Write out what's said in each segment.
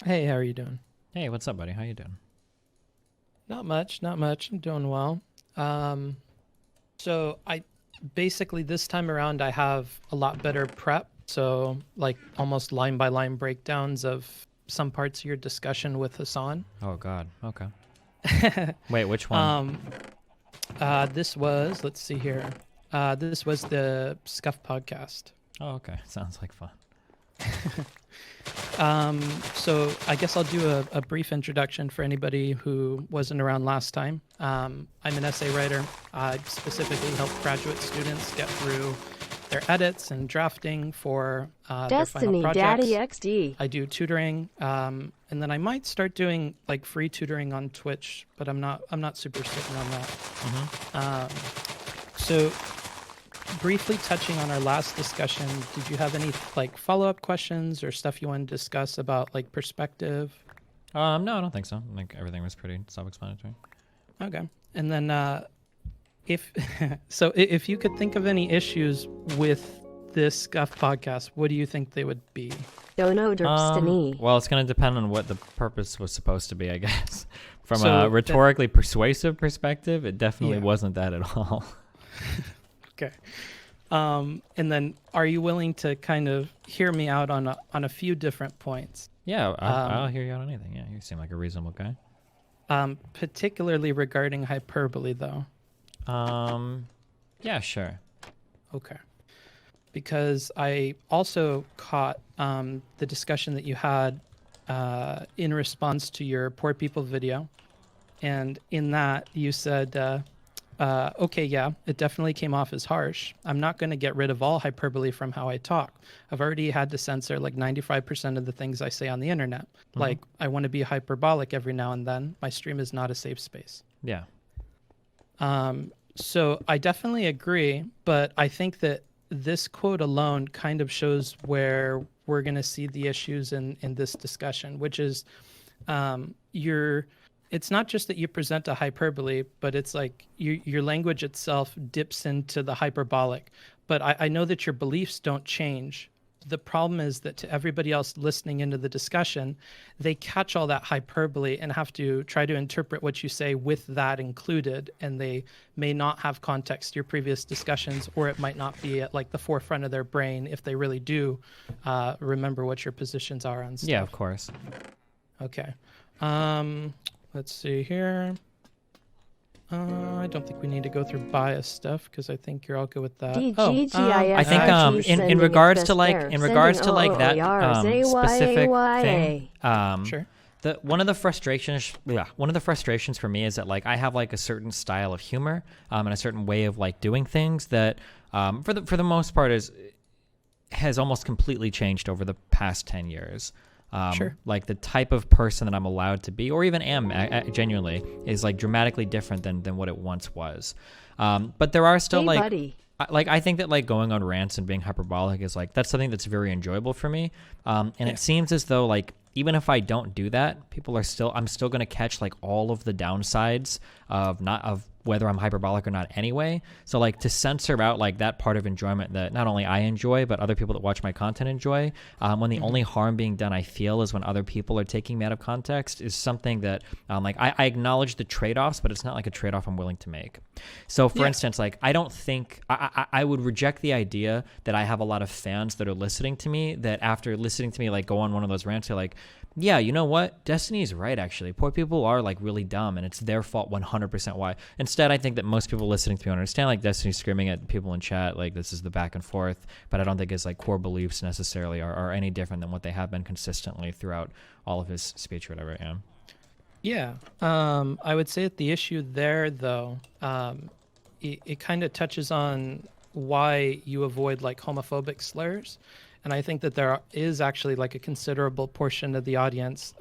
Hey, how are you doing? Hey, what's up, buddy? How you doing? Not much, not much. I'm doing well. Um, so I basically this time around I have a lot better prep. So like almost line by line breakdowns of some parts of your discussion with Hassan. Oh God. Okay. Wait, which one? um, this was, let's see here. This was the Scuff podcast. Oh, okay. Sounds like fun. So I guess I'll do a brief introduction for anybody who wasn't around last time. I'm an essay writer. I specifically help graduate students get through their edits and drafting for their final Destiny projects. Daddy XD. I do tutoring, and then I might start doing like free tutoring on Twitch, but I'm not super certain on that. So briefly touching on our last discussion, did you have any like follow-up questions or stuff you want to discuss about like perspective? No, I don't think so. Like everything was pretty self-explanatory. Okay. And then if if you could think of any issues with this Scuff podcast, what do you think they would be? Dono Destiny. Well, it's gonna depend on what the purpose was supposed to be, I guess. From So a rhetorically persuasive perspective, it definitely Yeah. wasn't that at all. Okay. And then are you willing to kind of hear me out on a few different points? Yeah, I'll hear you on anything. Yeah, you seem like a reasonable guy. Particularly regarding hyperbole though. Yeah, sure. Okay. Because I also caught the discussion that you had in response to your Poor People video. And in that, you said, okay, yeah, it definitely came off as harsh. I'm not going to get rid of all hyperbole from how I talk. I've already had to censor like 95% of the things I say on the internet. Like, I want to be hyperbolic every now and then. My stream is not a safe space. Yeah. So I definitely agree, but I think that this quote alone kind of shows where we're going to see the issues in this discussion, which is it's not just that you present a hyperbole, but it's like your language itself dips into the hyperbolic. But I know that your beliefs don't change. The problem is that to everybody else listening into the discussion, they catch all that hyperbole and have to try to interpret what you say with that included, and they may not have context to your previous discussions, or it might not be at like the forefront of their brain if they really do remember what your positions are on stuff. Yeah, of course. Okay. Let's see here. I don't think we need to go through bias stuff because I think you're all good with that. I think in regards to like that specific thing, Sure. one of the frustrations for me is that like I have like a certain style of humor and a certain way of like doing things that for the most part has almost completely changed over the past 10 years. Sure. Like the type of person that I'm allowed to be, or even am genuinely, is like dramatically different than what it once was. But there are still I think that like going on rants and being hyperbolic is like that's something that's very enjoyable for me. It seems as though like even if I don't do that, I'm still going to catch like all of the downsides of whether I'm hyperbolic or not anyway. So like to censor out like that part of enjoyment that not only I enjoy, but other people that watch my content enjoy, when the only harm being done I feel is when other people are taking me out of context, is something that like I acknowledge the trade-offs, but it's not like a trade-off I'm willing to make. So for instance, like I don't think I would reject the idea that I have a lot of fans that are listening to me that after listening to me like go on one of those rants, they're like, yeah, you know what? Destiny is right, actually. Poor people are, like, really dumb, and it's their fault 100% why. Instead, I think that most people listening to me understand, like, Destiny screaming at people in chat, like, this is the back and forth, but I don't think his, like, core beliefs necessarily are any different than what they have been consistently throughout all of his speech or whatever. Yeah. I would say that the issue there, though, it kind of touches on why you avoid, like, homophobic slurs. And I think that there is actually like a considerable portion of the audience,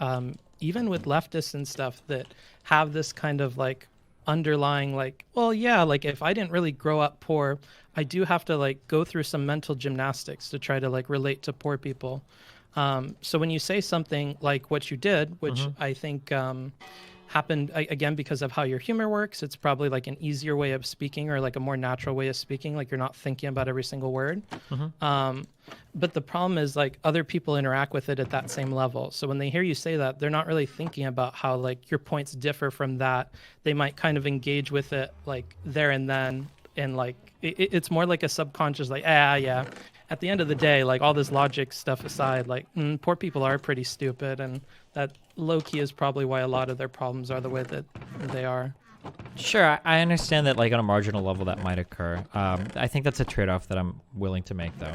even with leftists and stuff, that have this kind of like underlying like, well, yeah, like if I didn't really grow up poor, I do have to like go through some mental gymnastics to try to like relate to poor people. So when you say something like what you did, which I think happened again because of how your humor works. It's probably like an easier way of speaking, or like a more natural way of speaking. Like you're not thinking about every single word. But the problem is like other people interact with it at that same level. So when they hear you say that, they're not really thinking about how like your points differ from that. They might kind of engage with it like there and then. And like, it's more like a subconscious, like, yeah. At the end of the day, like all this logic stuff aside, like poor people are pretty stupid. And that low key is probably why a lot of their problems are the way that they are. Sure, I understand that like on a marginal level that might occur. I think that's a trade-off that I'm willing to make though.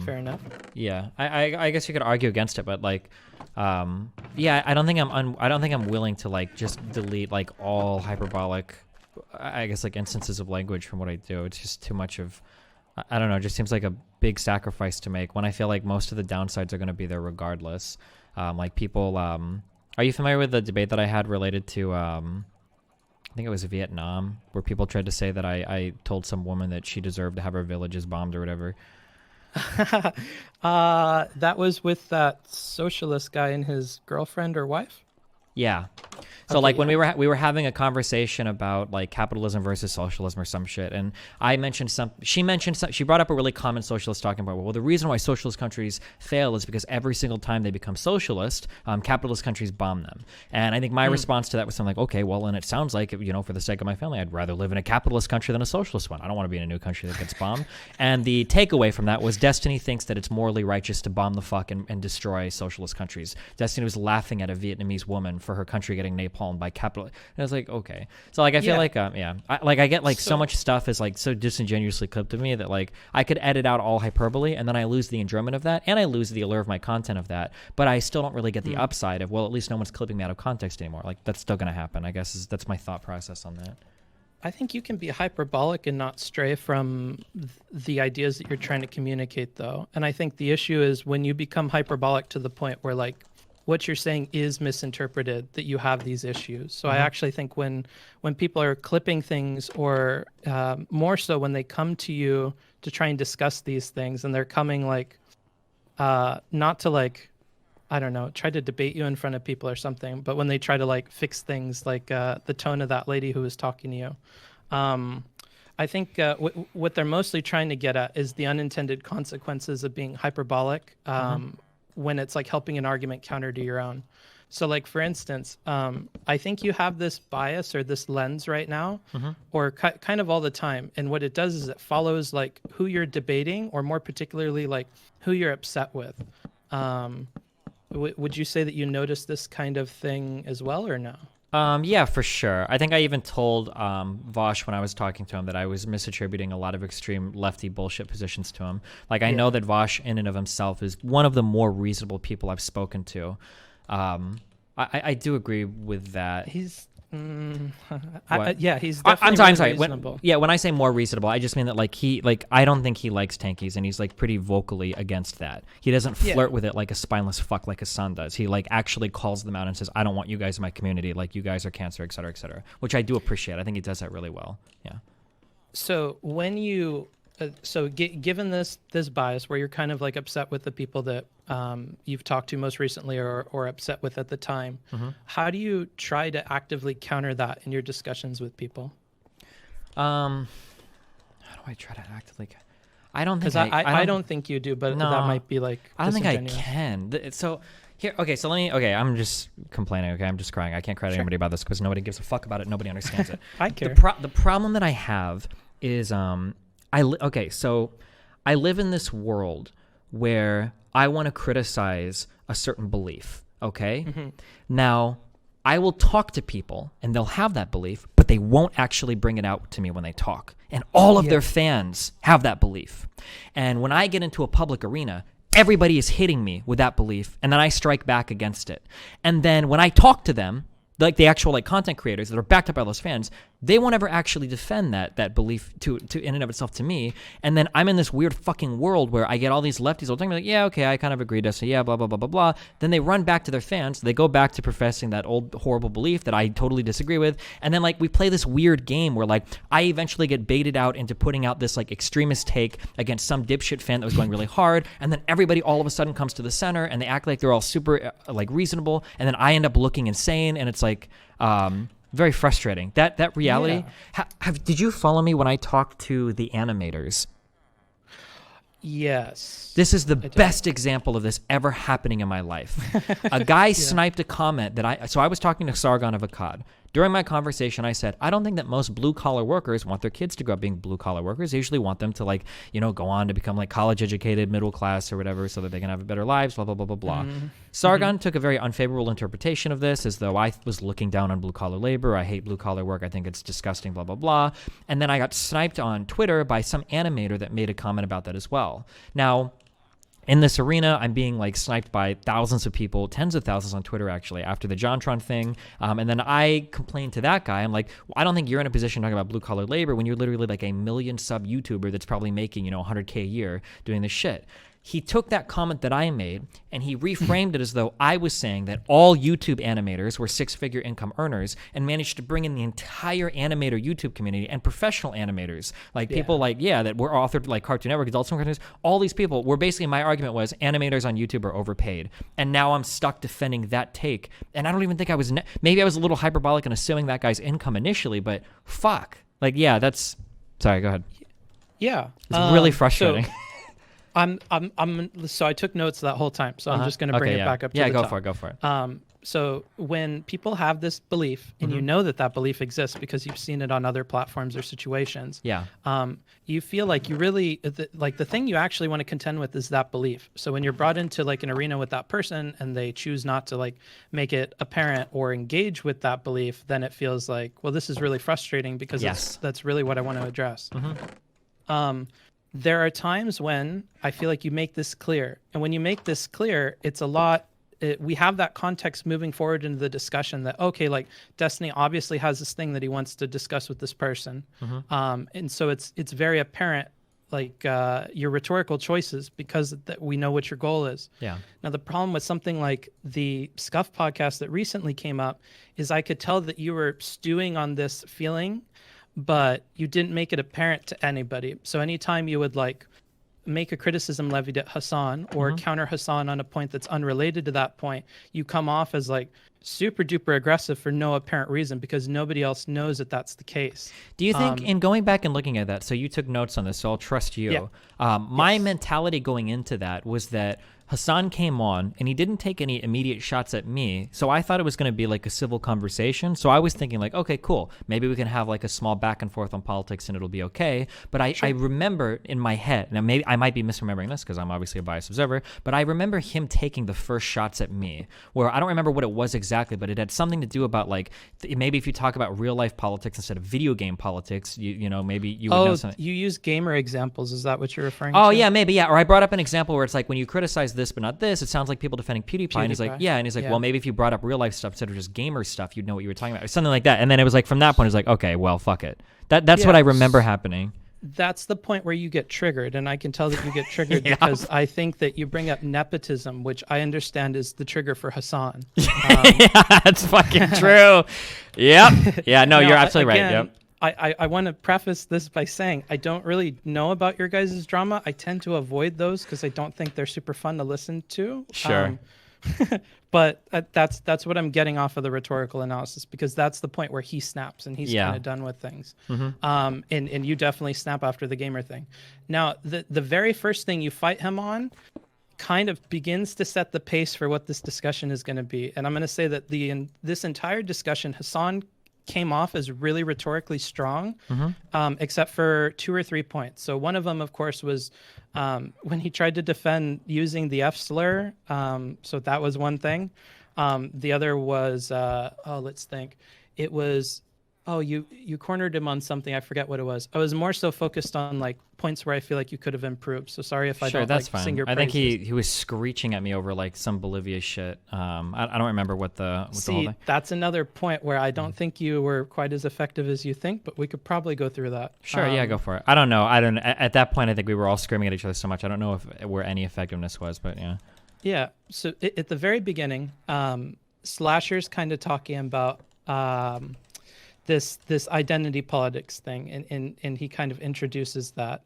Fair enough. Yeah, I guess you could argue against it, but like, yeah, I don't think I'm willing to like just delete like all hyperbolic, I guess like instances of language from what I do. It's just too much of, I don't know. It just seems like a big sacrifice to make when I feel like most of the downsides are going to be there regardless. Like people, are you familiar with the debate that I had related to, I think it was Vietnam, where people tried to say that I told some woman that she deserved to have her villages bombed or whatever. That was with that socialist guy and his girlfriend or wife. Yeah. So like when we were having a conversation about like capitalism versus socialism or some shit, and I mentioned she brought up a really common socialist talking about, well, the reason why socialist countries fail is because every single time they become socialist, capitalist countries bomb them. And I think my response to that was something like, okay, well, and it sounds like, for the sake of my family, I'd rather live in a capitalist country than a socialist one. I don't want to be in a new country that gets bombed. And the takeaway from that was Destiny thinks that it's morally righteous to bomb the fuck and destroy socialist countries. Destiny was laughing at a Vietnamese woman for her country getting napalmed by capital. And I was like, okay. So like I feel like I get like so much stuff is like so disingenuously clipped to me that like I could edit out all hyperbole and then I lose the enjoyment of that and I lose the allure of my content of that, but I still don't really get the upside of, well, at least no one's clipping me out of context anymore. Like that's still going to happen, I guess. That's my thought process on that. I think you can be hyperbolic and not stray from the ideas that you're trying to communicate, though. And I think the issue is when you become hyperbolic to the point where like what you're saying is misinterpreted, that you have these issues. So I actually think when people are clipping things, or more so when they come to you to try and discuss these things, and they're coming like not to like, I don't know, try to debate you in front of people or something, but when they try to like fix things, like the tone of that lady who was talking to you, I think what they're mostly trying to get at is the unintended consequences of being hyperbolic when it's like helping an argument counter to your own. So like, for instance, I think you have this bias or this lens right now, or kind of all the time. And what it does is it follows like who you're debating, or more particularly like who you're upset with. Would you say that you notice this kind of thing as well, or no? Yeah, for sure. I think I even told Vosh when I was talking to him that I was misattributing a lot of extreme lefty bullshit positions to him. Like, I know that Vosh in and of himself is one of the more reasonable people I've spoken to. I do agree with that. He's he's definitely I'm sorry. reasonable. When I say more reasonable, I just mean that like I don't think he likes tankies, and he's like pretty vocally against that. He doesn't flirt with it like a spineless fuck like his son does. He like actually calls them out and says, I don't want you guys in my community. Like, you guys are cancer, et cetera, which I do appreciate. I think he does that really well. Yeah. So when you, given this bias where you're kind of like upset with the people that you've talked to most recently, or upset with at the time, how do you try to actively counter that in your discussions with people? How do I try to actively? I don't think because I don't think you do, but no, that might be like I don't think I can. So here, okay. So I'm just complaining. Okay, I'm just crying. I can't credit anybody about this because nobody gives a fuck about it. Nobody understands it. I care. The problem that I have is so I live in this world where I want to criticize a certain belief, okay? Now, I will talk to people, and they'll have that belief, but they won't actually bring it out to me when they talk. And all of their fans have that belief. And when I get into a public arena, everybody is hitting me with that belief, and then I strike back against it. And then when I talk to them, like the actual like content creators that are backed up by those fans, they won't ever actually defend that belief to in and of itself to me. And then I'm in this weird fucking world where I get all these lefties all the time like, yeah, okay, I kind of agree, Destiny, yeah, blah, blah, blah, blah, blah. Then they run back to their fans. They go back to professing that old horrible belief that I totally disagree with. And then like we play this weird game where like I eventually get baited out into putting out this like extremist take against some dipshit fan that was going really hard. And then everybody all of a sudden comes to the center and they act like they're all super like reasonable. And then I end up looking insane. And it's like, very frustrating. That reality. Yeah. Did you follow me when I talked to the animators? Yes. This is the best example of this ever happening in my life. A guy sniped a comment that so I was talking to Sargon of Akkad. During my conversation, I said, I don't think that most blue-collar workers want their kids to grow up being blue-collar workers. They usually want them to, like, you know, go on to become, like, college-educated, middle class or whatever so that they can have better lives, blah, blah, blah, blah, blah. Mm-hmm. Sargon took a very unfavorable interpretation of this as though I was looking down on blue-collar labor. I hate blue-collar work. I think it's disgusting, blah, blah, blah. And then I got sniped on Twitter by some animator that made a comment about that as well. Now, in this arena, I'm being like sniped by thousands of people, tens of thousands on Twitter actually, after the JonTron thing. And then I complained to that guy. I'm like, well, I don't think you're in a position to talk about blue collar labor when you're literally like a million sub YouTuber that's probably making, 100K a year doing this shit. He took that comment that I made and he reframed it as though I was saying that all YouTube animators were six-figure income earners and managed to bring in the entire animator YouTube community and professional animators, like people like, that were authored like Cartoon Network, Adult Swim cartoons. All these people were basically, my argument was animators on YouTube are overpaid. And now I'm stuck defending that take. And I don't even think I was, maybe I was a little hyperbolic in assuming that guy's income initially, but fuck. Like, that's, sorry, go ahead. Yeah. It's really frustrating. So I took notes that whole time, so I'm just going to bring it back up to the top. Go for it. So when people have this belief, and you know that belief exists because you've seen it on other platforms or situations, you feel like you really, the thing you actually want to contend with is that belief. So when you're brought into like an arena with that person and they choose not to like make it apparent or engage with that belief, then it feels like, well, this is really frustrating because that's really what I want to address. There are times when I feel like you make this clear. And when you make this clear, it's a lot, we have that context moving forward into the discussion that, okay, like Destiny obviously has this thing that he wants to discuss with this person. And so it's very apparent, like your rhetorical choices because we know what your goal is. Yeah. Now, the problem with something like the Scuff podcast that recently came up is I could tell that you were stewing on this feeling, but you didn't make it apparent to anybody. So anytime you would like make a criticism levied at Hassan or counter Hassan on a point that's unrelated to that point, you come off as like super duper aggressive for no apparent reason because nobody else knows that that's the case. Do you think in going back and looking at that, so you took notes on this, so I'll trust you. My mentality going into that was that Hassan came on and he didn't take any immediate shots at me. So I thought it was going to be like a civil conversation. So I was thinking like, okay, cool. Maybe we can have like a small back and forth on politics and it'll be okay. But I remember in my head, now maybe I might be misremembering this because I'm obviously a biased observer, but I remember him taking the first shots at me where I don't remember what it was exactly, but it had something to do about like, maybe if you talk about real life politics instead of video game politics, you know, maybe you would know something. You use gamer examples. Is that what you're referring to? Oh yeah, maybe. Yeah. Or I brought up an example where it's like when you criticize this but not this, it sounds like people defending PewDiePie. And he's like, well, maybe if you brought up real life stuff instead of just gamer stuff, you'd know what you were talking about, or something like that. And then it was like from that point, it was like, okay, well, fuck it. That's what I remember happening. That's the point where you get triggered, and I can tell that you get triggered because I think that you bring up nepotism, which I understand is the trigger for Hassan. That's fucking true. Yep. Yeah. No, you're absolutely right. Yep. I want to preface this by saying I don't really know about your guys' drama. I tend to avoid those because I don't think they're super fun to listen to. Sure. But that's what I'm getting off of the rhetorical analysis because that's the point where he snaps and he's kind of done with things. And you definitely snap after the gamer thing. Now, the very first thing you fight him on kind of begins to set the pace for what this discussion is going to be. And I'm going to say that this entire discussion, Hassan came off as really rhetorically strong, except for 2 or 3 points. So one of them, of course, was when he tried to defend using the F slur. So that was one thing. The other was, let's think. It was Oh, you cornered him on something. I forget what it was. I was more so focused on like points where I feel like you could have improved. So sorry if I Sure, don't that's like fine. sing your I think praises. he was screeching at me over like some Bolivia shit. I don't remember what the whole See, thing. that's another point where I don't think you were quite as effective as you think, but we could probably go through that. Sure, yeah, go for it. I don't know. I don't. At that point, I think we were all screaming at each other so much. I don't know if where any effectiveness was, but yeah. Yeah. So at the very beginning, Slasher's kind of talking about this identity politics thing, and he kind of introduces that.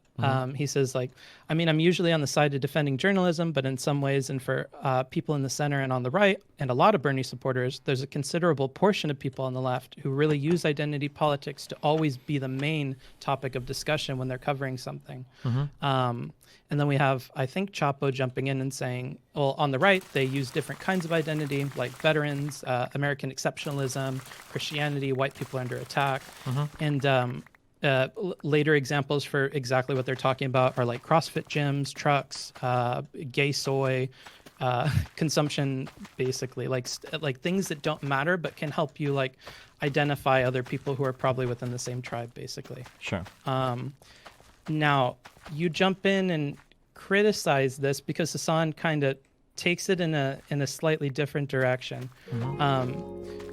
He says like, I mean, I'm usually on the side of defending journalism, but in some ways, and for people in the center and on the right, and a lot of Bernie supporters, there's a considerable portion of people on the left who really use identity politics to always be the main topic of discussion when they're covering something. And then we have, I think, Chapo jumping in and saying, well, on the right, they use different kinds of identity, like veterans, American exceptionalism, Christianity, white people under attack. And later examples for exactly what they're talking about are like CrossFit gyms, trucks, gay soy, consumption, basically, like things that don't matter but can help you like identify other people who are probably within the same tribe, basically. Sure. Now, you jump in and criticize this because Hassan kind of takes it in a slightly different direction.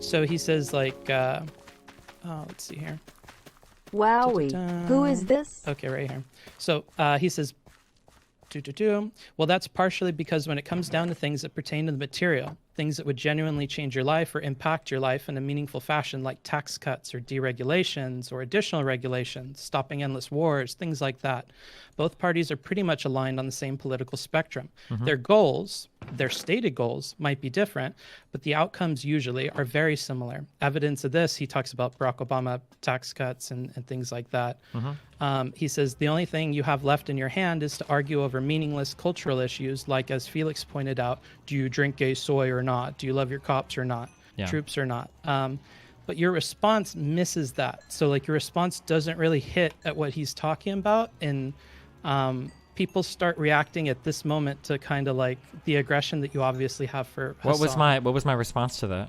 So he says like, let's see here. Wowie. Who is this? Okay, right here. So he says, well, that's partially because when it comes down to things that pertain to the material, things that would genuinely change your life or impact your life in a meaningful fashion, like tax cuts or deregulations or additional regulations, stopping endless wars, things like that. Both parties are pretty much aligned on the same political spectrum. Their goals, their stated goals, might be different, but the outcomes usually are very similar. Evidence of this, he talks about Barack Obama tax cuts and things like that. He says the only thing you have left in your hand is to argue over meaningless cultural issues, like, as Felix pointed out, do you drink gay soy or not? Do you love your cops or not? Troops or not? But your response misses that. So like your response doesn't really hit at what he's talking about. And people start reacting at this moment to kind of like the aggression that you obviously have for Hassan. What was my response to that?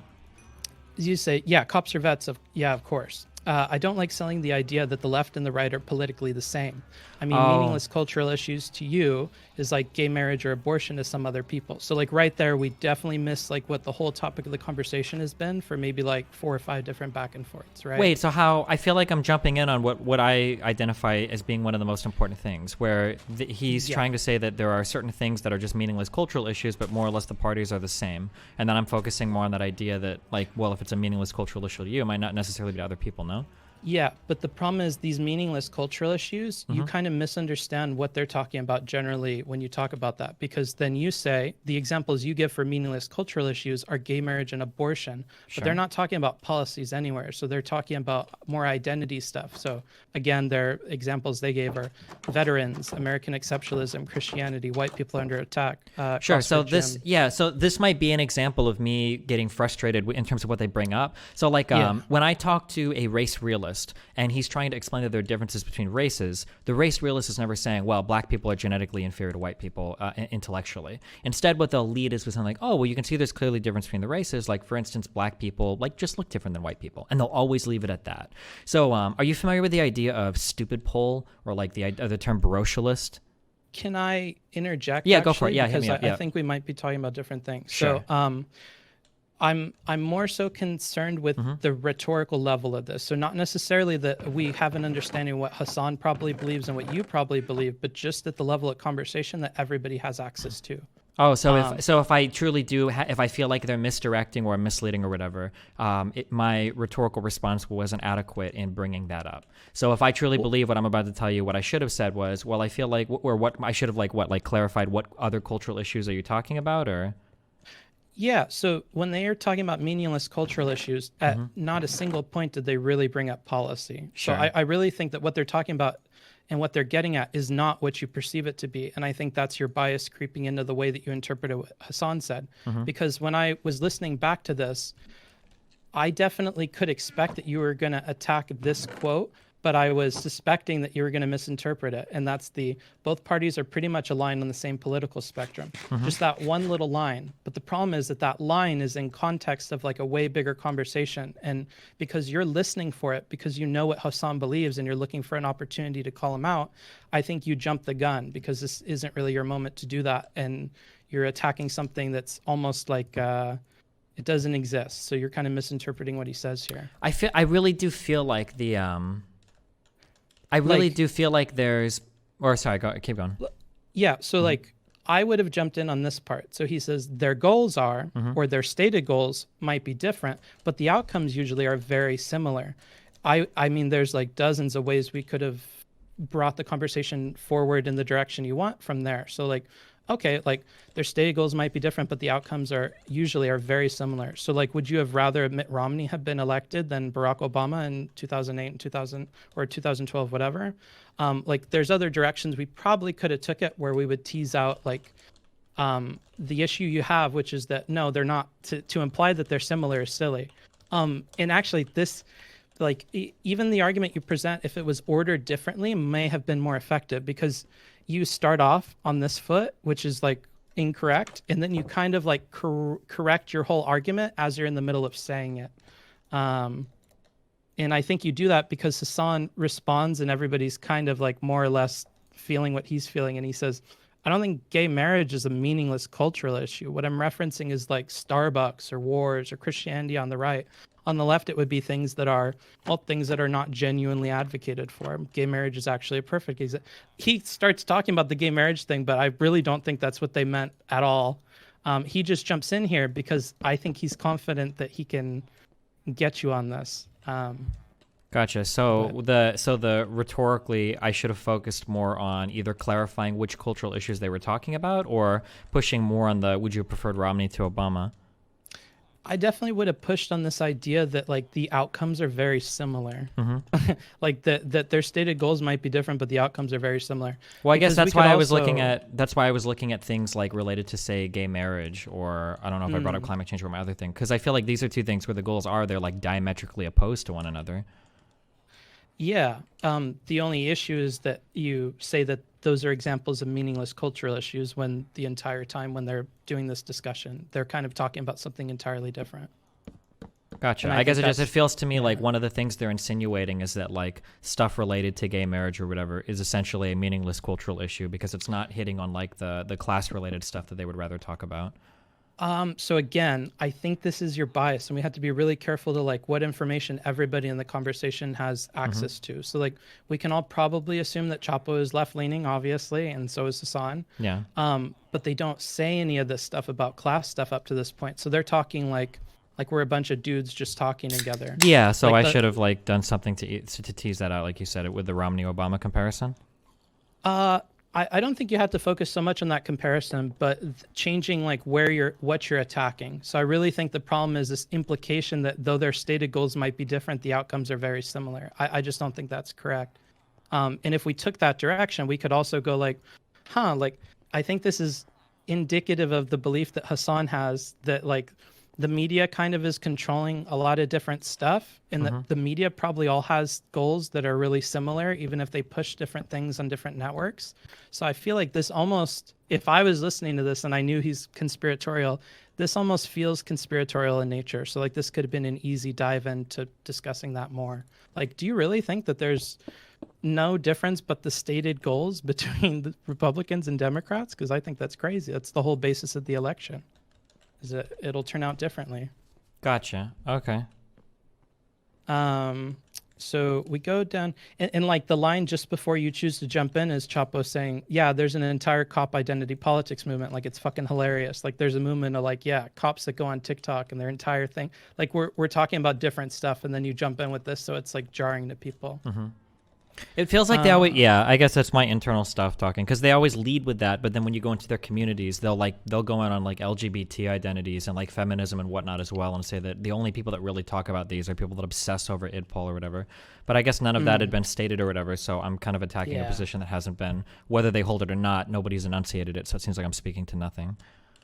You say, yeah, cops are vets. Of course. I don't like selling the idea that the left and the right are politically the same. I mean, meaningless cultural issues to you is like gay marriage or abortion to some other people. So like right there, we definitely miss like what the whole topic of the conversation has been for maybe like 4 or 5 different back and forths, right? Wait, so how, I feel like I'm jumping in on what I identify as being one of the most important things, where he's trying to say that there are certain things that are just meaningless cultural issues, but more or less the parties are the same. And then I'm focusing more on that idea that like, well, if it's a meaningless cultural issue to you, it might not necessarily be to other people, no? Yeah, but the problem is these meaningless cultural issues, you kind of misunderstand what they're talking about generally when you talk about that, because then you say the examples you give for meaningless cultural issues are gay marriage and abortion, but they're not talking about policies anywhere. So they're talking about more identity stuff. So again, their examples they gave are veterans, American exceptionalism, Christianity, white people under attack. Sure. So CrossFit this, so this might be an example of me getting frustrated in terms of what they bring up. So like when I talk to a race realist, and he's trying to explain that there are differences between races, the race realist is never saying, well, black people are genetically inferior to white people intellectually. Instead, what they'll lead is with something like, oh, well, you can see there's clearly difference between the races. Like, for instance, black people like just look different than white people, and they'll always leave it at that. So are you familiar with the idea of stupid poll, or like the term brocialist? Can I interject? Yeah, go for it. Yeah, because I think we might be talking about different things. Sure. So I'm more so concerned with the rhetorical level of this. So not necessarily that we have an understanding of what Hassan probably believes and what you probably believe, but just at the level of conversation that everybody has access to. Oh, so if I truly do, if I feel like they're misdirecting or misleading or whatever, my rhetorical response wasn't adequate in bringing that up. So if I truly believe what I'm about to tell you, what I should have said was, well, I feel like, or what I should have clarified what other cultural issues are you talking about, or? Yeah, so when they are talking about meaningless cultural issues, at not a single point did they really bring up policy. Sure. So I really think that what they're talking about and what they're getting at is not what you perceive it to be. And I think that's your bias creeping into the way that you interpreted what Hassan said. Because when I was listening back to this, I definitely could expect that you were going to attack this quote, but I was suspecting that you were going to misinterpret it. And that's both parties are pretty much aligned on the same political spectrum. Just that one little line. But the problem is that line is in context of like a way bigger conversation. And because you're listening for it, because you know what Hassan believes and you're looking for an opportunity to call him out, I think you jump the gun because this isn't really your moment to do that. And you're attacking something that's almost like it doesn't exist. So you're kind of misinterpreting what he says here. I really do feel like do feel like there's, or sorry, keep going. Yeah. So like I would have jumped in on this part. So he says their goals are, or their stated goals might be different, but the outcomes usually are very similar. I mean, there's like dozens of ways we could have brought the conversation forward in the direction you want from there. So like, okay, like their stated goals might be different, but the outcomes are usually very similar. So like, would you have rather Mitt Romney have been elected than Barack Obama in 2008 and 2000 or 2012, whatever? Like there's other directions we probably could have took it where we would tease out like the issue you have, which is that no, they're not. To imply that they're similar is silly. And actually this, like even the argument you present, if it was ordered differently, may have been more effective because you start off on this foot, which is like incorrect, and then you kind of like correct your whole argument as you're in the middle of saying it. And I think you do that because Hassan responds and everybody's kind of like more or less feeling what he's feeling. And he says, I don't think gay marriage is a meaningless cultural issue. What I'm referencing is like Starbucks or wars or Christianity on the right. On the left, it would be things that are not genuinely advocated for. Gay marriage is actually a perfect example. He starts talking about the gay marriage thing, but I really don't think that's what they meant at all. He just jumps in here because I think he's confident that he can get you on this. Gotcha. So the rhetorically, I should have focused more on either clarifying which cultural issues they were talking about or pushing more on the would you have preferred Romney to Obama? I definitely would have pushed on this idea that like the outcomes are very similar. Like that their stated goals might be different, but the outcomes are very similar. Well, I guess that's why I was looking at things like related to say gay marriage, or I don't know if I brought up climate change or my other thing, because I feel like these are two things where the goals they're like diametrically opposed to one another. Yeah. The only issue is that you say that those are examples of meaningless cultural issues when the entire time when they're doing this discussion, they're kind of talking about something entirely different. Gotcha. I guess it feels to me like one of the things they're insinuating is that like stuff related to gay marriage or whatever is essentially a meaningless cultural issue because it's not hitting on like the class related stuff that they would rather talk about. So again, I think this is your bias, and we have to be really careful to like what information everybody in the conversation has access to. So like we can all probably assume that Chapo is left leaning, obviously, and so is Hassan. Yeah. But they don't say any of this stuff about class stuff up to this point. So they're talking like we're a bunch of dudes just talking together. Yeah. So like I should have like done something to tease that out, like you said, it with the Romney Obama comparison. I don't think you have to focus so much on that comparison, but changing like what you're attacking. So I really think the problem is this implication that though their stated goals might be different, the outcomes are very similar. I just don't think that's correct. And if we took that direction, we could also go like, like I think this is indicative of the belief that Hassan has that like the media kind of is controlling a lot of different stuff, and that the media probably all has goals that are really similar, even if they push different things on different networks. So I feel like this almost, if I was listening to this and I knew he's conspiratorial, this almost feels conspiratorial in nature. So like this could have been an easy dive into discussing that more. Like, do you really think that there's no difference but the stated goals between the Republicans and Democrats? Because I think that's crazy. That's the whole basis of the election. Is that it'll turn out differently. Gotcha. Okay. So we go down, and like the line just before you choose to jump in is Chapo saying, yeah, there's an entire cop identity politics movement. Like it's fucking hilarious. Like there's a movement of like, yeah, cops that go on TikTok and their entire thing. Like we're talking about different stuff, and then you jump in with this, so it's like jarring to people. It feels like they always, I guess that's my internal stuff talking, because they always lead with that, but then when you go into their communities, they'll go in on like LGBT identities and like feminism and whatnot as well, and say that the only people that really talk about these are people that obsess over idpol or whatever. But I guess none of that had been stated or whatever, so I'm kind of attacking a position that hasn't been, whether they hold it or not, nobody's enunciated it, so it seems like I'm speaking to nothing.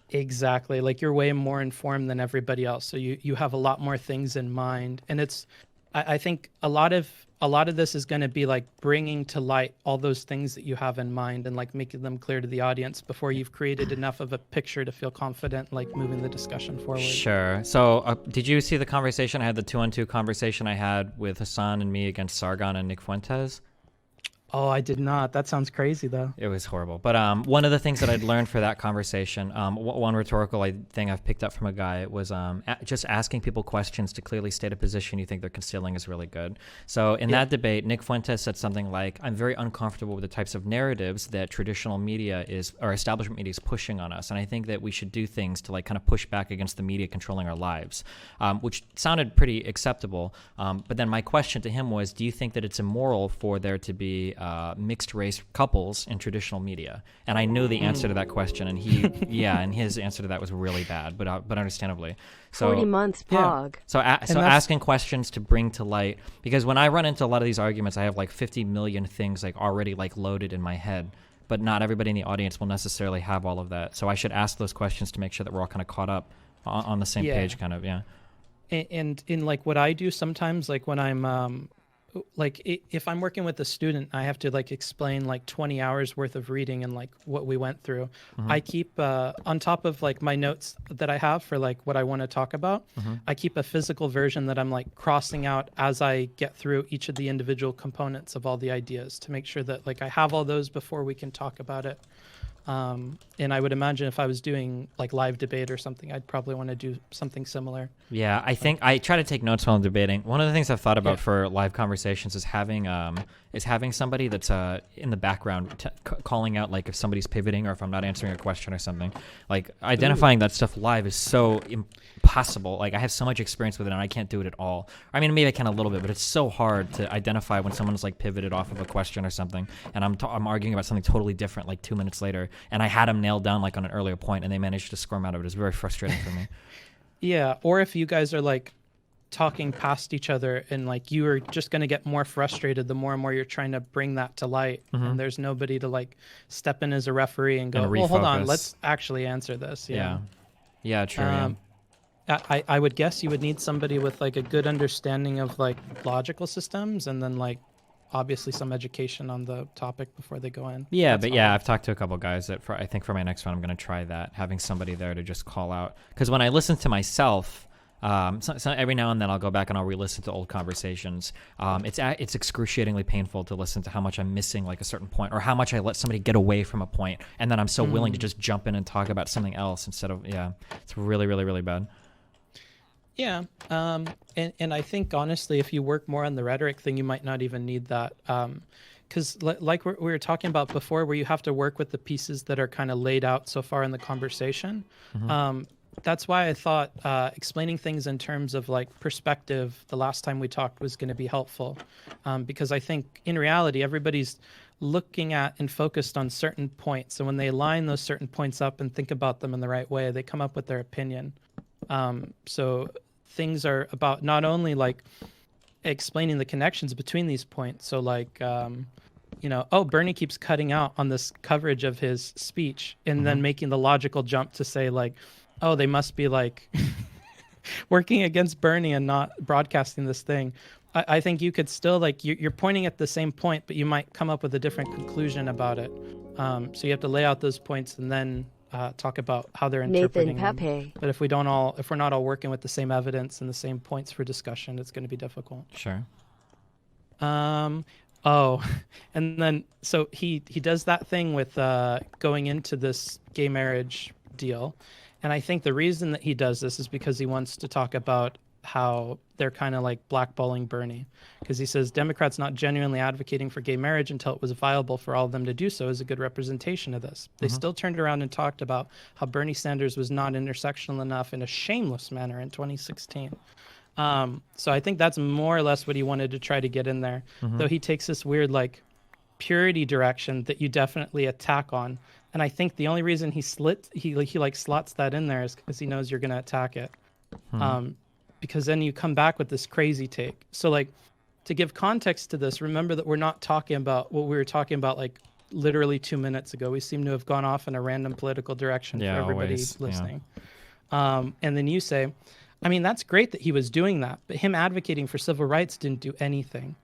Exactly. Like you're way more informed than everybody else, so you have a lot more things in mind, and it's I think a lot of this is going to be like bringing to light all those things that you have in mind and like making them clear to the audience before you've created enough of a picture to feel confident like moving the discussion forward. Sure. So did you see the conversation I had, the 2-on-2 conversation I had with Hassan and me against Sargon and Nick Fuentes? Oh, I did not. That sounds crazy, though. It was horrible. But one of the things that I'd learned for that conversation, one rhetorical thing I've picked up from a guy was just asking people questions to clearly state a position you think they're concealing is really good. So in that debate, Nick Fuentes said something like, I'm very uncomfortable with the types of narratives that traditional media or establishment media is pushing on us. And I think that we should do things to like kind of push back against the media controlling our lives, which sounded pretty acceptable. But then my question to him was, do you think that it's immoral for there to be mixed race couples in traditional media? And I knew the answer to that question, and and his answer to that was really bad, but understandably. So 40 months pog. So asking questions to bring to light, because when I run into a lot of these arguments, I have like 50 million things like already like loaded in my head, but not everybody in the audience will necessarily have all of that. So I should ask those questions to make sure that we're all kind of caught up on the same page, kind of. And in like what I do sometimes, like when I'm like if I'm working with a student, I have to like explain like 20 hours worth of reading and like what we went through. I keep on top of like my notes that I have for like what I want to talk about, I keep a physical version that I'm like crossing out as I get through each of the individual components of all the ideas to make sure that like I have all those before we can talk about it. And I would imagine if I was doing like live debate or something, I'd probably want to do something similar. Yeah, I think I try to take notes while I'm debating. One of the things I've thought about for live conversations is having somebody that's in the background calling out like if somebody's pivoting or if I'm not answering a question or something. Like identifying that stuff live is so impossible. Like I have so much experience with it and I can't do it at all. I mean, maybe I can a little bit, but it's so hard to identify when someone's like pivoted off of a question or something, and I'm arguing about something totally different like 2 minutes later, and I had them nailed down like on an earlier point, and they managed to squirm out of it. It's very frustrating for me. Yeah, or if you guys are like talking past each other and like you are just going to get more frustrated the more and more you're trying to bring that to light, and there's nobody to like step in as a referee and go, well, hold on, let's actually answer this. Yeah, true. I would guess you would need somebody with like a good understanding of like logical systems and then like obviously some education on the topic before they go in. Yeah, but yeah, I've talked to a couple guys that I think for my next one, I'm going to try that, having somebody there to just call out. Because when I listen to myself, so every now and then I'll go back and I'll re-listen to old conversations. It's excruciatingly painful to listen to how much I'm missing like a certain point, or how much I let somebody get away from a point, and then I'm so willing to just jump in and talk about something else instead of, it's really, really, really bad. Yeah, and I think honestly, if you work more on the rhetoric thing, you might not even need that, because like we were talking about before, where you have to work with the pieces that are kind of laid out so far in the conversation. That's why I thought explaining things in terms of like perspective the last time we talked was going to be helpful, because I think in reality everybody's looking at and focused on certain points, and when they line those certain points up and think about them in the right way, they come up with their opinion. So things are about not only like explaining the connections between these points. So like, Bernie keeps cutting out on this coverage of his speech, and then making the logical jump to say like, oh, they must be like working against Bernie and not broadcasting this thing. I think you could still like, you're pointing at the same point, but you might come up with a different conclusion about it. So you have to lay out those points and then talk about how they're interpreting them. But if we're not all working with the same evidence and the same points for discussion, it's going to be difficult. Sure. And then so he does that thing with going into this gay marriage deal, and I think the reason that he does this is because he wants to talk about how they're kind of like blackballing Bernie, because he says Democrats not genuinely advocating for gay marriage until it was viable for all of them to do so is a good representation of this. They still turned around and talked about how Bernie Sanders was not intersectional enough in a shameless manner in 2016. So I think that's more or less what he wanted to try to get in there, though he takes this weird like purity direction that you definitely attack on. And I think the only reason he slots that in there is because he knows you're going to attack it. Because then you come back with this crazy take. So like, to give context to this, remember that we're not talking about what we were talking about like literally 2 minutes ago. We seem to have gone off in a random political direction for everybody listening. And then you say, I mean, that's great that he was doing that, but him advocating for civil rights didn't do anything.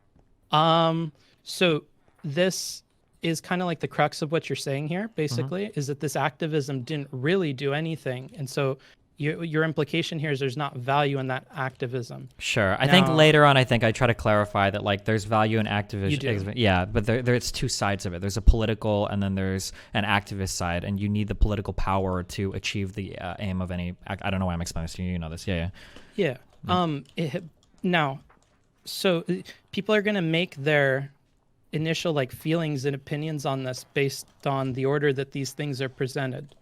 So this is kind of like the crux of what you're saying here, basically, is that this activism didn't really do anything. And so your implication here is there's not value in that activism. Sure. I think later on, I try to clarify that like there's value in activism. You do. Yeah, but it's two sides of it. There's a political and then there's an activist side, and you need the political power to achieve the aim of any. I don't know why I'm explaining this to you. You know this. Yeah. Now, so people are going to make their initial like feelings and opinions on this based on the order that these things are presented.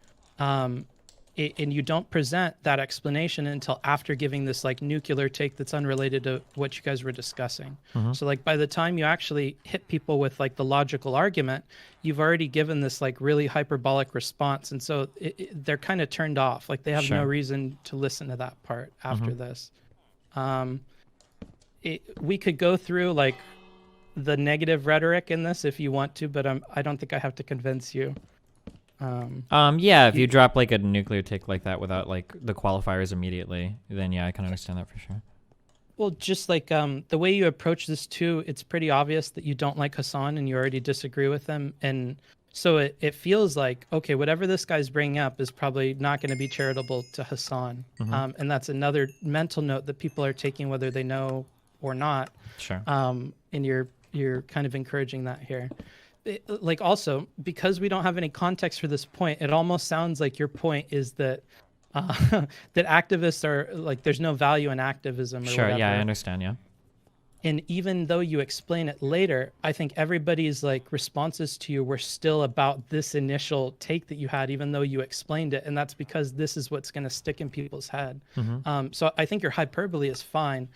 And you don't present that explanation until after giving this like nuclear take that's unrelated to what you guys were discussing. So like by the time you actually hit people with like the logical argument, you've already given this like really hyperbolic response. And so they're kind of turned off. Like they have no reason to listen to that part after this. We could go through like the negative rhetoric in this if you want to, but I don't think I have to convince you. If you drop like a nuclear take like that without like the qualifiers immediately, then yeah, I can understand that for sure. Well, just like the way you approach this too, it's pretty obvious that you don't like Hassan and you already disagree with him. And so it feels like, okay, whatever this guy's bringing up is probably not going to be charitable to Hassan. And that's another mental note that people are taking whether they know or not. Sure. And you're kind of encouraging that here. Like also because we don't have any context for this point, it almost sounds like your point is that that activists are like there's no value in activism. Or whatever. Yeah, I understand. Yeah. And even though you explain it later, I think everybody's like responses to you were still about this initial take that you had, even though you explained it, and that's because this is what's going to stick in people's head. So I think your hyperbole is fine,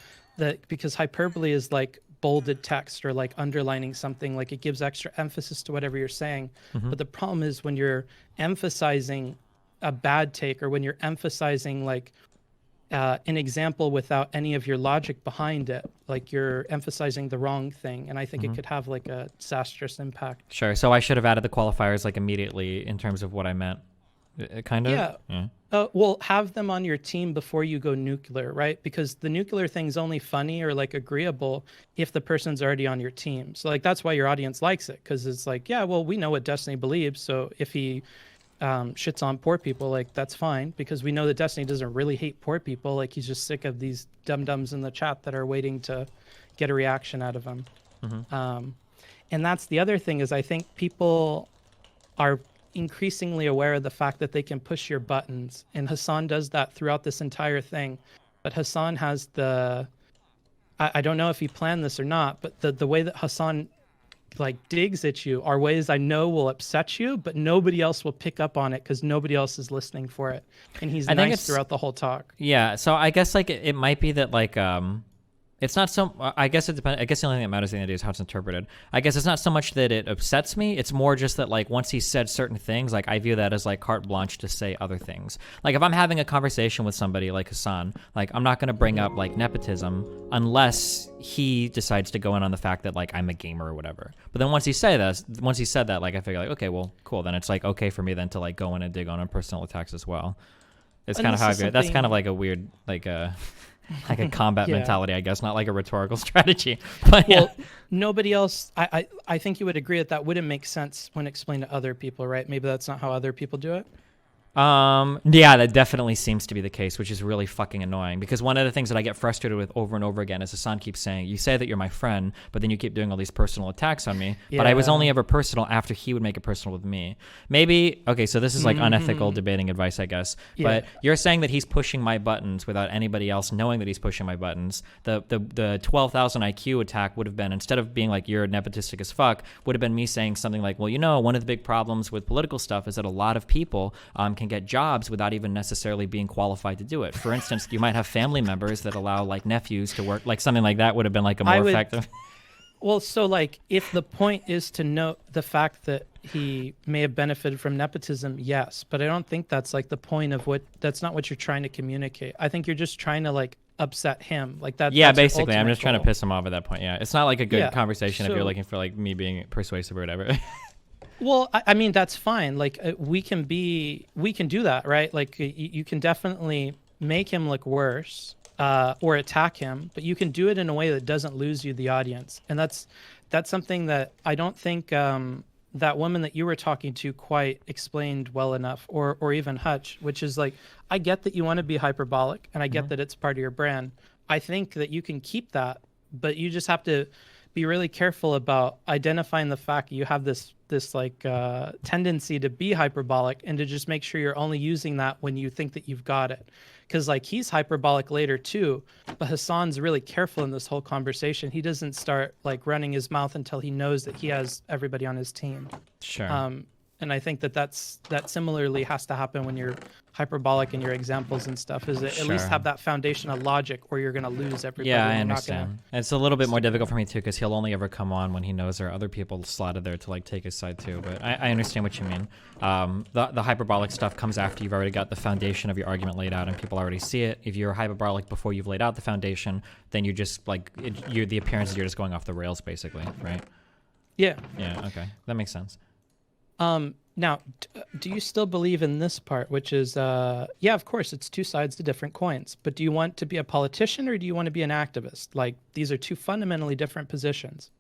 because hyperbole is like bolded text or like underlining something, like it gives extra emphasis to whatever you're saying. But the problem is when you're emphasizing a bad take or when you're emphasizing like an example without any of your logic behind it, like you're emphasizing the wrong thing. And I think it could have like a disastrous impact. Sure. So I should have added the qualifiers like immediately in terms of what I meant. Kind of? Yeah. Well, have them on your team before you go nuclear, right? Because the nuclear thing's only funny or like agreeable if the person's already on your team. So like that's why your audience likes it, because it's like, yeah, well, we know what Destiny believes. So if he shits on poor people, like that's fine, because we know that Destiny doesn't really hate poor people. Like he's just sick of these dum-dums in the chat that are waiting to get a reaction out of him. And that's the other thing is I think people are increasingly aware of the fact that they can push your buttons, and Hassan does that throughout this entire thing. But Hassan has I don't know if he planned this or not, but the way that Hassan like digs at you are ways I know will upset you, but nobody else will pick up on it because nobody else is listening for it, and he's nice throughout the whole talk. Yeah, so I guess like it might be that like it's not so. I guess it depends. I guess the only thing that matters at the end of the day is how it's interpreted. I guess it's not so much that it upsets me. It's more just that like once he said certain things, like I view that as like carte blanche to say other things. Like if I'm having a conversation with somebody like Hassan, like I'm not going to bring up like nepotism unless he decides to go in on the fact that like I'm a gamer or whatever. But then once he said that, like I figure like okay, well, cool. Then it's like okay for me then to like go in and dig on personal attacks as well. It's kind of how I view it. That's kind of like a weird like a combat mentality, I guess, not like a rhetorical strategy. But nobody else, I think you would agree that wouldn't make sense when explained to other people, right? Maybe that's not how other people do it. Yeah, that definitely seems to be the case, which is really fucking annoying, because one of the things that I get frustrated with over and over again is Hassan keeps saying, you say that you're my friend, but then you keep doing all these personal attacks on me. But I was only ever personal after he would make it personal with me. Maybe, okay, so this is like unethical debating advice, I guess, but you're saying that he's pushing my buttons without anybody else knowing that he's pushing my buttons. The 12,000 IQ attack would have been, instead of being like, you're nepotistic as fuck, would have been me saying something like, well, you know, one of the big problems with political stuff is that a lot of people can get jobs without even necessarily being qualified to do it. For instance, you might have family members that allow like nephews to work, like something like that would have been like a more effective. Well, so like if the point is to note the fact that he may have benefited from nepotism, yes, but I don't think that's like the point of that's not what you're trying to communicate. I think you're just trying to like upset him, like that. Yeah, basically, I'm just trying to piss him off at that point. Yeah, it's not like a good conversation if you're looking for like me being persuasive or whatever. Well, I mean, that's fine. Like we can do that, right? Like you can definitely make him look worse or attack him, but you can do it in a way that doesn't lose you the audience. And that's something that I don't think that woman that you were talking to quite explained well enough, or even Hutch, which is like, I get that you want to be hyperbolic, and I get that it's part of your brand. I think that you can keep that, but you just have to be really careful about identifying the fact you have this tendency to be hyperbolic, and to just make sure you're only using that when you think that you've got it. Because like, he's hyperbolic later too, but Hassan's really careful in this whole conversation. He doesn't start like running his mouth until he knows that he has everybody on his team. Sure. And I think that similarly has to happen when you're hyperbolic in your examples and stuff, is that at least have that foundation of logic, or you're going to lose everybody. Yeah, I understand. It's a little bit more difficult for me too, because he'll only ever come on when he knows there are other people slotted there to like take his side too. But I understand what you mean. The hyperbolic stuff comes after you've already got the foundation of your argument laid out and people already see it. If you're hyperbolic before you've laid out the foundation, then you're just like, you're the appearance is you're just going off the rails basically, right? Yeah. Yeah, okay. That makes sense. Now, do you still believe in this part, which is, yeah, of course, it's two sides to different coins, but do you want to be a politician or do you want to be an activist? Like, these are two fundamentally different positions.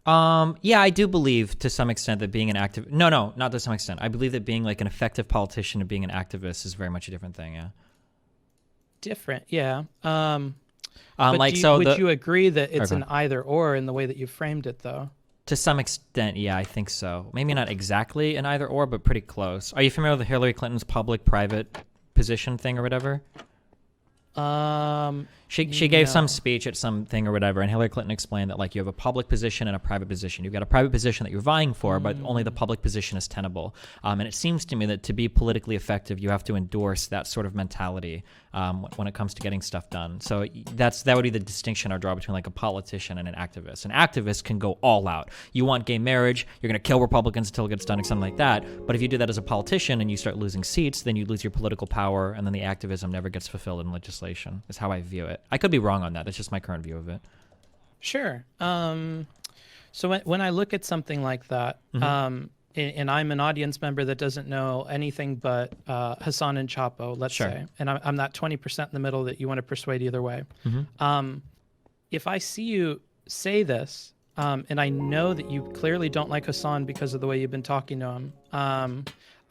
Yeah, I do believe to some extent that being an no, not to some extent. I believe that being like an effective politician and being an activist is very much a different thing, yeah. Different, yeah. But would you agree that it's an either or in the way that you framed it, though? To some extent, yeah, I think so. Maybe not exactly an either or, but pretty close. Are you familiar with Hillary Clinton's public-private position thing or whatever? She gave some speech at something or whatever, and Hillary Clinton explained that like you have a public position and a private position. You've got a private position that you're vying for, but only the public position is tenable. And it seems to me that to be politically effective, you have to endorse that sort of mentality when it comes to getting stuff done. So that would be the distinction I draw between like a politician and an activist. An activist can go all out. You want gay marriage, you're going to kill Republicans until it gets done or something like that. But if you do that as a politician and you start losing seats, then you lose your political power, and then the activism never gets fulfilled in legislation, is how I view it. I could be wrong on that. That's just my current view of it. Sure. So when I look at something like that, and I'm an audience member that doesn't know anything but Hassan and Chapo, let's say, and I'm that 20% in the middle that you want to persuade either way. If I see you say this, and I know that you clearly don't like Hassan because of the way you've been talking to him,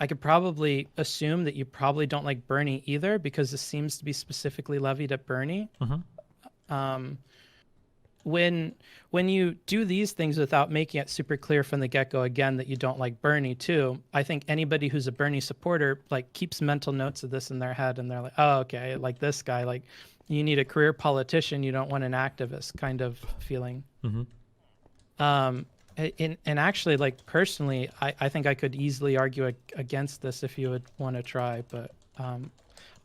I could probably assume that you probably don't like Bernie either, because this seems to be specifically levied at Bernie. When you do these things without making it super clear from the get-go, again, that you don't like Bernie too, I think anybody who's a Bernie supporter like keeps mental notes of this in their head, and they're like, oh, okay, like this guy, like you need a career politician, you don't want an activist kind of feeling. And actually, like personally, I think I could easily argue against this if you would want to try, but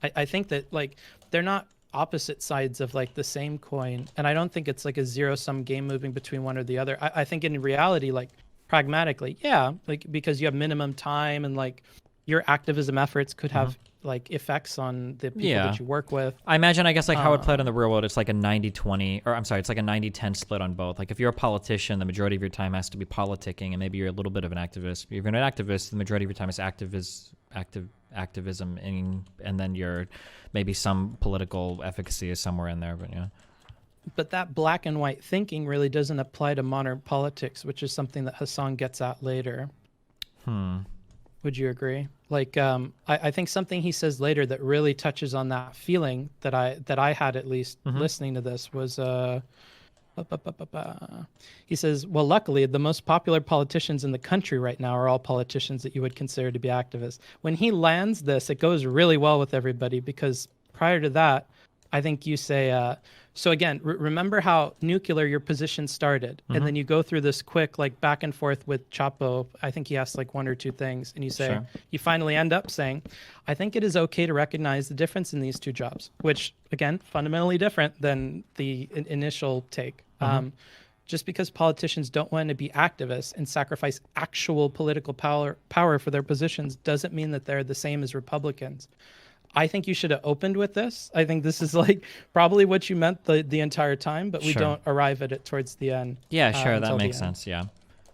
I think that like they're not opposite sides of like the same coin, and I don't think it's like a zero-sum game moving between one or the other. I think in reality, like pragmatically, yeah, like because you have minimum time and like your activism efforts could have like effects on the people that you work with. I imagine, I guess, like how it played in the real world, it's like a 90-20, or I'm sorry, it's like a 90-10 split on both. Like if you're a politician, the majority of your time has to be politicking, and maybe you're a little bit of an activist. If you're an activist, the majority of your time is activism, and then you're maybe some political efficacy is somewhere in there, but yeah. But that black and white thinking really doesn't apply to modern politics, which is something that Hassan gets at later. Would you agree? Like, I think something he says later that really touches on that feeling that I had, at least listening to this, was he says, well, luckily, the most popular politicians in the country right now are all politicians that you would consider to be activists. When he lands this, it goes really well with everybody, because prior to that, I think you say, so again, remember how nuclear your position started, and then you go through this quick like back and forth with Chapo. I think he asked like one or two things, and you say, you finally end up saying, I think it is okay to recognize the difference in these two jobs, which again, fundamentally different than the initial take. Just because politicians don't want to be activists and sacrifice actual political power for their positions doesn't mean that they're the same as Republicans. I think you should have opened with this. I think this is like probably what you meant the entire time, but we don't arrive at it towards the end. Yeah, sure. That makes sense. Yeah.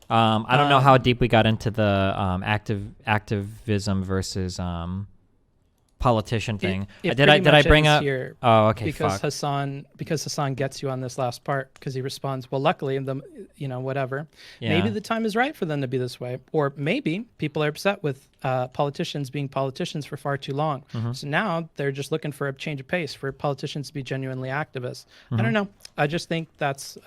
I don't know how deep we got into the activism versus politician thing. It Did I bring up here Oh, okay, because fuck. Hassan gets you on this last part because he responds, well, luckily, whatever. Yeah. Maybe the time is right for them to be this way, or maybe people are upset with politicians being politicians for far too long. So now they're just looking for a change of pace, for politicians to be genuinely activists. I don't know. I just think that's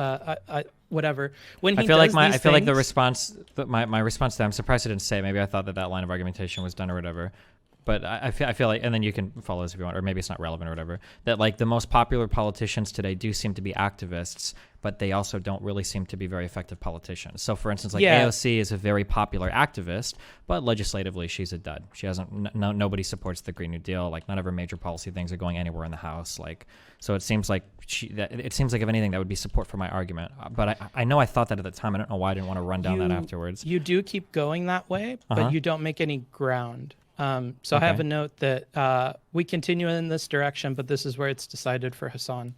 whatever. When he I feel like does the response, my response to that, I'm surprised I didn't say it. Maybe I thought that line of argumentation was done or whatever. But I feel like, and then you can follow this if you want, or maybe it's not relevant or whatever, that like the most popular politicians today do seem to be activists, but they also don't really seem to be very effective politicians. So for instance, like AOC is a very popular activist, but legislatively she's a dud. She hasn't, nobody supports the Green New Deal. Like none of her major policy things are going anywhere in the House. Like, so it seems like it seems like if anything, that would be support for my argument. But I know I thought that at the time. I don't know why I didn't want to run down that afterwards. You do keep going that way, but you don't make any ground. So I have a note that we continue in this direction, but this is where it's decided for Hassan.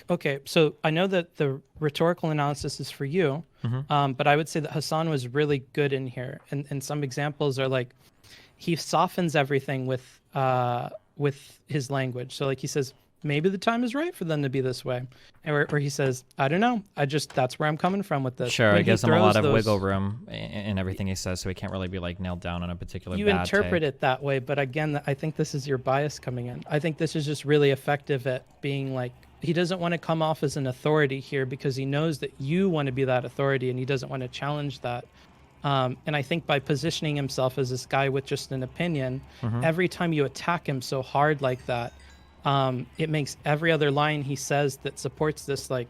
Okay, so I know that the rhetorical analysis is for you, but I would say that Hassan was really good in here. And some examples are like, he softens everything with his language. So like he says, maybe the time is right for them to be this way. And where he says, I don't know. That's where I'm coming from with this. Sure, it gives him a lot of wiggle room in everything he says, so he can't really be like nailed down on a particular You bad interpret take. it that way, but again, I think this is your bias coming in. I think this is just really effective at being like, he doesn't want to come off as an authority here because he knows that you want to be that authority and he doesn't want to challenge that. And I think by positioning himself as this guy with just an opinion, every time you attack him so hard like that, it makes every other line he says that supports this like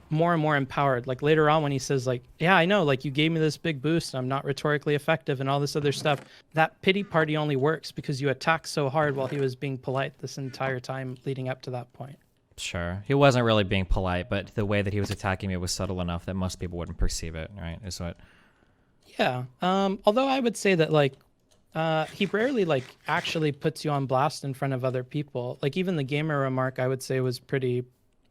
more and more empowered. Like later on when he says like, yeah, I know, like you gave me this big boost, I'm not rhetorically effective and all this other stuff. That pity party only works because you attacked so hard while he was being polite this entire time leading up to that point. Sure. He wasn't really being polite, but the way that he was attacking me was subtle enough that most people wouldn't perceive it, right? Is what. Yeah. Although I would say that like, he rarely like actually puts you on blast in front of other people. Like even the gamer remark I would say was pretty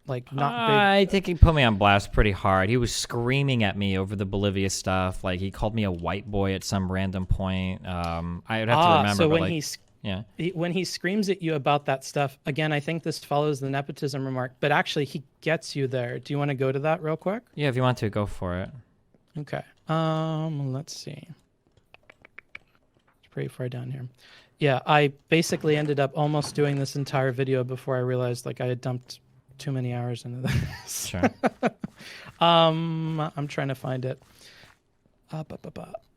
like not big. I think he put me on blast pretty hard. He was screaming at me over the Bolivia stuff. Like he called me a white boy at some random point. I would have to remember. So when when he screams at you about that stuff, again, I think this follows the nepotism remark, but actually he gets you there. Do you want to go to that real quick? Yeah, if you want to, go for it. Okay. Let's see. Pretty far down here. Yeah, I basically ended up almost doing this entire video before I realized like I had dumped too many hours into this. Sure. I'm trying to find it.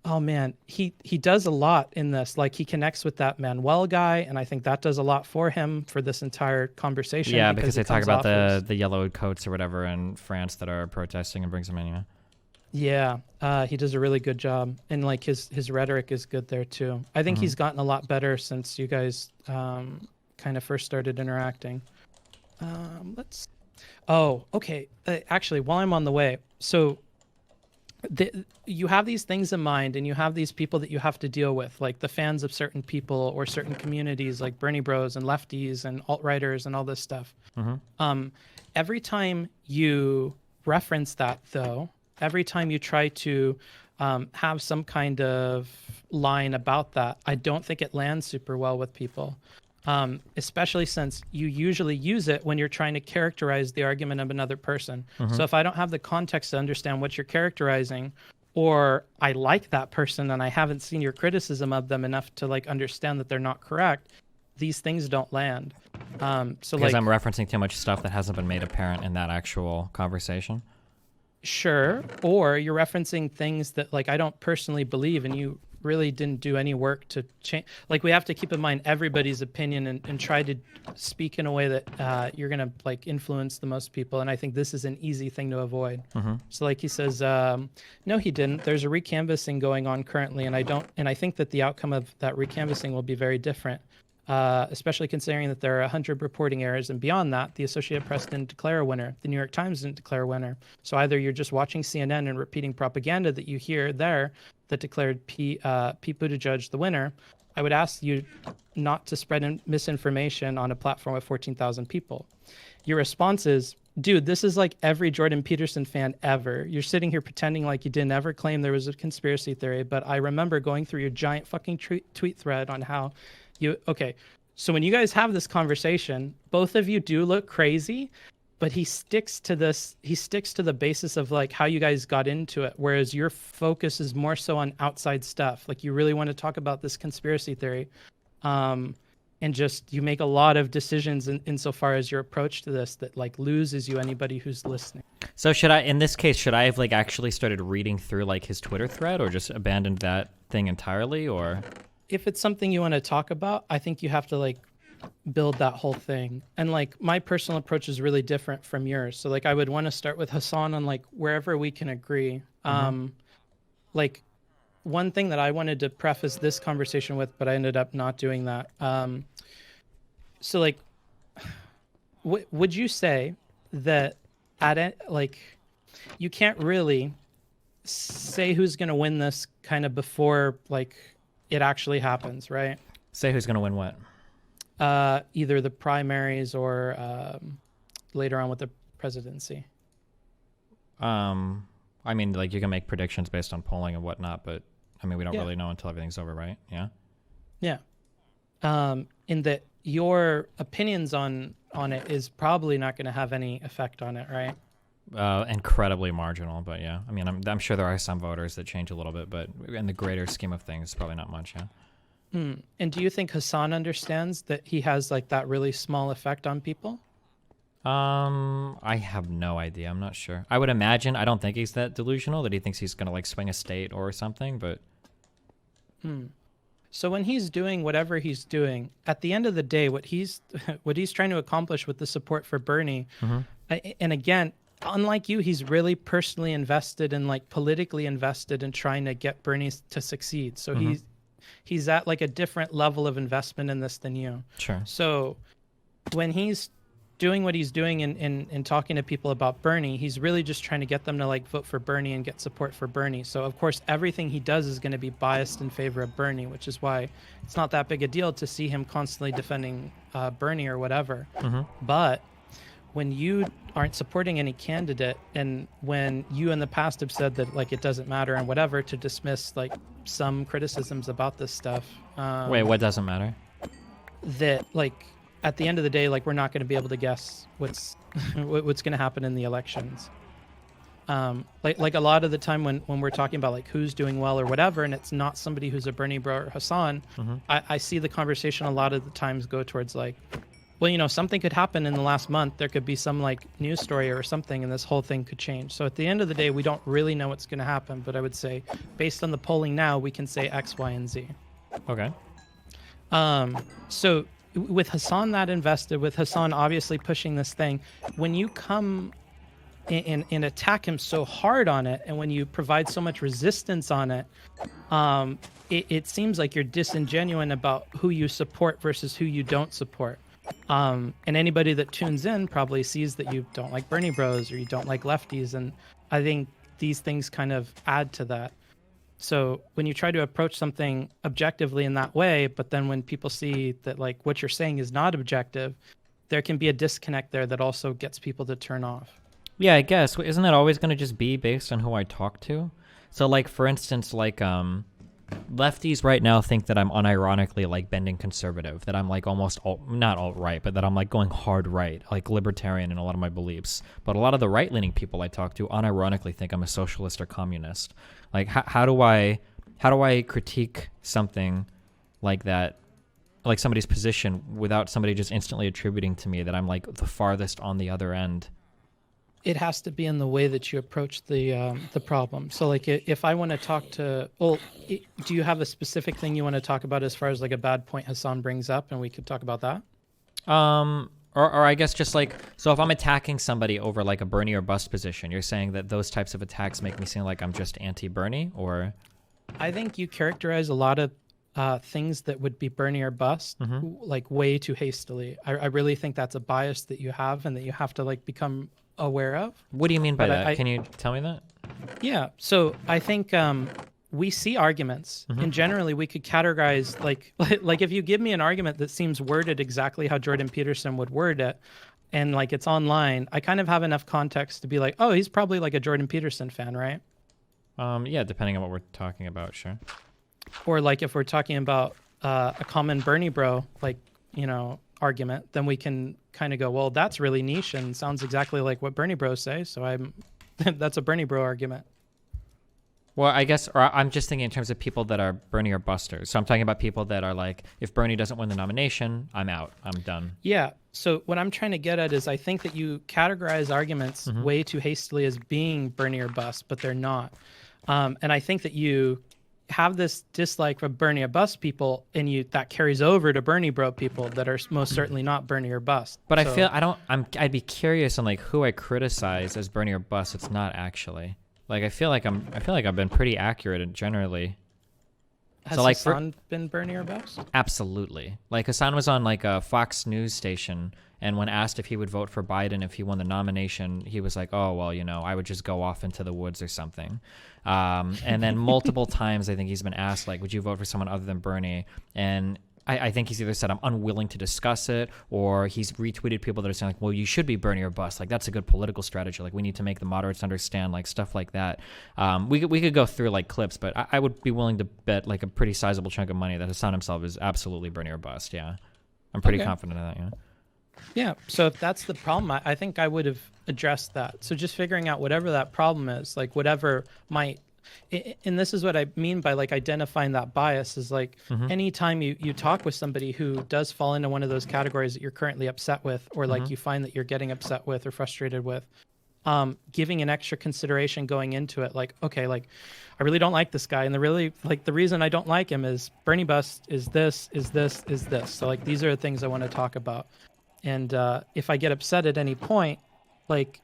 Oh man, he does a lot in this. Like he connects with that Manuel guy, and I think that does a lot for him for this entire conversation. Yeah, because they talk about the yellow coats or whatever in France that are protesting and brings them in. Yeah, he does a really good job, and like his rhetoric is good there too. I think he's gotten a lot better since you guys kind of first started interacting. Okay. Actually, while I'm on the way, so you have these things in mind, and you have these people that you have to deal with, like the fans of certain people or certain communities, like Bernie Bros and lefties and alt-righters and all this stuff. Every time you reference that, though. Every time you try to have some kind of line about that, I don't think it lands super well with people, especially since you usually use it when you're trying to characterize the argument of another person. So if I don't have the context to understand what you're characterizing, or I like that person and I haven't seen your criticism of them enough to like understand that they're not correct, these things don't land. So because I'm referencing too much stuff that hasn't been made apparent in that actual conversation. Sure. Or you're referencing things that like I don't personally believe and you really didn't do any work to change. Like we have to keep in mind everybody's opinion and try to speak in a way that you're going to like influence the most people. And I think this is an easy thing to avoid. So like he says, no, he didn't. There's a recanvassing going on currently. And I think that the outcome of that recanvassing will be very different. Especially considering that there are 100 reporting errors, and beyond that, the Associated Press didn't declare a winner. The New York Times didn't declare a winner. So either you're just watching CNN and repeating propaganda that you hear there that declared Pete Buttigieg the winner. I would ask you not to spread misinformation on a platform with 14,000 people. Your response is, Dude, this is like every Jordan Peterson fan ever. You're sitting here pretending like you didn't ever claim there was a conspiracy theory, but I remember going through your giant fucking tweet thread on how you. Okay, so when you guys have this conversation, both of you do look crazy, but he sticks to this. He sticks to the basis of like how you guys got into it, whereas your focus is more so on outside stuff. Like you really want to talk about this conspiracy theory. And just you make a lot of decisions insofar as your approach to this that like loses you anybody who's listening. So should I, in this case, should I have like actually started reading through like his Twitter thread or just abandoned that thing entirely? Or if it's something you want to talk about, I think you have to like build that whole thing. And like my personal approach is really different from yours. So like I would want to start with Hassan on like wherever we can agree. Like one thing that I wanted to preface this conversation with, but I ended up not doing that. So like, would you say that like, you can't really say who's going to win this kind of before like it actually happens, right? Say who's going to win what? Either the primaries or later on with the presidency. I mean, like you can make predictions based on polling and whatnot, but I mean, we don't really know until everything's over, right? Yeah. Yeah. In that your opinions on it is probably not going to have any effect on it, right? Incredibly marginal, but yeah. I mean, I'm sure there are some voters that change a little bit, but in the greater scheme of things, probably not much, yeah. And do you think Hassan understands that he has like that really small effect on people? I have no idea. I'm not sure. I would imagine, I don't think he's that delusional that he thinks he's going to like swing a state or something, but. So when he's doing whatever he's doing, at the end of the day, what he's trying to accomplish with the support for Bernie, and again, unlike you, he's really personally invested and like politically invested in trying to get Bernie to succeed. So he's at like a different level of investment in this than you. Sure. So when he's doing what he's doing in talking to people about Bernie, he's really just trying to get them to like vote for Bernie and get support for Bernie. So of course, everything he does is going to be biased in favor of Bernie, which is why it's not that big a deal to see him constantly defending Bernie or whatever. But when you aren't supporting any candidate, and when you in the past have said that like it doesn't matter and whatever, to dismiss like some criticisms about this stuff. Wait, what doesn't matter? That like at the end of the day, like we're not going to be able to guess what's going to happen in the elections. Like a lot of the time when we're talking about like who's doing well or whatever, and it's not somebody who's a Bernie bro or Hassan, I see the conversation a lot of the times go towards like, well, you know, something could happen in the last month. There could be some like news story or something, and this whole thing could change. So at the end of the day, we don't really know what's going to happen. But I would say, based on the polling now, we can say X, Y, and Z. Okay. So with Hassan that invested, with Hassan obviously pushing this thing, when you come and attack him so hard on it, and when you provide so much resistance on it, it seems like you're disingenuous about who you support versus who you don't support. And anybody that tunes in probably sees that you don't like Bernie bros or you don't like lefties, and I think these things kind of add to that. So when you try to approach something objectively in that way, but then when people see that like what you're saying is not objective, there can be a disconnect there that also gets people to turn off. Yeah, I guess. Isn't it always going to just be based on who I talk to? So like, for instance, like lefties right now think that I'm unironically like bending conservative, that I'm like almost not alt-right, but that I'm like going hard right, like libertarian in a lot of my beliefs. But a lot of the right-leaning people I talk to unironically think I'm a socialist or communist. Like how do I critique something like that, like somebody's position, without somebody just instantly attributing to me that I'm like the farthest on the other end? It has to be in the way that you approach the problem. So like if I want to talk to, do you have a specific thing you want to talk about as far as like a bad point Hassan brings up, and we could talk about that? Or I guess just like, so if I'm attacking somebody over like a Bernie or bust position, you're saying that those types of attacks make me seem like I'm just anti-Bernie, or? I think you characterize a lot of things that would be Bernie or bust like way too hastily. I really think that's a bias that you have and that you have to like become aware of. What do you mean by that? Can you tell me that? Yeah. So I think we see arguments, and generally we could categorize like if you give me an argument that seems worded exactly how Jordan Peterson would word it, and like it's online, I kind of have enough context to be like, oh, he's probably like a Jordan Peterson fan, right? Yeah, depending on what we're talking about, sure. Or like if we're talking about a common Bernie bro, like, argument, then we can kind of go, well, that's really niche and sounds exactly like what Bernie bros say. So that's a Bernie bro argument. Well, I guess, or I'm just thinking in terms of people that are Bernie or busters. So I'm talking about people that are like, if Bernie doesn't win the nomination, I'm out. I'm done. Yeah. So what I'm trying to get at is I think that you categorize arguments way too hastily as being Bernie or bust, but they're not. And I think that you have this dislike for Bernie or bust people, and that carries over to Bernie bro people that are most certainly not Bernie or bust. But so, I'd be curious on like who I criticize as Bernie or bust. It's not actually. Like I feel like I've been pretty accurate generally. Has so, like, Hassan been Bernie or bust? Absolutely. Like Hassan was on like a Fox News station, and when asked if he would vote for Biden if he won the nomination, he was like, "Oh well, I would just go off into the woods or something." And then multiple times, I think he's been asked like, "Would you vote for someone other than Bernie?" And I think he's either said I'm unwilling to discuss it, or he's retweeted people that are saying like, well, you should be Bernie or bust. Like that's a good political strategy. Like we need to make the moderates understand, like stuff like that. We could go through like clips, but I would be willing to bet like a pretty sizable chunk of money that Hassan himself is absolutely Bernie or bust. Yeah, I'm pretty confident in that. Yeah. Yeah. So if that's the problem, I think I would have addressed that. So just figuring out whatever that problem is, like whatever might. And this is what I mean by like identifying that bias is like anytime you talk with somebody who does fall into one of those categories that you're currently upset with, or like you find that you're getting upset with or frustrated with, giving an extra consideration going into it. Like, okay, like I really don't like this guy. And the reason I don't like him is Bernie bust is this. So like, these are the things I want to talk about. And if I get upset at any point, like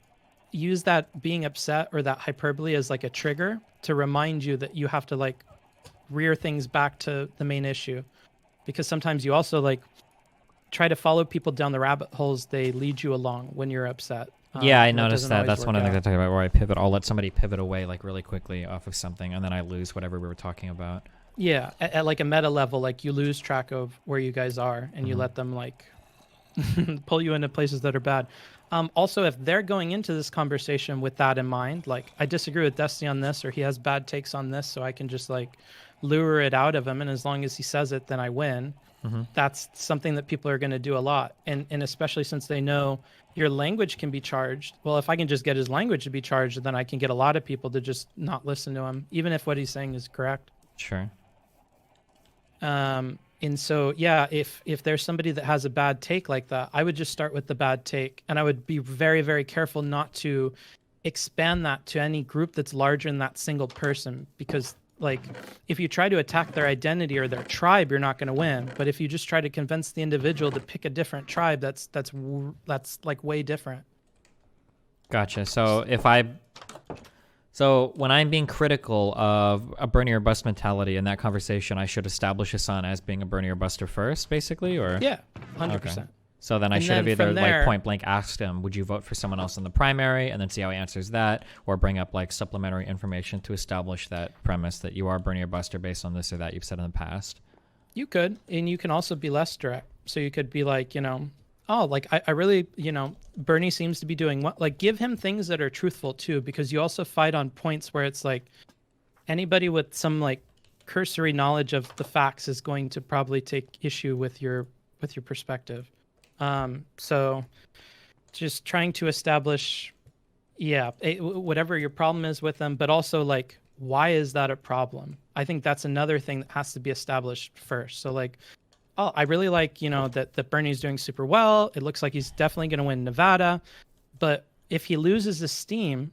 use that being upset or that hyperbole as like a trigger to remind you that you have to like rear things back to the main issue, because sometimes you also like try to follow people down the rabbit holes they lead you along when you're upset. Yeah, I noticed that. That's one of the things I talk about where I pivot. I'll let somebody pivot away like really quickly off of something, and then I lose whatever we were talking about. Yeah, at like a meta level, like you lose track of where you guys are, and you let them like pull you into places that are bad. Also, if they're going into this conversation with that in mind, like I disagree with Destiny on this, or he has bad takes on this, so I can just like lure it out of him, and as long as he says it, then I win. That's something that people are going to do a lot, and especially since they know your language can be charged. Well, if I can just get his language to be charged, then I can get a lot of people to just not listen to him, even if what he's saying is correct. Sure. And so, yeah, if there's somebody that has a bad take like that, I would just start with the bad take, and I would be very, very careful not to expand that to any group that's larger than that single person, because like if you try to attack their identity or their tribe, you're not going to win. But if you just try to convince the individual to pick a different tribe, that's like way different. Gotcha. So when I'm being critical of a Bernie or bust mentality in that conversation, I should establish Hassan as being a Bernie or buster first, basically, or? Yeah, 100%. Okay. So then I should have either like point blank asked him, would you vote for someone else in the primary, and then see how he answers that, or bring up like supplementary information to establish that premise that you are Bernie or buster based on this or that you've said in the past. You could, and you can also be less direct. So you could be like, oh, like I really, Bernie seems to be doing what, like give him things that are truthful too, because you also fight on points where it's like anybody with some like cursory knowledge of the facts is going to probably take issue with your perspective. So just trying to establish, whatever your problem is with them, but also like, why is that a problem? I think that's another thing that has to be established first. So like, oh, I really like, that Bernie's doing super well. It looks like he's definitely going to win Nevada. But if he loses his steam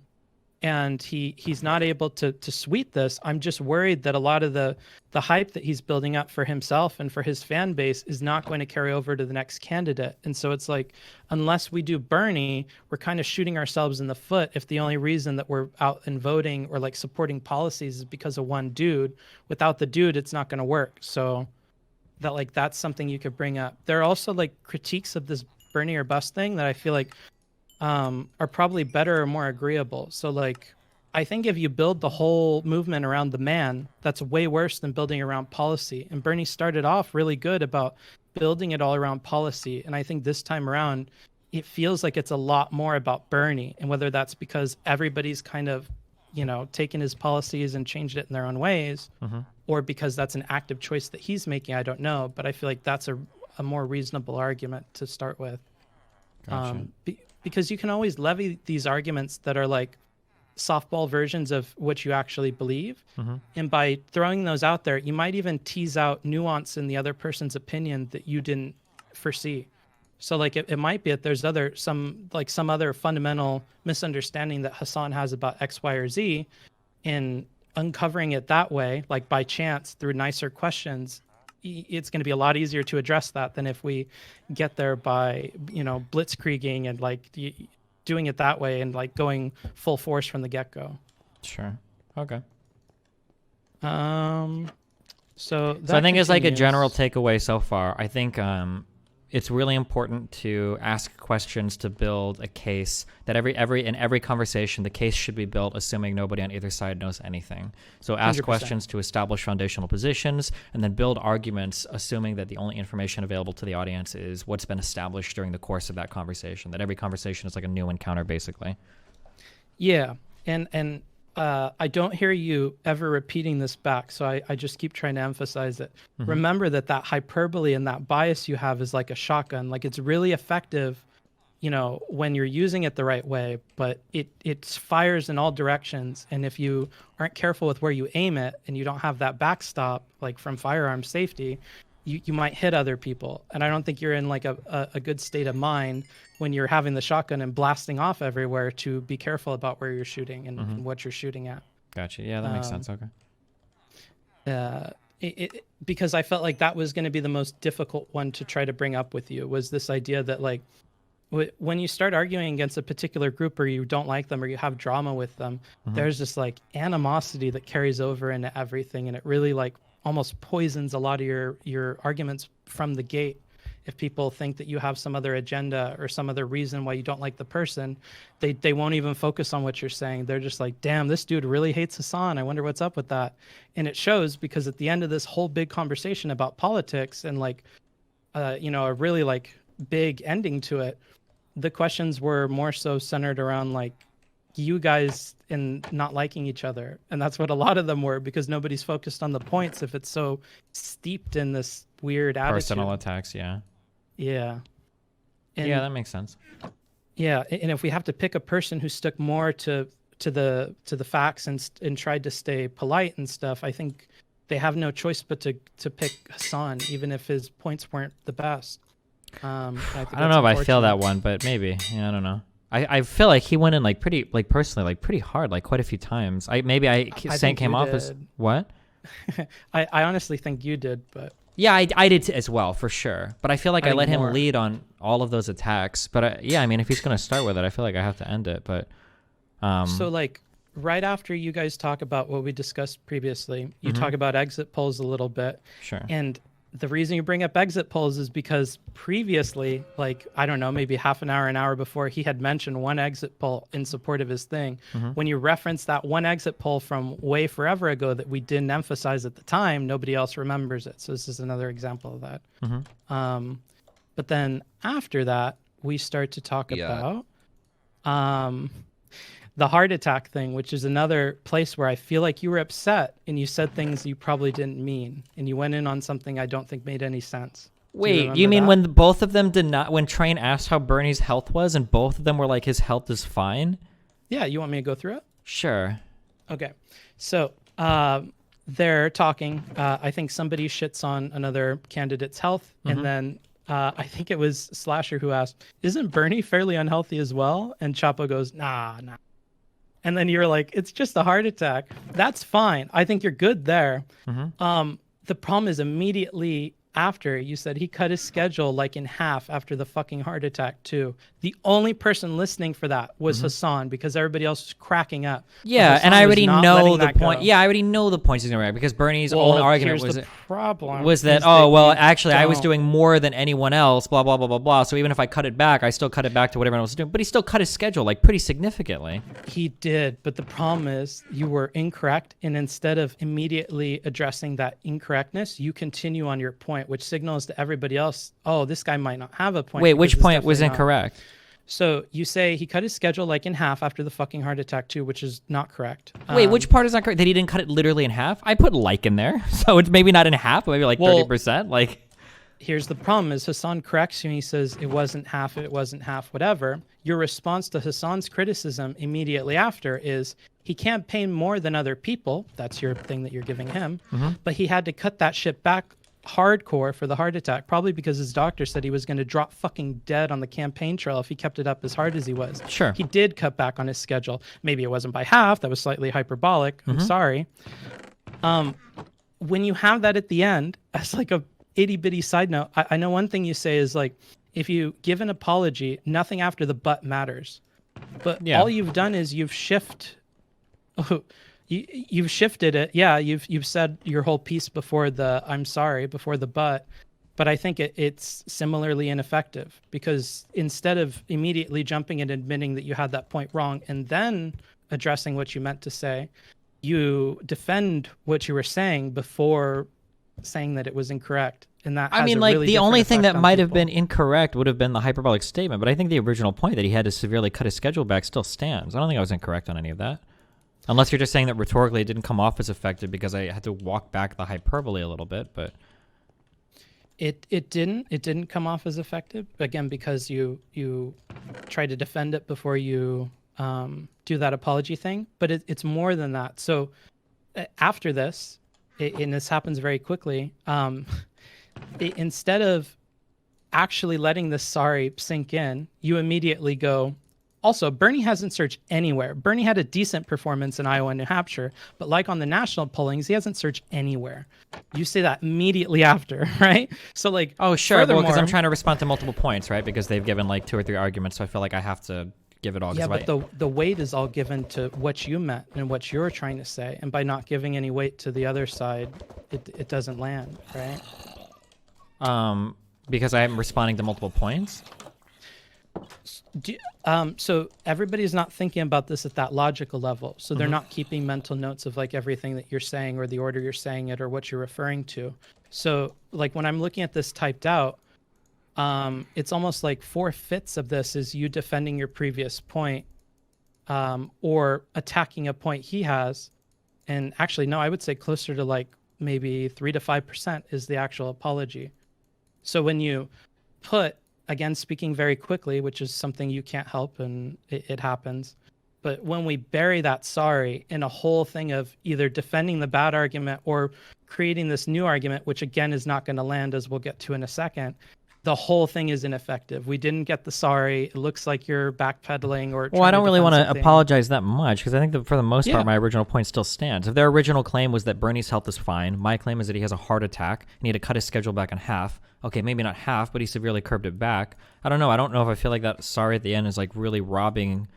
and he's not able to sweep this, I'm just worried that a lot of the hype that he's building up for himself and for his fan base is not going to carry over to the next candidate. And so it's like, unless we do Bernie, we're kind of shooting ourselves in the foot if the only reason that we're out and voting or like supporting policies is because of one dude. Without the dude, it's not going to work. So that's something you could bring up. There are also like critiques of this Bernie or bust thing that I feel like are probably better or more agreeable. So like, I think if you build the whole movement around the man, that's way worse than building around policy. And Bernie started off really good about building it all around policy. And I think this time around, it feels like it's a lot more about Bernie, and whether that's because everybody's kind of, taken his policies and changed it in their own ways, or because that's an active choice that he's making, I don't know. But I feel like that's a more reasonable argument to start with. Gotcha. Because you can always levy these arguments that are like softball versions of what you actually believe. And by throwing those out there, you might even tease out nuance in the other person's opinion that you didn't foresee. So like it might be that there's some other fundamental misunderstanding that Hassan has about X, Y, or Z, and uncovering it that way, like by chance through nicer questions, it's going to be a lot easier to address that than if we get there by, blitzkrieging and like doing it that way and like going full force from the get-go. Sure. Okay. So I think it's like a general takeaway so far. I think it's really important to ask questions to build a case. That in every conversation, the case should be built assuming nobody on either side knows anything. So ask 100%. questions to establish foundational positions, and then build arguments assuming that the only information available to the audience is what's been established during the course of that conversation. That every conversation is like a new encounter, basically. Yeah, and I don't hear you ever repeating this back, so I just keep trying to emphasize it. Remember that hyperbole and that bias you have is like a shotgun. Like it's really effective, when you're using it the right way, but it fires in all directions. And if you aren't careful with where you aim it and you don't have that backstop, like from firearm safety, you might hit other people. And I don't think you're in like a good state of mind when you're having the shotgun and blasting off everywhere to be careful about where you're shooting and what you're shooting at. Gotcha. Yeah, that makes sense. Okay. Because I felt like that was going to be the most difficult one to try to bring up with you, was this idea that like when you start arguing against a particular group or you don't like them or you have drama with them, there's this like animosity that carries over into everything. And it really like almost poisons a lot of your arguments from the gate. If people think that you have some other agenda or some other reason why you don't like the person, they won't even focus on what you're saying. They're just like, damn, this dude really hates Hassan. I wonder what's up with that. And it shows, because at the end of this whole big conversation about politics and like, a really like big ending to it, the questions were more so centered around like you guys and not liking each other. And that's what a lot of them were, because nobody's focused on the points if it's so steeped in this weird attitude. Personal attacks, yeah. Yeah. And yeah, that makes sense. Yeah, and if we have to pick a person who stuck more to the facts and tried to stay polite and stuff, I think they have no choice but to pick Hassan, even if his points weren't the best. I don't know if I feel that one, but maybe. Yeah, I don't know. I feel like he went in like pretty, like personally, like pretty hard, like quite a few times. I came off as what? I honestly think you did, but yeah, I did as well, for sure. But I feel like I let him more. lead on all of those attacks. But yeah, I mean, if he's gonna start with it, I feel like I have to end it. But so like right after you guys talk about what we discussed previously, you talk about exit polls a little bit. Sure. And the reason you bring up exit polls is because previously, like, I don't know, maybe half an hour before, he had mentioned one exit poll in support of his thing. When you reference that one exit poll from way forever ago that we didn't emphasize at the time, nobody else remembers it. So this is another example of that. But then after that, we start to talk about the heart attack thing, which is another place where I feel like you were upset and you said things you probably didn't mean, and you went in on something I don't think made any sense. Wait, you mean that? When both of them did not, when Train asked how Bernie's health was and both of them were like, his health is fine? Yeah, you want me to go through it? Sure. Okay. So they're talking. I think somebody shits on another candidate's health, and then I think it was Slasher who asked, isn't Bernie fairly unhealthy as well? And Chapo goes, nah. And then you're like, it's just a heart attack. That's fine. I think you're good there. The problem is immediately after, you said he cut his schedule like in half after the fucking heart attack too. The only person listening for that was Hassan, because everybody else was cracking up. Yeah, and I already know the point. Yeah, I already know the points he's going to make, because Bernie's own argument was that, actually, I was doing more than anyone else, blah, blah, blah, blah, blah. So even if I cut it back, I still cut it back to what everyone else was doing. But he still cut his schedule like pretty significantly. He did, but the problem is you were incorrect, and instead of immediately addressing that incorrectness, you continue on your point, which signals to everybody else, oh, this guy might not have a point. Wait, which point was incorrect? So you say he cut his schedule like in half after the fucking heart attack too, which is not correct. Wait, which part is not correct? That he didn't cut it literally in half? I put like in there, so it's maybe not in half, but maybe like 30%. Like, here's the problem: is Hassan corrects you and he says it wasn't half, whatever. Your response to Hassan's criticism immediately after is he can't pay more than other people. That's your thing that you're giving him, but he had to cut that shit back hardcore for the heart attack, probably because his doctor said he was going to drop fucking dead on the campaign trail if he kept it up as hard as he was. Sure. He did cut back on his schedule. Maybe it wasn't by half. That was slightly hyperbolic. I'm sorry. When you have that at the end, as like a itty bitty side note, I know one thing you say is like, if you give an apology, nothing after the but matters. But all you've done is you've shifted it. Yeah, you've said your whole piece before the I'm sorry, before the but I think it's similarly ineffective, because instead of immediately jumping and admitting that you had that point wrong and then addressing what you meant to say, you defend what you were saying before saying that it was incorrect. And that I mean, like, the only thing that might have been incorrect would have been the hyperbolic statement, but I think the original point that he had to severely cut his schedule back still stands. I don't think I was incorrect on any of that. Unless you're just saying that rhetorically it didn't come off as effective because I had to walk back the hyperbole a little bit, but it didn't come off as effective, again, because you try to defend it before you do that apology thing. But it's more than that. So after this, and this happens very quickly, instead of actually letting the sorry sink in, you immediately go, also, Bernie hasn't searched anywhere. Bernie had a decent performance in Iowa and New Hampshire, but like on the national pollings, he hasn't searched anywhere. You say that immediately after, right? So like, oh, sure. Well, because I'm trying to respond to multiple points, right? Because they've given like 2 or 3 arguments, so I feel like I have to give it all. Yeah, but the weight is all given to what you meant and what you're trying to say. And by not giving any weight to the other side, it doesn't land, right? Because I'm responding to multiple points? So everybody's not thinking about this at that logical level. So they're not keeping mental notes of like everything that you're saying or the order you're saying it or what you're referring to. So like when I'm looking at this typed out, it's almost like 4/5 of this is you defending your previous point, or attacking a point he has. And actually, no, I would say closer to like maybe 3 to 5% is the actual apology. So when you put, again, speaking very quickly, which is something you can't help and it happens. But when we bury that sorry in a whole thing of either defending the bad argument or creating this new argument, which again is not going to land, as we'll get to in a second, the whole thing is ineffective. We didn't get the sorry. It looks like you're backpedaling or. Well, I don't really want to apologize that much, because I think that for the most part, my original point still stands. If their original claim was that Bernie's health is fine, my claim is that he has a heart attack and he had to cut his schedule back in half. Okay, maybe not half, but he severely curbed it back. I don't know. I don't know if I feel like that sorry at the end is like really robbing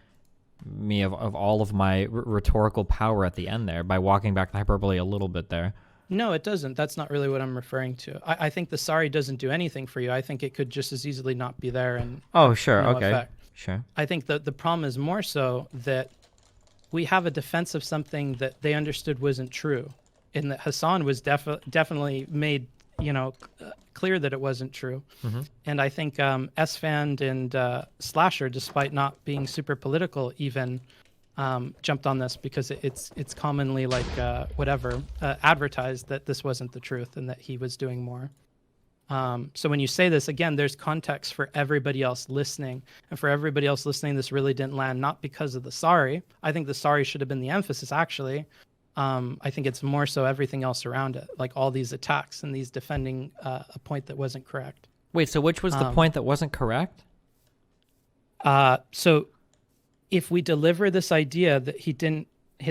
me of all of my rhetorical power at the end there by walking back the hyperbole a little bit there. No, it doesn't. That's not really what I'm referring to. I think the sorry doesn't do anything for you. I think it could just as easily not be there and oh, sure, no okay, effect. Sure. I think that the problem is more so that we have a defense of something that they understood wasn't true, and that Hassan was definitely made clear that it wasn't true. And I think SFAND and Slasher, despite not being super political, even jumped on this because it's commonly like advertised that this wasn't the truth and that he was doing more. So when you say this, again, there's context for everybody else listening, and for everybody else listening, this really didn't land, not because of the sorry. I think the sorry should have been the emphasis, actually. I think it's more so everything else around it, like all these attacks and these defending a point that wasn't correct. Wait, so which was the point that wasn't correct? So if we deliver this idea that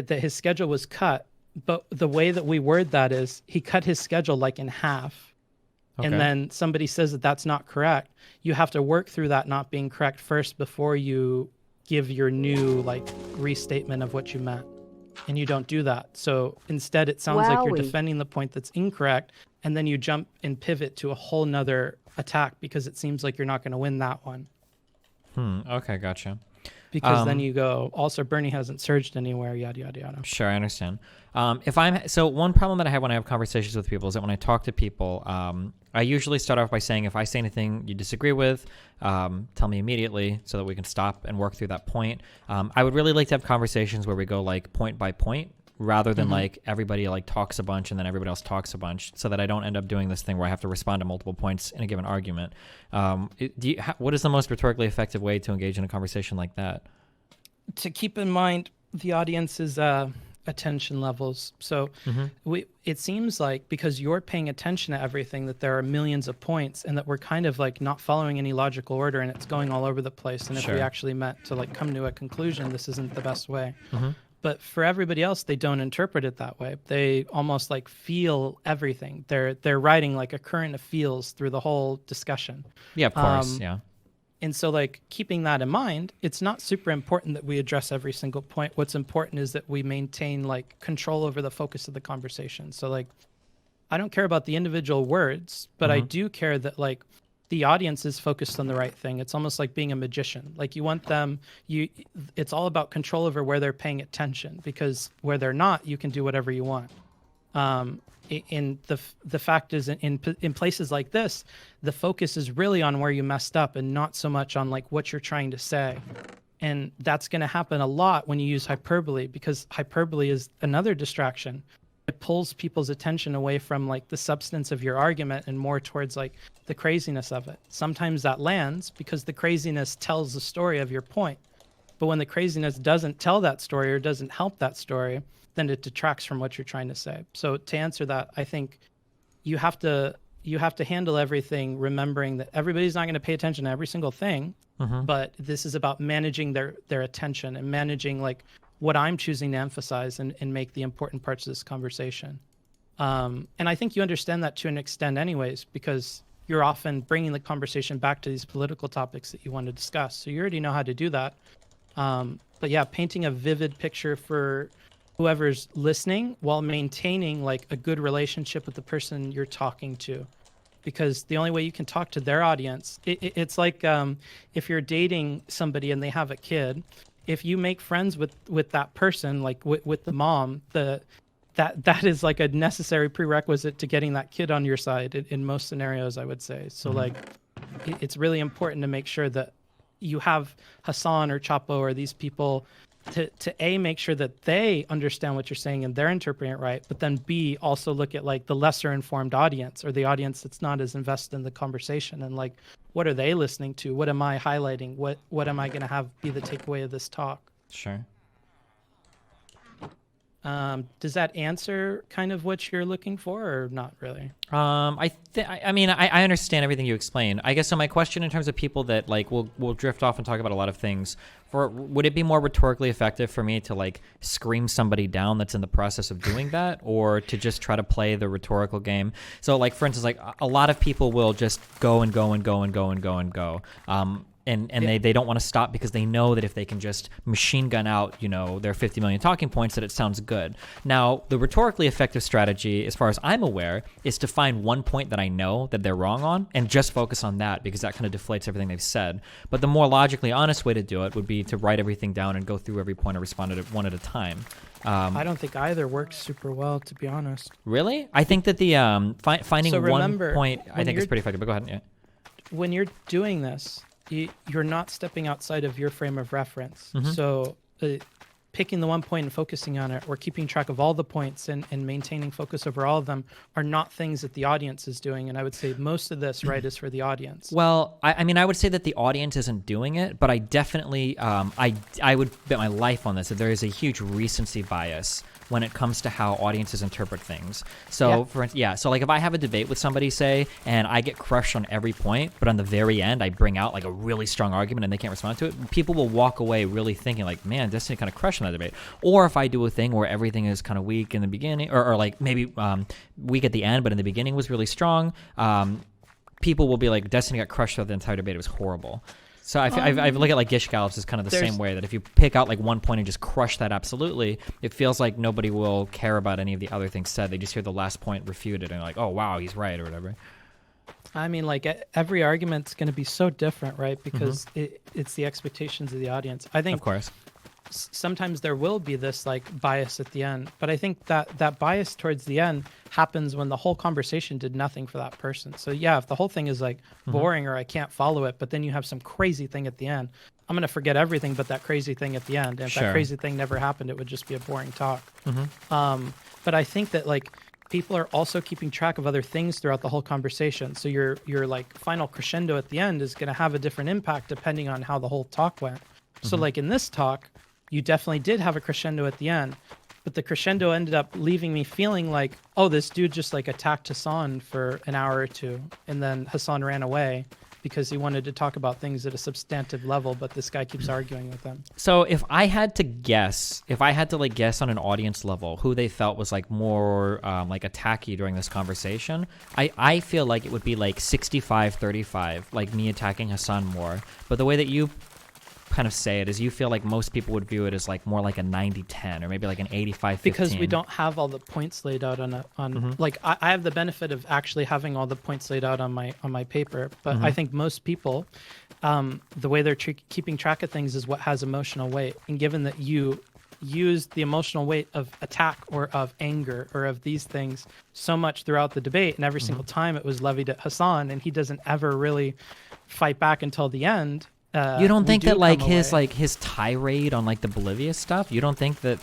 that his schedule was cut, but the way that we word that is he cut his schedule like in half, and then somebody says that that's not correct, you have to work through that not being correct first before you give your new like restatement of what you meant. And you don't do that. So instead it sounds like you're defending the point that's incorrect, and then you jump and pivot to a whole nother attack because it seems like you're not going to win that one. Okay, gotcha. Because then you go, also Bernie hasn't surged anywhere, yada, yada, yada. Sure, I understand. So one problem that I have when I have conversations with people is that when I talk to people, I usually start off by saying, if I say anything you disagree with, tell me immediately so that we can stop and work through that point. I would really like to have conversations where we go like point by point, rather than like everybody like talks a bunch and then everybody else talks a bunch, so that I don't end up doing this thing where I have to respond to multiple points in a given argument. What is the most rhetorically effective way to engage in a conversation like that? To keep in mind the audience's attention levels. So it seems like because you're paying attention to everything, that there are millions of points and that we're kind of like not following any logical order and it's going all over the place. And if we actually meant to like come to a conclusion, this isn't the best way. But for everybody else, they don't interpret it that way. They almost like feel everything. They're writing like a current of feels through the whole discussion. Yeah, of course. Yeah. And so like keeping that in mind, it's not super important that we address every single point. What's important is that we maintain like control over the focus of the conversation. So like, I don't care about the individual words, but I do care that like the audience is focused on the right thing. It's almost like being a magician. Like you want them, it's all about control over where they're paying attention, because where they're not, you can do whatever you want. In the fact is in places like this, the focus is really on where you messed up and not so much on like what you're trying to say. And that's going to happen a lot when you use hyperbole, because hyperbole is another distraction. It pulls people's attention away from like the substance of your argument and more towards like the craziness of it. Sometimes that lands because the craziness tells the story of your point. But when the craziness doesn't tell that story or doesn't help that story, then it detracts from what you're trying to say. So to answer that, I think you have to handle everything remembering that everybody's not going to pay attention to every single thing, but this is about managing their attention and managing like what I'm choosing to emphasize and make the important parts of this conversation. And I think you understand that to an extent anyways, because you're often bringing the conversation back to these political topics that you want to discuss. So you already know how to do that. But yeah, painting a vivid picture for whoever's listening while maintaining like a good relationship with the person you're talking to. Because the only way you can talk to their audience, it's like if you're dating somebody and they have a kid, if you make friends with that person, like with the mom, that is like a necessary prerequisite to getting that kid on your side in most scenarios, I would say. So like it's really important to make sure that you have Hassan or Chapo or these people to make sure that they understand what you're saying and they're interpreting it right, but then B, also look at like the lesser informed audience or the audience that's not as invested in the conversation and like, what are they listening to? What am I highlighting? What am I going to have be the takeaway of this talk? Sure. Does that answer kind of what you're looking for or not really? I understand everything you explained. I guess so my question in terms of people that like will drift off and talk about a lot of things, would it be more rhetorically effective for me to like scream somebody down that's in the process of doing that, or to just try to play the rhetorical game? So like, for instance, like a lot of people will just go and go and go and go and go and go. And they don't want to stop because they know that if they can just machine gun out, their 50 million talking points, that it sounds good. Now, the rhetorically effective strategy, as far as I'm aware, is to find one point that I know that they're wrong on and just focus on that, because that kind of deflates everything they've said. But the more logically honest way to do it would be to write everything down and go through every point and respond to it one at a time. I don't think either works super well, to be honest. Really? I think that the finding one point, I think is pretty effective. But go ahead. Yeah. When you're doing this, you're not stepping outside of your frame of reference. So picking the one point and focusing on it, or keeping track of all the points and maintaining focus over all of them, are not things that the audience is doing. And I would say most of this, right, is for the audience. Well, I mean, I would say that the audience isn't doing it, but I definitely, I would bet my life on this, that there is a huge recency bias when it comes to how audiences interpret things. So so like if I have a debate with somebody, say, and I get crushed on every point, but on the very end I bring out like a really strong argument and they can't respond to it, people will walk away really thinking like, man, Destiny kind of crushed on that debate. Or if I do a thing where everything is kind of weak in the beginning, or like maybe weak at the end, but in the beginning was really strong, people will be like, Destiny got crushed throughout the entire debate, it was horrible. So I look at like Gish Gallops as kind of the same way, that if you pick out like one point and just crush that absolutely, it feels like nobody will care about any of the other things said. They just hear the last point refuted and like, oh wow, he's right, or whatever. I mean, like every argument's going to be so different, right? Because Mm-hmm. it's the expectations of the audience. I think Of course. sometimes there will be this like bias at the end, but I think that bias towards the end happens when the whole conversation did nothing for that person. So yeah, if the whole thing is like boring or I can't follow it, but then you have some crazy thing at the end, I'm going to forget everything but that crazy thing at the end. And if Sure. that crazy thing never happened, it would just be a boring talk. Mm-hmm. But I think that like people are also keeping track of other things throughout the whole conversation. So your like final crescendo at the end is going to have a different impact depending on how the whole talk went. So like in this talk, you definitely did have a crescendo at the end, but the crescendo ended up leaving me feeling like, oh, this dude just like attacked Hassan for an hour or two, and then Hassan ran away because he wanted to talk about things at a substantive level, but this guy keeps arguing with him. So if I had to guess, like guess on an audience level who they felt was like more like attacky during this conversation, I feel like it would be like 65-35, like me attacking Hassan more. But the way that you kind of say it is you feel like most people would view it as like more like a 90-10 or maybe like an 85-15. Because we don't have all the points laid out on like I have the benefit of actually having all the points laid out on my paper, but I think most people the way they're keeping track of things is what has emotional weight. And given that you use the emotional weight of attack or of anger or of these things so much throughout the debate, and every single time it was levied at Hassan and he doesn't ever really fight back until the end. You don't think that like his tirade on like the Bolivia stuff, you don't think that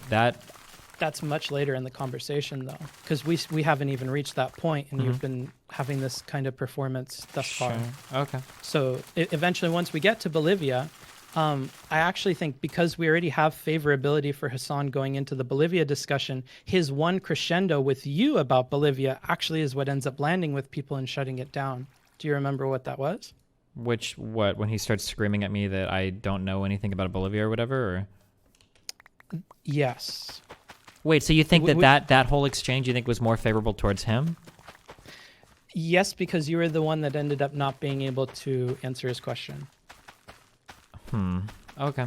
that's much later in the conversation though, because we haven't even reached that point, and you've been having this kind of performance thus far. Okay. So eventually, once we get to Bolivia, I actually think because we already have favorability for Hassan going into the Bolivia discussion, his one crescendo with you about Bolivia actually is what ends up landing with people and shutting it down. Do you remember what that was? When he starts screaming at me that I don't know anything about Bolivia or whatever? Or? Yes. Wait, so you think that whole exchange you think was more favorable towards him? Yes, because you were the one that ended up not being able to answer his question. Okay.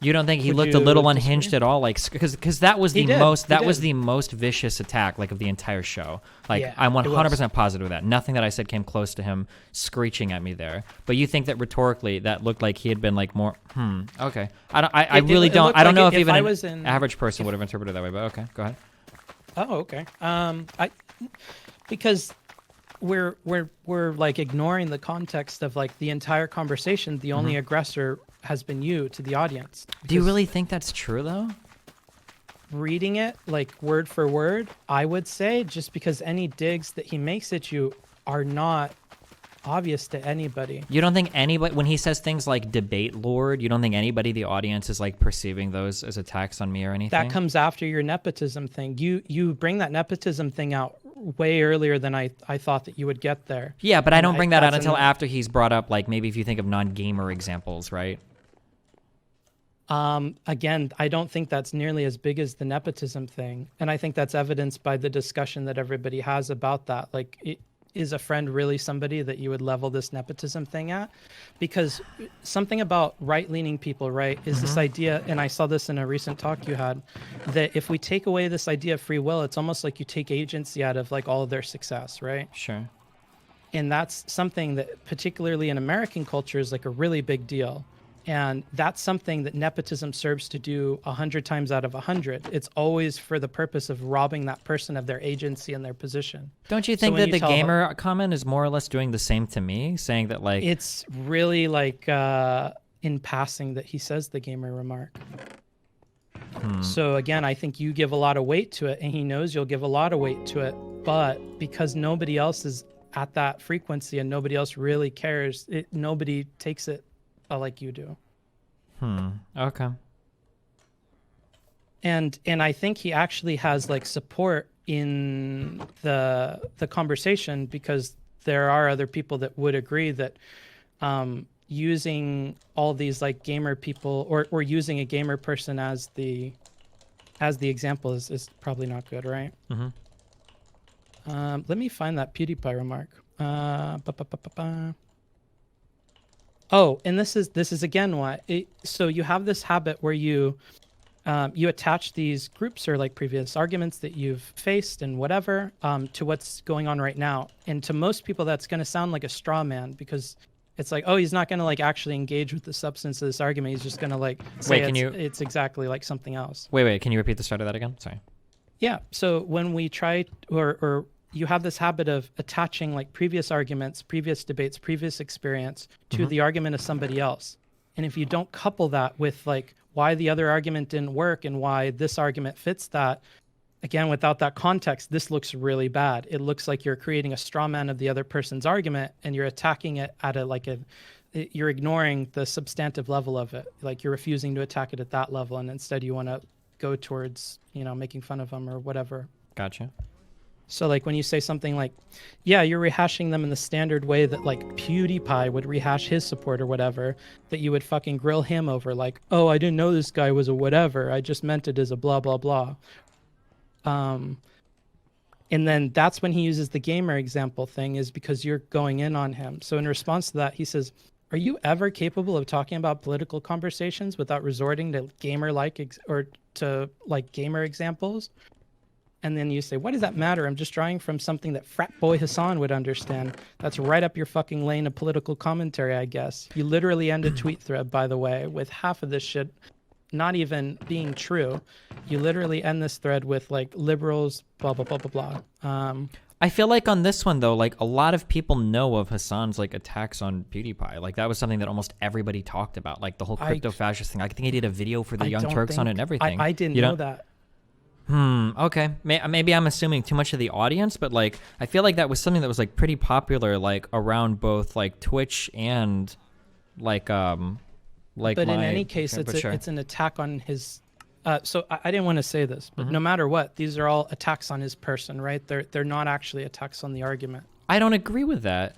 You don't think he looked a little unhinged at all, like because that was the most vicious attack like of the entire show. Like yeah, I'm 100% positive of that. Nothing that I said came close to him screeching at me there. But you think that rhetorically that looked like he had been like more okay. I really don't know if even an average person would have interpreted it that way, but okay, go ahead. Oh, okay. Because we're like ignoring the context of like the entire conversation. The only aggressor has been you to the audience. Do you really think that's true though? Reading it like word for word, I would say, just because any digs that he makes at you are not obvious to anybody. You don't think anybody, when he says things like debate lord, you don't think anybody, the audience, is like perceiving those as attacks on me or anything? That comes after your nepotism thing. You bring that nepotism thing out way earlier than I thought that you would get there. Yeah, but I don't bring that out until after he's brought up, like, maybe if you think of non-gamer examples, right? Again, I don't think that's nearly as big as the nepotism thing. And I think that's evidenced by the discussion that everybody has about that. Like, is a friend really somebody that you would level this nepotism thing at? Because something about right-leaning people, right, is this idea, and I saw this in a recent talk you had, that if we take away this idea of free will, it's almost like you take agency out of like all of their success, right? Sure. And that's something that particularly in American culture is like a really big deal. And that's something that nepotism serves to do 100 times out of 100. It's always for the purpose of robbing that person of their agency and their position. Don't you think that the gamer comment is more or less doing the same to me, saying that like... It's really like in passing that he says the gamer remark. So again, I think you give a lot of weight to it, and he knows you'll give a lot of weight to it. But because nobody else is at that frequency and nobody else really cares, nobody takes it like you do. Okay. And I think he actually has like support in the conversation, because there are other people that would agree that using all these like gamer people or using a gamer person as the example is probably not good, right? Let me find that PewDiePie remark. Oh, and this is again why. So you have this habit where you you attach these groups or like previous arguments that you've faced and whatever to what's going on right now. And to most people, that's going to sound like a straw man because it's like, oh, he's not going to like actually engage with the substance of this argument. He's just going to like say it's exactly like something else. Wait. Can you repeat the start of that again? Sorry. Yeah. So when we try or you have this habit of attaching like previous arguments, previous debates, previous experience to the argument of somebody else. And if you don't couple that with like why the other argument didn't work and why this argument fits that, again, without that context, this looks really bad. It looks like you're creating a straw man of the other person's argument and you're attacking it at you're ignoring the substantive level of it. Like you're refusing to attack it at that level. And instead you want to go towards, making fun of them or whatever. Gotcha. So like when you say something like, yeah, you're rehashing them in the standard way that like PewDiePie would rehash his support or whatever, that you would fucking grill him over like, oh, I didn't know this guy was a whatever. I just meant it as a blah, blah, blah. And then that's when he uses the gamer example thing is because you're going in on him. So in response to that, he says, are you ever capable of talking about political conversations without resorting to gamer-like or to like gamer examples? And then you say, what does that matter? I'm just drawing from something that frat boy Hassan would understand. That's right up your fucking lane of political commentary, I guess. You literally end a tweet thread, by the way, with half of this shit not even being true. You literally end this thread with like liberals, blah, blah, blah, blah, blah. I feel like on this one, though, like a lot of people know of Hassan's like attacks on PewDiePie. Like that was something that almost everybody talked about, like the whole crypto fascist thing. I think he did a video for the Young Turks on it and everything. I didn't know that. Okay. Maybe I'm assuming too much of the audience, but like I feel like that was something that was like pretty popular, like around both like Twitch and like But in any case, it's an attack on his. So I didn't want to say this, but no matter what, these are all attacks on his person, right? They're not actually attacks on the argument. I don't agree with that.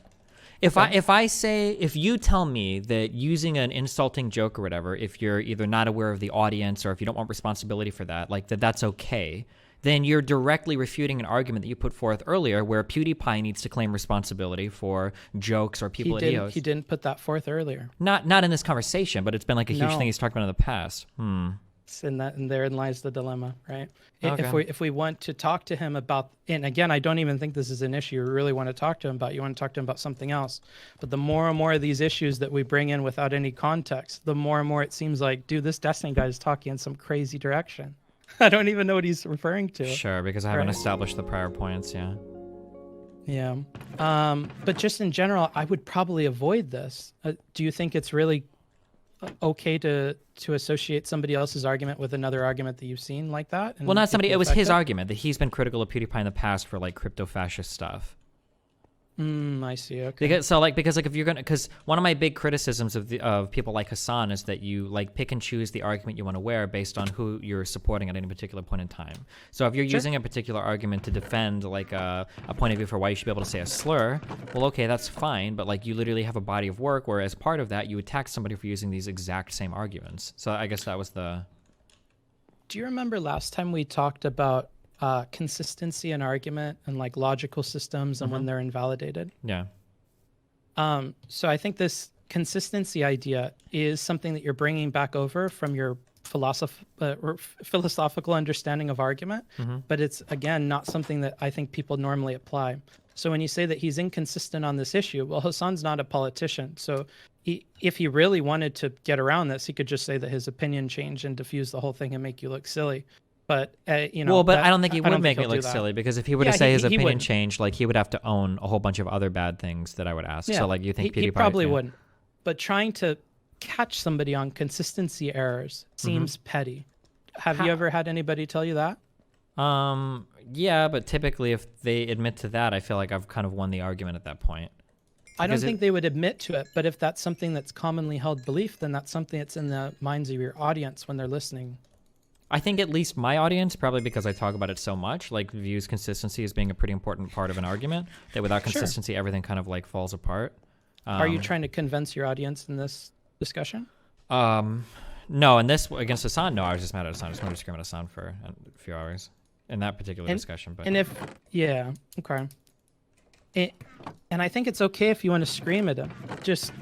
If you tell me that using an insulting joke or whatever, if you're either not aware of the audience or if you don't want responsibility for that, like that's okay, then you're directly refuting an argument that you put forth earlier where PewDiePie needs to claim responsibility for jokes or people at EOS. He didn't put that forth earlier. Not in this conversation, but it's been like a huge thing he's talked about in the past. And therein lies the dilemma, right? Okay. If we want to talk to him about, and again, I don't even think this is an issue you really want to talk to him about. You want to talk to him about something else. But the more and more of these issues that we bring in without any context, the more and more it seems like, dude, this Destiny guy is talking in some crazy direction. I don't even know what he's referring to. Sure, because I haven't established the prior points, yeah. Yeah. But just in general, I would probably avoid this. Do you think it's really okay to associate somebody else's argument with another argument that you've seen like that? Well, not somebody. It was his argument that he's been critical of PewDiePie in the past for like crypto fascist stuff. I see. Okay. Because if you're gonna, because one of my big criticisms of people like Hassan is that you like pick and choose the argument you want to wear based on who you're supporting at any particular point in time. So if you're using a particular argument to defend like a point of view for why you should be able to say a slur, well, okay, that's fine. But like you literally have a body of work where as part of that you attack somebody for using these exact same arguments. So I guess that was the. Do you remember last time we talked about consistency in argument and like logical systems and when they're invalidated? Yeah. So I think this consistency idea is something that you're bringing back over from your philosophical understanding of argument, but it's again not something that I think people normally apply. So when you say that he's inconsistent on this issue, well, Hassan's not a politician, so if he really wanted to get around this, he could just say that his opinion changed and diffuse the whole thing and make you look silly. But well, but I don't think he would make it look silly, because if he were to say his opinion changed, like he would have to own a whole bunch of other bad things that I would ask. So like you think PewDiePie, he probably wouldn't. But trying to catch somebody on consistency errors seems petty. Have you ever had anybody tell you that? Yeah, but typically if they admit to that, I feel like I've kind of won the argument at that point. I don't think they would admit to it, but if that's something that's commonly held belief, then that's something that's in the minds of your audience when they're listening. I think at least my audience, probably because I talk about it so much, like views consistency as being a pretty important part of an argument, that without consistency, everything kind of like falls apart. Are you trying to convince your audience in this discussion? No, in this, against Hassan, no, I was just mad at Hassan. I just wanted to scream at Hassan for a few hours in that particular discussion. But okay. And I think it's okay if you want to scream at him. Just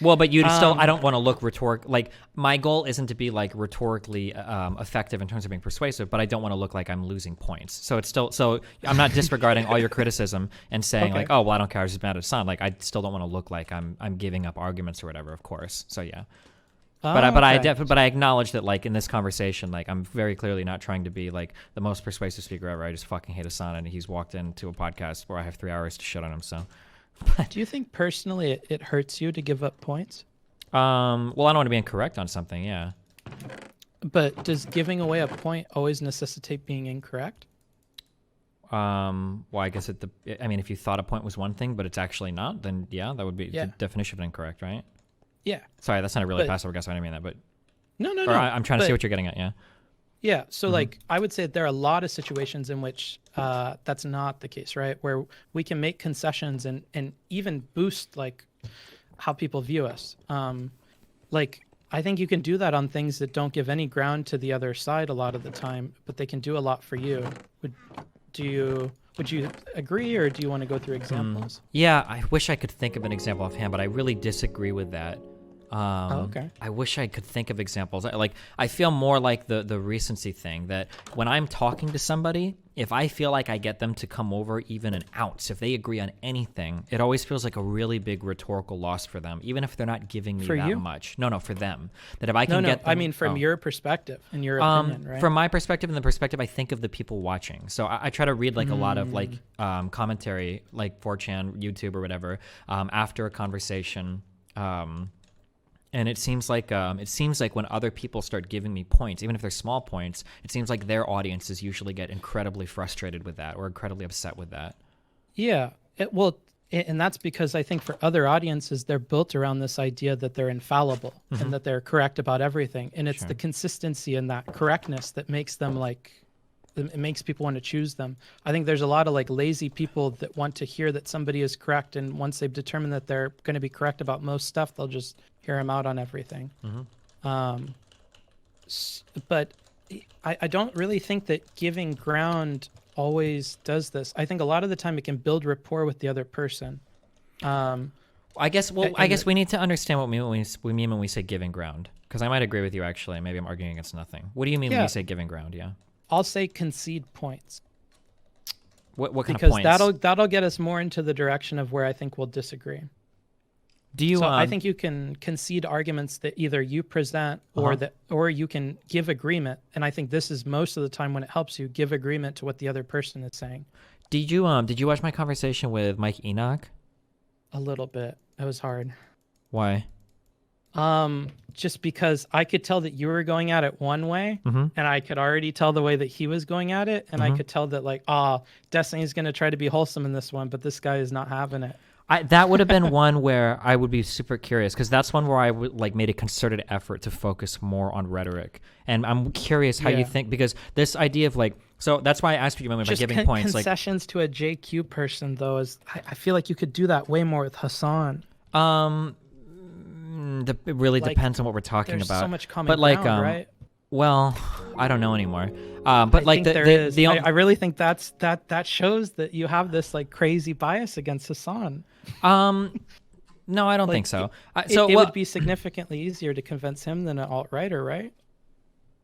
Well, but you'd still, I don't want to look like my goal isn't to be like rhetorically effective in terms of being persuasive, but I don't want to look like I'm losing points. So it's still, so I'm not disregarding all your criticism and saying like, oh, well, I don't care, I was just mad at Hassan. Like, I still don't want to look like I'm giving up arguments or whatever, of course. So yeah. But I acknowledge that like in this conversation, like I'm very clearly not trying to be like the most persuasive speaker ever. I just fucking hate Hassan, and he's walked into a podcast where I have 3 hours to shit on him. So, do you think personally it hurts you to give up points? Well, I don't want to be incorrect on something. Yeah. But does giving away a point always necessitate being incorrect? Well, I guess I mean, if you thought a point was one thing, but it's actually not, then yeah, that would be the definition of incorrect, right? Yeah. Sorry, that's not a really passive aggressive. I didn't mean that, but no. I'm trying to see what you're getting at. Yeah. Yeah. So like, I would say there are a lot of situations in which that's not the case, right? Where we can make concessions and even boost like how people view us. Like, I think you can do that on things that don't give any ground to the other side a lot of the time, but they can do a lot for you. Would you agree, or do you want to go through examples? Yeah, I wish I could think of an example offhand, but I really disagree with that. Okay. I wish I could think of examples. I feel more like the recency thing, that when I'm talking to somebody, if I feel like I get them to come over even an ounce, if they agree on anything, it always feels like a really big rhetorical loss for them, even if they're not giving me that much. No, for them. That if I can get them, I mean from your perspective and your opinion, right? From my perspective and the perspective I think of the people watching. So I try to read like a lot of like commentary, like 4chan, YouTube or whatever, after a conversation. And it seems like when other people start giving me points, even if they're small points, it seems like their audiences usually get incredibly frustrated with that or incredibly upset with that. Yeah, and that's because I think for other audiences, they're built around this idea that they're infallible and that they're correct about everything. And it's the consistency in that correctness that makes them like, it makes people want to choose them. I think there's a lot of like lazy people that want to hear that somebody is correct, and once they've determined that they're going to be correct about most stuff, they'll just hear them out on everything. But I don't really think that giving ground always does this. I think a lot of the time it can build rapport with the other person. I guess we need to understand what we mean when we say giving ground, because I might agree with you actually. Maybe I'm arguing against nothing. What do you mean when you say giving ground? Yeah. I'll say concede points. What kind of points? Because that'll get us more into the direction of where I think we'll disagree. Do you? So I think you can concede arguments that either you present or you can give agreement. And I think this is most of the time when it helps you give agreement to what the other person is saying. Did you watch my conversation with Mike Enoch? A little bit. It was hard. Why? Just because I could tell that you were going at it one way, and I could already tell the way that he was going at it, and I could tell that like, Destiny's going to try to be wholesome in this one, but this guy is not having it. That would have been one where I would be super curious, because that's one where I would like made a concerted effort to focus more on rhetoric, and I'm curious how you think, because this idea of like, so that's why I asked you about giving points. Concessions to a JQ person though is I feel like you could do that way more with Hassan. It really depends on what we're talking there's about. So much common ground, right? Well, I don't know anymore. But like I really think that shows that you have this like crazy bias against Hassan. No, I don't think so. It would be significantly easier to convince him than an alt-righter, right?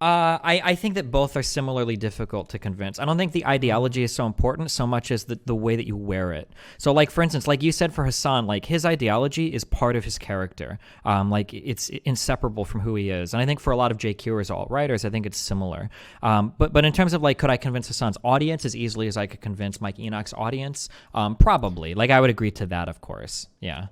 I think that both are similarly difficult to convince. I don't think the ideology is so important so much as the way that you wear it. So like, for instance, like you said for Hassan, like his ideology is part of his character. Like it's inseparable from who he is. And I think for a lot of JQers, alt-righters, I think it's similar. But in terms of like, could I convince Hassan's audience as easily as I could convince Mike Enoch's audience? Probably. Like I would agree to that, of course. Yeah.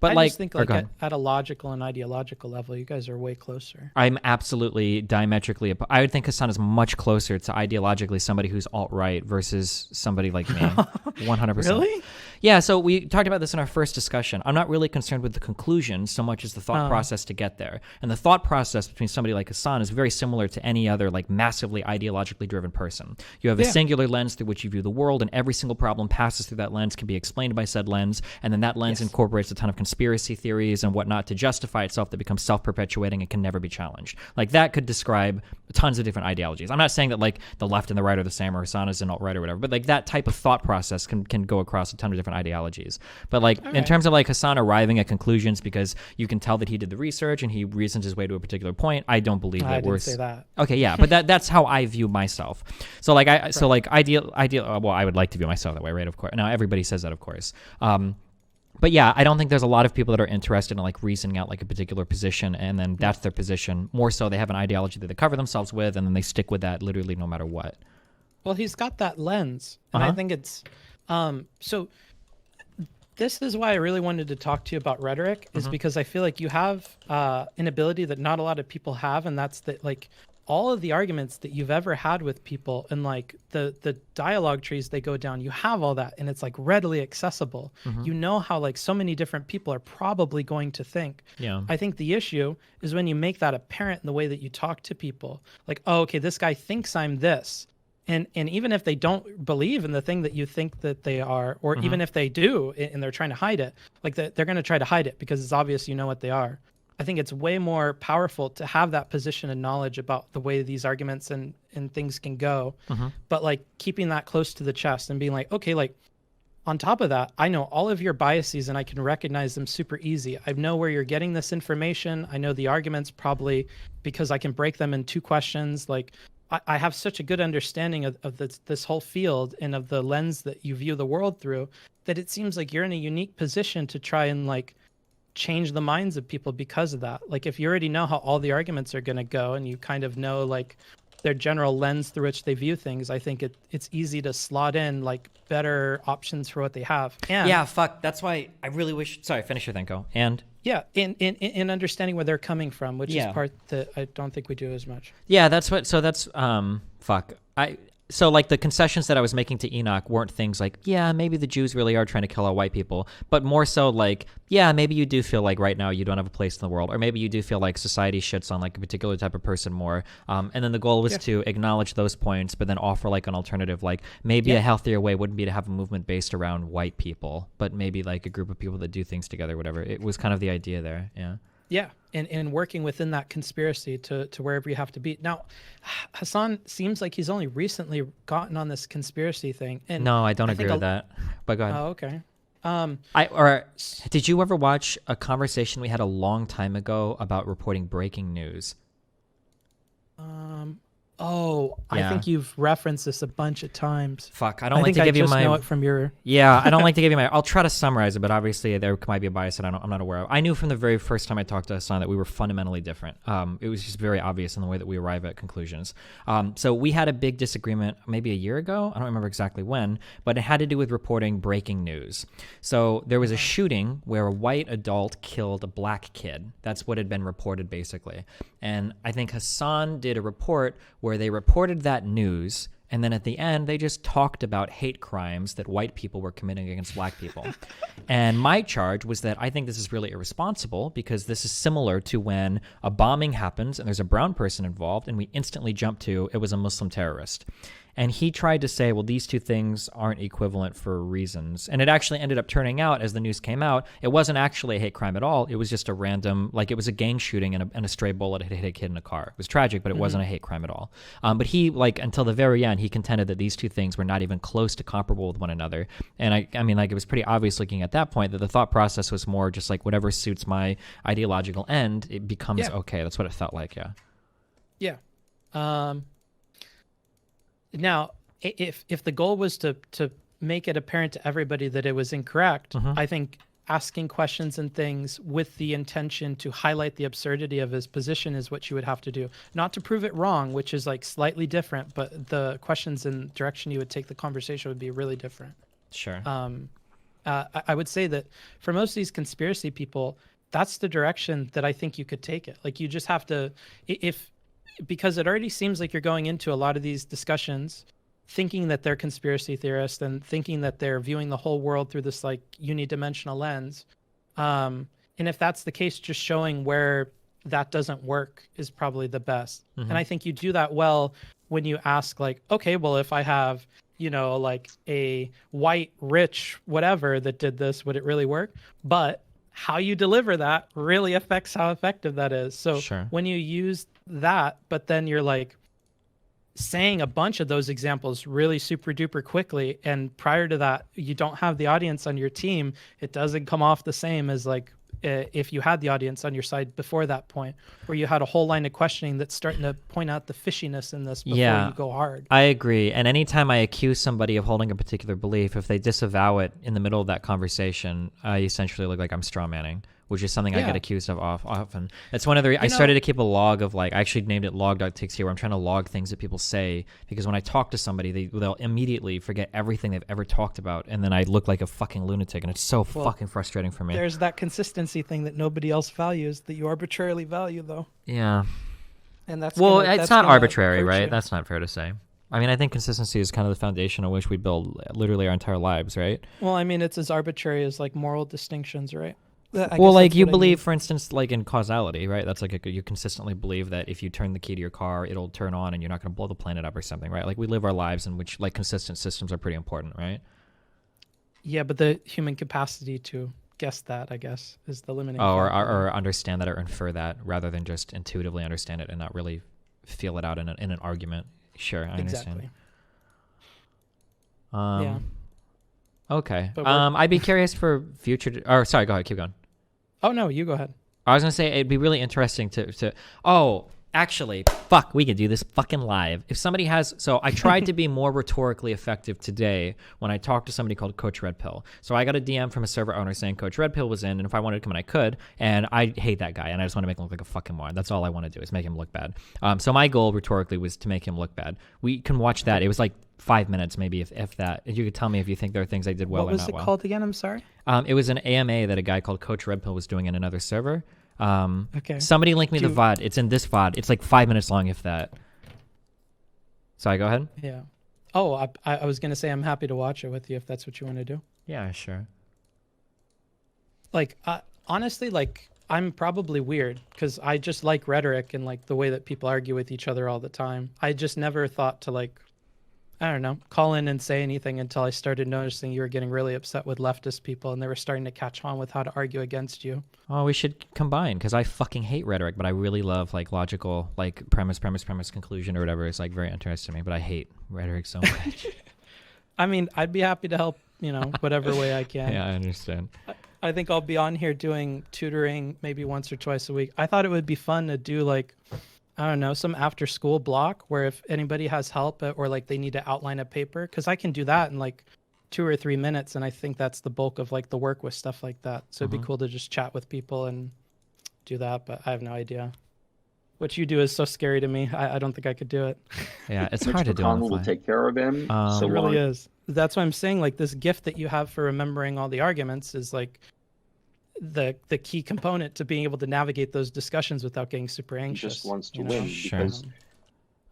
But I just think like at a logical and ideological level, you guys are way closer. I'm absolutely diametrically I would think Hassan is much closer to ideologically somebody who's alt-right versus somebody like me. 100%. Really? Yeah, so we talked about this in our first discussion. I'm not really concerned with the conclusion so much as the thought process to get there. And the thought process between somebody like Hassan is very similar to any other like massively ideologically driven person. You have a singular lens through which you view the world, and every single problem passes through that lens, can be explained by said lens, and then that lens incorporates a ton of conspiracy theories and whatnot to justify itself that becomes self-perpetuating and can never be challenged. Like that could describe tons of different ideologies. I'm not saying that like the left and the right are the same or Hassan is an alt-right or whatever, but like that type of thought process can go across a ton of different different ideologies. But like in terms of like Hassan arriving at conclusions because you can tell that he did the research and he reasons his way to a particular point, I don't believe that. I didn't say that. Okay, yeah, but that's how I view myself. So like ideal. Well, I would like to view myself that way, right? Of course. Now everybody says that, of course. But yeah, I don't think there's a lot of people that are interested in like reasoning out like a particular position and then that's their position. More so they have an ideology that they cover themselves with and then they stick with that literally no matter what. Well, he's got that lens. And I think it's so this is why I really wanted to talk to you about rhetoric is because I feel like you have an ability that not a lot of people have, and that's that like all of the arguments that you've ever had with people and like the dialogue trees they go down, you have all that and it's like readily accessible. You know how like so many different people are probably going to think. Yeah. I think the issue is when you make that apparent in the way that you talk to people. Like, oh, okay, this guy thinks I'm this. And even if they don't believe in the thing that you think that they are, or even if they do and they're trying to hide it, like they're going to try to hide it because it's obvious you know what they are. I think it's way more powerful to have that position and knowledge about the way these arguments and things can go. But like keeping that close to the chest and being like, okay, like on top of that, I know all of your biases and I can recognize them super easy. I know where you're getting this information. I know the arguments probably because I can break them in 2 questions. Like I have such a good understanding of this whole field and of the lens that you view the world through that it seems like you're in a unique position to try and like change the minds of people because of that. Like if you already know how all the arguments are going to go and you kind of know like their general lens through which they view things, I think it's easy to slot in like better options for what they have. And yeah, fuck. That's why I really wish. Sorry, finish your thing, Go. And yeah, in understanding where they're coming from, which is part that I don't think we do as much. Yeah, that's what. So that's fuck. So like the concessions that I was making to Enoch weren't things like, yeah, maybe the Jews really are trying to kill all white people, but more so like, yeah, maybe you do feel like right now you don't have a place in the world, or maybe you do feel like society shits on like a particular type of person more. And then the goal was to acknowledge those points, but then offer like an alternative, like maybe a healthier way wouldn't be to have a movement based around white people, but maybe like a group of people that do things together, whatever. It was kind of the idea there. Yeah. Yeah, and working within that conspiracy to wherever you have to be. Now, Hassan seems like he's only recently gotten on this conspiracy thing. And no, I don't agree with that. But go ahead. Oh, okay. Did you ever watch a conversation we had a long time ago about reporting breaking news? I think you've referenced this a bunch of times. Fuck, I don't like to give you my. Know it from your. Yeah, I don't like to give you my. I'll try to summarize it, but obviously there might be a bias that I'm not aware of. I knew from the very first time I talked to Hassan that we were fundamentally different. It was just very obvious in the way that we arrive at conclusions. So we had a big disagreement maybe a year ago. I don't remember exactly when, but it had to do with reporting breaking news. So there was a shooting where a white adult killed a black kid. That's what had been reported basically. And I think Hassan did a report where they reported that news, and then at the end they just talked about hate crimes that white people were committing against black people. And my charge was that I think this is really irresponsible because this is similar to when a bombing happens and there's a brown person involved and we instantly jump to it was a Muslim terrorist. And he tried to say, well, these two things aren't equivalent for reasons. And it actually ended up turning out, as the news came out, it wasn't actually a hate crime at all. It was just a random, like it was a gang shooting and a stray bullet had hit a kid in a car. It was tragic, but it wasn't a hate crime at all. But he, like, until the very end, he contended that these two things were not even close to comparable with one another. And I mean, like, it was pretty obvious looking at that point that the thought process was more just like whatever suits my ideological end, it becomes okay. That's what it felt like, yeah. Yeah. Now, if the goal was to make it apparent to everybody that it was incorrect, I think asking questions and things with the intention to highlight the absurdity of his position is what you would have to do. Not to prove it wrong, which is like slightly different, but the questions and direction you would take the conversation would be really different. Sure. I would say that for most of these conspiracy people, that's the direction that I think you could take it. Like you just have to, because it already seems like you're going into a lot of these discussions thinking that they're conspiracy theorists and thinking that they're viewing the whole world through this like unidimensional lens. And if that's the case, just showing where that doesn't work is probably the best. And I think you do that well when you ask like, okay, well, if I have, you know, like a white, rich, whatever that did this, would it really work? But how you deliver that really affects how effective that is. So when you use that, but then you're like, saying a bunch of those examples really super duper quickly, and prior to that you don't have the audience on your team, it doesn't come off the same as like if you had the audience on your side before that point, where you had a whole line of questioning that's starting to point out the fishiness in this before you go hard. I agree. And anytime I accuse somebody of holding a particular belief, if they disavow it in the middle of that conversation, I essentially look like I'm strawmanning, which is something I get accused of often. That's one of the I started to keep a log of like, I actually named it log.txt, where I'm trying to log things that people say, because when I talk to somebody, they'll immediately forget everything they've ever talked about, and then I look like a fucking lunatic, and it's so fucking frustrating for me. There's that consistency thing that nobody else values, that you arbitrarily value, though. Yeah. And that's it's not arbitrary, right? That's not fair to say. I mean, I think consistency is kind of the foundation on which we build literally our entire lives, right? Well, I mean, it's as arbitrary as like moral distinctions, right? Well, like you believe, for instance, like in causality, right? That's like you consistently believe that if you turn the key to your car, it'll turn on and you're not going to blow the planet up or something, right? Like we live our lives in which like consistent systems are pretty important, right? Yeah, but the human capacity to guess that, I guess, is the limiting factor. Or understand that or infer that rather than just intuitively understand it and not really feel it out in an argument. Sure, I understand. Yeah. Okay. I'd be curious for future. Or sorry, go ahead. Keep going. Oh no, you go ahead. I was gonna say it'd be really interesting to. Oh, actually, fuck, we could do this fucking live. If somebody has, so I tried to be more rhetorically effective today when I talked to somebody called Coach Red Pill. So I got a DM from a server owner saying Coach Red Pill was in, and if I wanted to come in, I could. And I hate that guy, and I just want to make him look like a fucking moron. That's all I want to do is make him look bad. So my goal rhetorically was to make him look bad. We can watch that. It was like 5 minutes, maybe, if that. If you could tell me if you think there are things I did well or not well. What was it called again? I'm sorry. It was an AMA that a guy called Coach Red Pill was doing in another server. Okay. Somebody link me the VOD. It's in this VOD. It's like 5 minutes long, if that. Sorry, go ahead. Yeah. Oh, I was gonna say I'm happy to watch it with you if that's what you want to do. Yeah, sure. Like, honestly, like I'm probably weird because I just like rhetoric and like the way that people argue with each other all the time. I just never thought to like, I don't know, call in and say anything until I started noticing you were getting really upset with leftist people and they were starting to catch on with how to argue against you. Oh, we should combine, because I fucking hate rhetoric, but I really love like logical, like premise, conclusion or whatever. It's like very interesting to me, but I hate rhetoric so much. I mean, I'd be happy to help, whatever way I can. Yeah, I understand. I think I'll be on here doing tutoring maybe once or twice a week. I thought it would be fun to do like, I don't know, some after school block where if anybody has help or like they need to outline a paper, because I can do that in like 2 or 3 minutes. And I think that's the bulk of like the work with stuff like that. So it'd be cool to just chat with people and do that. But I have no idea. What you do is so scary to me. I don't think I could do it. Yeah, it's hard to do on the fly. Will take care of him. It really is. That's why I'm saying like this gift that you have for remembering all the arguments is like the key component to being able to navigate those discussions without getting super anxious. He just wants to win. Sure.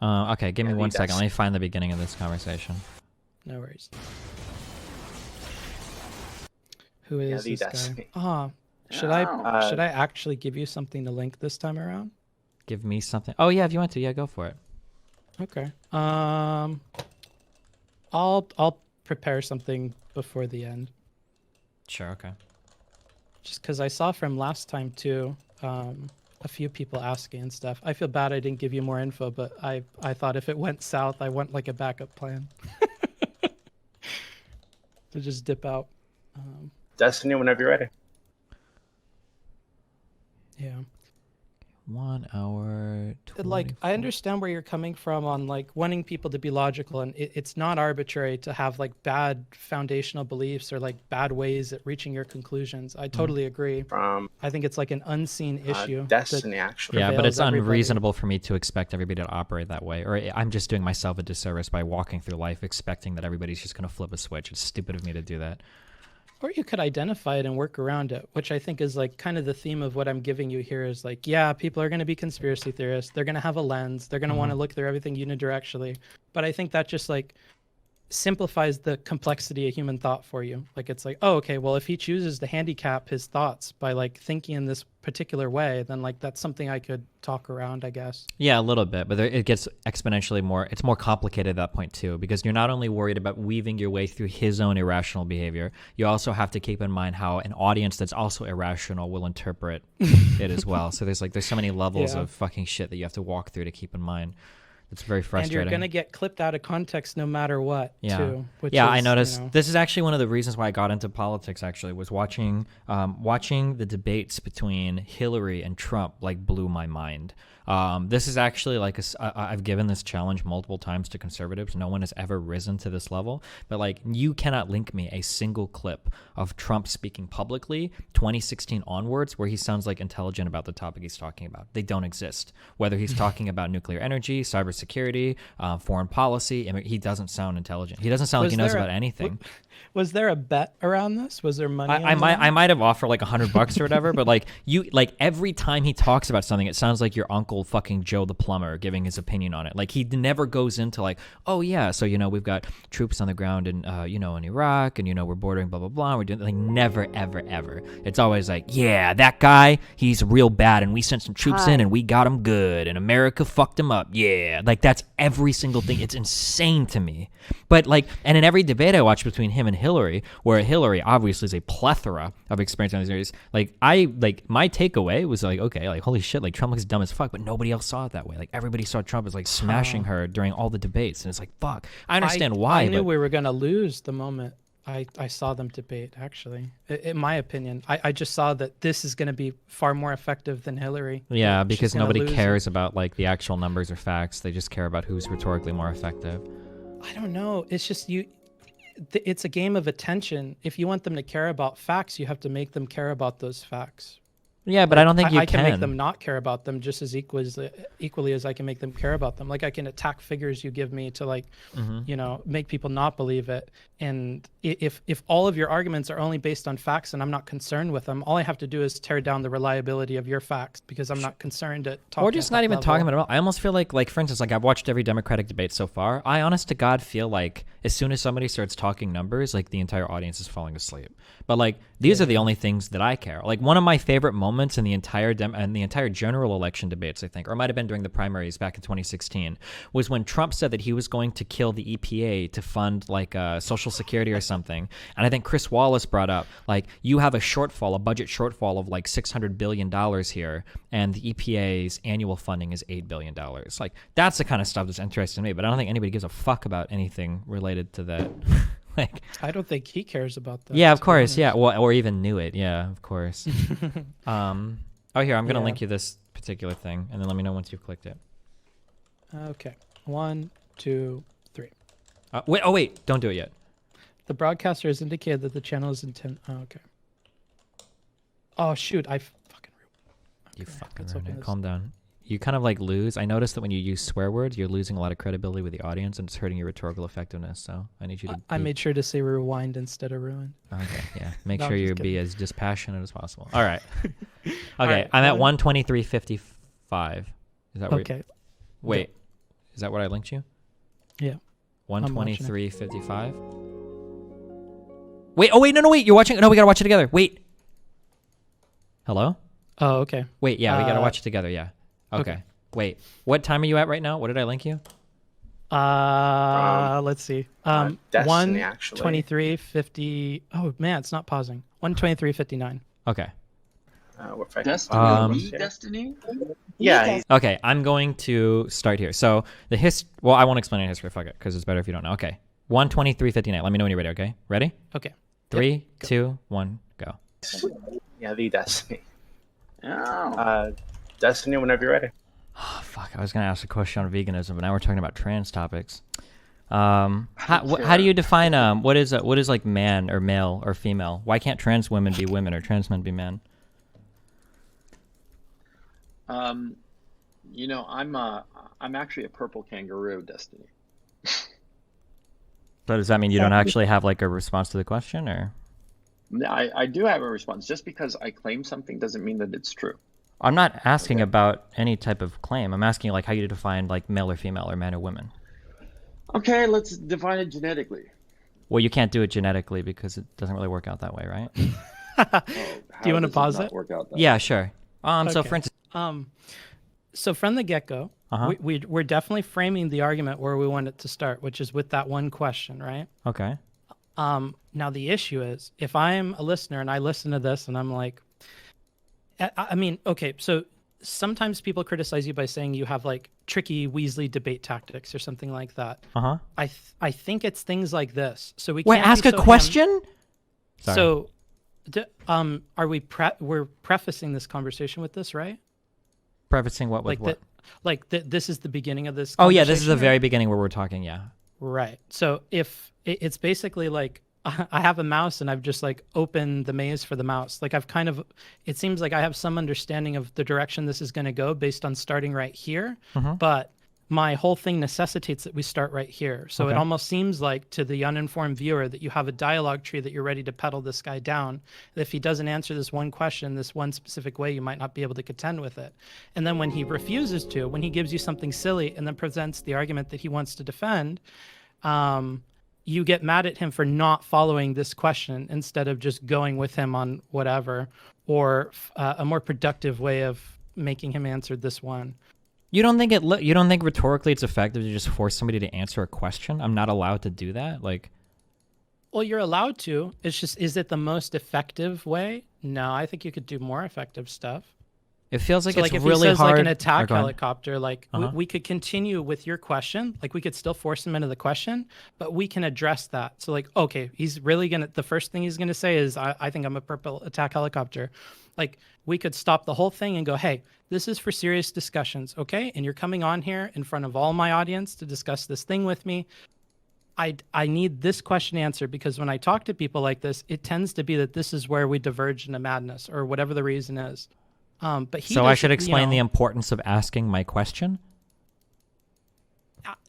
Okay, give me 1 second. Let me find the beginning of this conversation. No worries. Who is this guy? Should I actually give you something to link this time around? Give me something. Oh yeah, if you want to, yeah, go for it. Okay. I'll prepare something before the end. Sure. Okay. Just because I saw from last time too, a few people asking and stuff. I feel bad I didn't give you more info, but I thought if it went south, I want like a backup plan to just dip out. Destiny, whenever you're ready. Yeah. 1 hour. 24. Like, I understand where you're coming from on like wanting people to be logical, and it's not arbitrary to have like bad foundational beliefs or like bad ways at reaching your conclusions. I totally agree. I think it's like an unseen issue. Destiny, actually. Yeah, but it's unreasonable for me to expect everybody to operate that way, or I'm just doing myself a disservice by walking through life expecting that everybody's just going to flip a switch. It's stupid of me to do that. Or you could identify it and work around it, which I think is like kind of the theme of what I'm giving you here is like, yeah, people are going to be conspiracy theorists. They're going to have a lens. They're going to want to look through everything unidirectionally. But I think that just like simplifies the complexity of human thought for you. Like it's like, oh, okay, well, if he chooses to handicap his thoughts by like thinking in this particular way, then like that's something I could talk around, I guess. Yeah, a little bit, but it gets exponentially more. It's more complicated at that point too, because you're not only worried about weaving your way through his own irrational behavior, you also have to keep in mind how an audience that's also irrational will interpret it as well. So there's so many levels of fucking shit that you have to walk through to keep in mind. It's very And frustrating. you're gonna get clipped out of context no matter what. Yeah. Too, which I is, noticed. you know, This is actually one of the reasons why I got into politics. Actually, was watching the debates between Hillary and Trump. Like, blew my mind. This is actually like I've given this challenge multiple times to conservatives. No one has ever risen to this level. But like, you cannot link me a single clip of Trump speaking publicly 2016 onwards where he sounds like intelligent about the topic he's talking about. They don't exist. Whether he's talking about nuclear energy, cybersecurity, foreign policy, he doesn't sound intelligent. He doesn't sound like he knows about anything. Was there a bet around this? Was there money? I might have offered like $100 or whatever, but like every time he talks about something, it sounds like your uncle fucking Joe the plumber giving his opinion on it. Like, he never goes into like, oh yeah, so we've got troops on the ground in in Iraq, and we're bordering blah blah blah. We're doing like, never ever. It's always like, yeah, that guy, he's real bad, and we sent some troops in and we got him good, and America fucked him up. Yeah, like that's every single thing. It's insane to me. But like, and in every debate I watch between him and Hillary, where Hillary obviously is a plethora of experience on these areas, my takeaway was like, okay, like holy shit, like Trump looks dumb as fuck, but nobody else saw it that way. Like, everybody saw Trump as like smashing her during all the debates, and it's like, fuck. I understand why. I knew we were gonna lose the moment I saw them debate. Actually, in my opinion, I just saw that this is going to be far more effective than Hillary. Yeah, because nobody cares about like the actual numbers or facts. They just care about who's rhetorically more effective. I don't know. It's just it's a game of attention. If you want them to care about facts, you have to make them care about those facts. Yeah, but I don't think I can make them not care about them just as equally as I can make them care about them. Like, I can attack figures you give me to like, make people not believe it. And if all of your arguments are only based on facts and I'm not concerned with them, all I have to do is tear down the reliability of your facts because I'm not concerned at talking. Or just not even talking about it at all. I almost feel like for instance, like I've watched every Democratic debate so far. I honest to God feel like as soon as somebody starts talking numbers, like the entire audience is falling asleep. But like, these are the only things that I care. Like, one of my favorite moments in the entire general election debates, I think, or it might have been during the primaries back in 2016, was when Trump said that he was going to kill the EPA to fund like Social Security or something. And I think Chris Wallace brought up, like, you have a budget shortfall of like $600 billion here, and the EPA's annual funding is $8 billion. Like, that's the kind of stuff that's interesting to me, but I don't think anybody gives a fuck about anything related to that. Like, I don't think he cares about that. Yeah, of course. Yeah, well, or even knew it. Yeah, of course. Here, I'm gonna link you this particular thing, and then let me know once you've clicked it. Okay, 1, 2, 3. Wait, don't do it yet. The broadcaster has indicated that the channel is intent. Oh, okay. Oh shoot! I fucking. You fucking ruined it. Calm down. You kind of like lose. I noticed that when you use swear words, you're losing a lot of credibility with the audience, and it's hurting your rhetorical effectiveness. So I need you to. I made sure to say rewind instead of ruin. Okay, yeah. Make sure you be as dispassionate as possible. All right. Okay, right, I'm at 123.55. Is that right? Okay. Wait, is that what I linked you? Yeah. 123.55. Wait. Oh wait, no, wait. You're watching. No, we gotta watch it together. Wait. Hello. Oh, okay. Wait, yeah, we gotta watch it together. Yeah. Okay. Wait, what time are you at right now? What did I link you? Let's see. Destiny, actually. 1:23:50. Oh man, it's not pausing. 1:23:59. Okay. Destiny? Yeah. Okay, I'm going to start here. So well, I won't explain any history. Fuck it, because it's better if you don't know. Okay. 1:23:59. Let me know when you're ready. Okay. Ready? Okay. 3, 2, 1, go. Yeah, the Destiny. Oh. Destiny, whenever you're ready. Oh, fuck. I was going to ask a question on veganism, but now we're talking about trans topics. How do you define what is like man or male or female? Why can't trans women be women or trans men be men? I'm actually a purple kangaroo, Destiny. So does that mean you don't actually have like a response to the question, or? I do have a response. Just because I claim something doesn't mean that it's true. I'm not asking about any type of claim. I'm asking like how you define like male or female or man or women. Okay, let's define it genetically. Well, you can't do it genetically because it doesn't really work out that way, right? Do you want to pause it? Yeah, sure. Okay. So for instance, so from the get-go, we're definitely framing the argument where we want it to start, which is with that one question, right? Okay. Now the issue is, if I'm a listener and I listen to this and I'm like, I mean, okay, so sometimes people criticize you by saying you have like tricky Weasley debate tactics or something like that. I think it's things like this. So we Wait, can't ask be a so question. Sorry. So, are we we're prefacing this conversation with this, right? Prefacing what with Like what? this is the beginning of this. Oh yeah, this is the conversation, very beginning where we're talking. Yeah. right. So if it's basically like I have a mouse and I've just like opened the maze for the mouse. Like it seems like I have some understanding of the direction this is going to go based on starting right here, but my whole thing necessitates that we start right here. So it almost seems like to the uninformed viewer that you have a dialogue tree that you're ready to pedal this guy down. If he doesn't answer this one question this one specific way, you might not be able to contend with it. And then when he refuses to, when he gives you something silly and then presents the argument that he wants to defend, you get mad at him for not following this question instead of just going with him on whatever, or a more productive way of making him answer this one. You don't think you don't think rhetorically it's effective to just force somebody to answer a question? I'm not allowed to do that. Like, well, you're allowed to. It's just, is it the most effective way? No, I think you could do more effective stuff. It feels like So it's like if really he says hard. like an attack go ahead. helicopter, like we could continue with your question. Like we could still force him into the question, but we can address that. So like, okay, he's really the first thing he's gonna say is, I think I'm a purple attack helicopter. Like we could stop the whole thing and go, hey, this is for serious discussions, okay? And you're coming on here in front of all my audience to discuss this thing with me. I need this question answered because when I talk to people like this, it tends to be that this is where we diverge into madness or whatever the reason is. But So I should explain the importance of asking my question?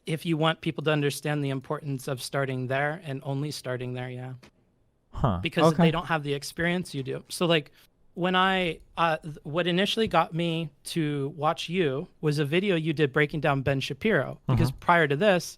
If you want people to understand the importance of starting there and only starting there, yeah. Because they don't have the experience you do. So like when what initially got me to watch you was a video you did breaking down Ben Shapiro. Because prior to this,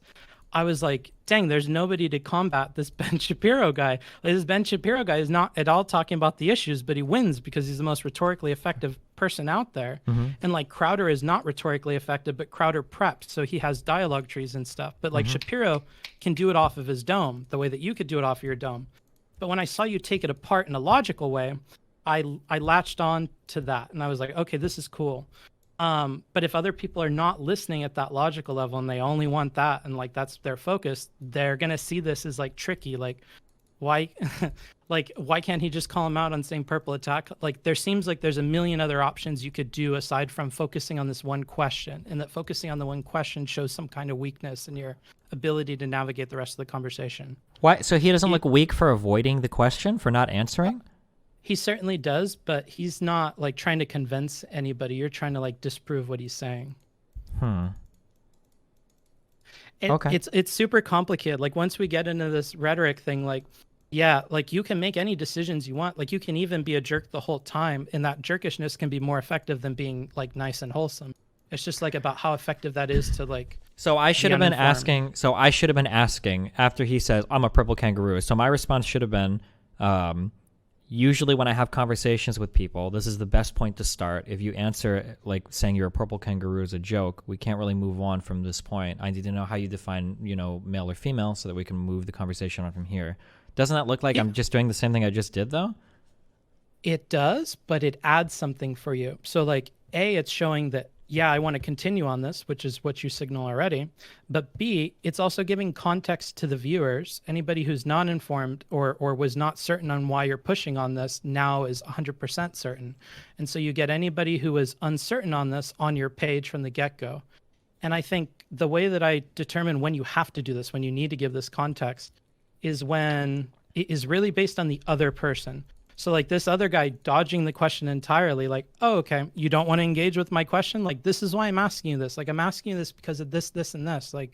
I was like, dang, there's nobody to combat this Ben Shapiro guy. Like, this Ben Shapiro guy is not at all talking about the issues, but he wins because he's the most rhetorically effective person out there. And like Crowder is not rhetorically effective, but Crowder prepped, so he has dialogue trees and stuff. But like Shapiro can do it off of his dome, the way that you could do it off of your dome. But when I saw you take it apart in a logical way, I latched on to that, and I was like, okay, this is cool. But if other people are not listening at that logical level and they only want that and like that's their focus, they're gonna see this as like tricky. Like, why, why can't he just call him out on saying purple attack? Like, there seems like there's a million other options you could do aside from focusing on this one question, and that focusing on the one question shows some kind of weakness in your ability to navigate the rest of the conversation. Why? So he doesn't look weak for avoiding the question, for not answering? He certainly does, but he's not like trying to convince anybody. You're trying to like disprove what he's saying. Okay. It's super complicated. Like once we get into this rhetoric thing, like, yeah, like you can make any decisions you want. Like you can even be a jerk the whole time, and that jerkishness can be more effective than being like nice and wholesome. It's just like about how effective that is to like. So I should have been asking. So I should have been asking after he says, "I'm a purple kangaroo." So my response should have been, usually when I have conversations with people, this is the best point to start. If you answer like saying you're a purple kangaroo is a joke, we can't really move on from this point. I need to know how you define, male or female so that we can move the conversation on from here. Doesn't that look like I'm just doing the same thing I just did though? It does, but it adds something for you. So like A, it's showing that, yeah, I want to continue on this, which is what you signal already. But B, it's also giving context to the viewers. Anybody who's not informed or was not certain on why you're pushing on this now is 100% certain. And so you get anybody who was uncertain on this on your page from the get-go. And I think the way that I determine when you have to do this, when you need to give this context, is when it is really based on the other person. So like this other guy dodging the question entirely, like, oh, okay, you don't want to engage with my question? Like, this is why I'm asking you this. Like, I'm asking you this because of this, this, and this. Like,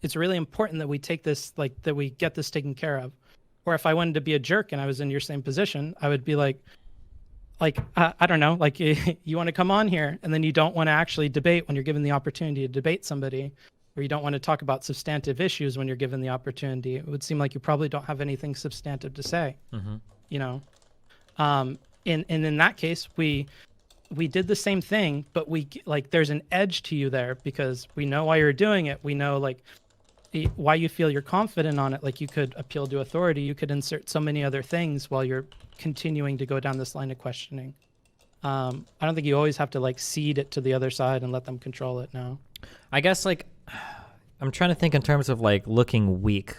it's really important that we take this, like, that we get this taken care of. Or if I wanted to be a jerk and I was in your same position, I would be like, I don't know, like, you want to come on here and then you don't want to actually debate when you're given the opportunity to debate somebody, or you don't want to talk about substantive issues when you're given the opportunity. It would seem like you probably don't have anything substantive to say, And in that case, we did the same thing, but there's an edge to you there because we know why you're doing it. We know like why you feel you're confident on it. Like you could appeal to authority. You could insert so many other things while you're continuing to go down this line of questioning. I don't think you always have to like cede it to the other side and let them control it. No. I guess like I'm trying to think in terms of like looking weak.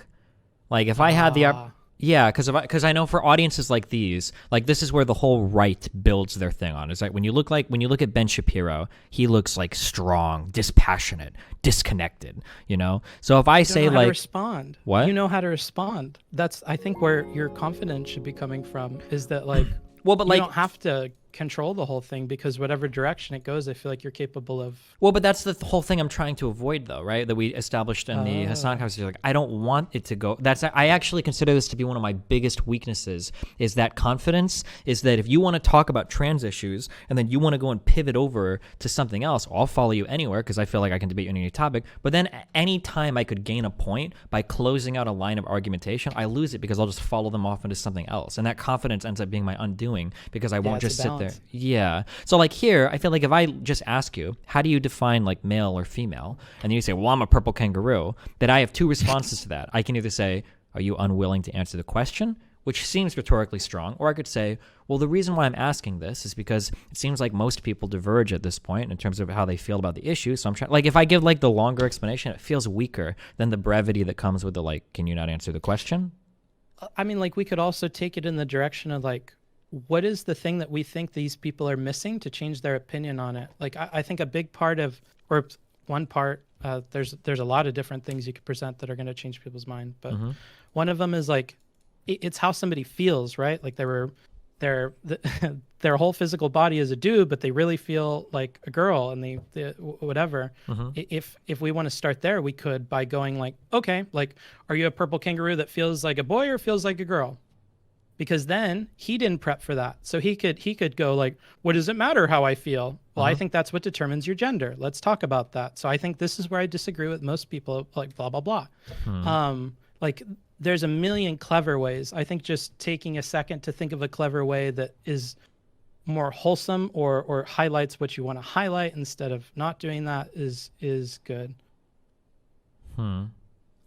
Like if I had the yeah, because I know for audiences like these, like this is where the whole right builds their thing on. Is like when you look at Ben Shapiro, he looks like strong, dispassionate, disconnected. You know. So if I say like respond, what you know how to respond. That's I think where your confidence should be coming from. Is that like well, but you like don't have to control the whole thing because whatever direction it goes, I feel like you're capable of. Well, but that's the whole thing I'm trying to avoid, though, right? That we established in the Hassan conversation. Like, I don't want it to go. I actually consider this to be one of my biggest weaknesses. Is that confidence? Is that if you want to talk about trans issues and then you want to go and pivot over to something else, I'll follow you anywhere because I feel like I can debate you on any topic. But then any time I could gain a point by closing out a line of argumentation, I lose it because I'll just follow them off into something else, and that confidence ends up being my undoing because I won't just sit there. Yeah. So like here, I feel like if I just ask you, how do you define like male or female? And you say, well, I'm a purple kangaroo. That I have two responses to that. I can either say, are you unwilling to answer the question? Which seems rhetorically strong. Or I could say, well, the reason why I'm asking this is because it seems like most people diverge at this point in terms of how they feel about the issue. So I'm trying, like if I give like the longer explanation, it feels weaker than the brevity that comes with the like, can you not answer the question? I mean, like we could also take it in the direction of like, what is the thing that we think these people are missing to change their opinion on it? Like, I think a big part of, or one part, there's a lot of different things you could present that are going to change people's mind. But one of them is like, it's how somebody feels, right? Like their whole physical body is a dude, but they really feel like a girl, and they whatever. If we want to start there, we could by going like, okay, like, are you a purple kangaroo that feels like a boy or feels like a girl? Because then he didn't prep for that. So he could go like, what does it matter how I feel? Well, I think that's what determines your gender. Let's talk about that. So I think this is where I disagree with most people, like blah, blah, blah. Like there's a million clever ways. I think just taking a second to think of a clever way that is more wholesome or highlights what you want to highlight instead of not doing that is good.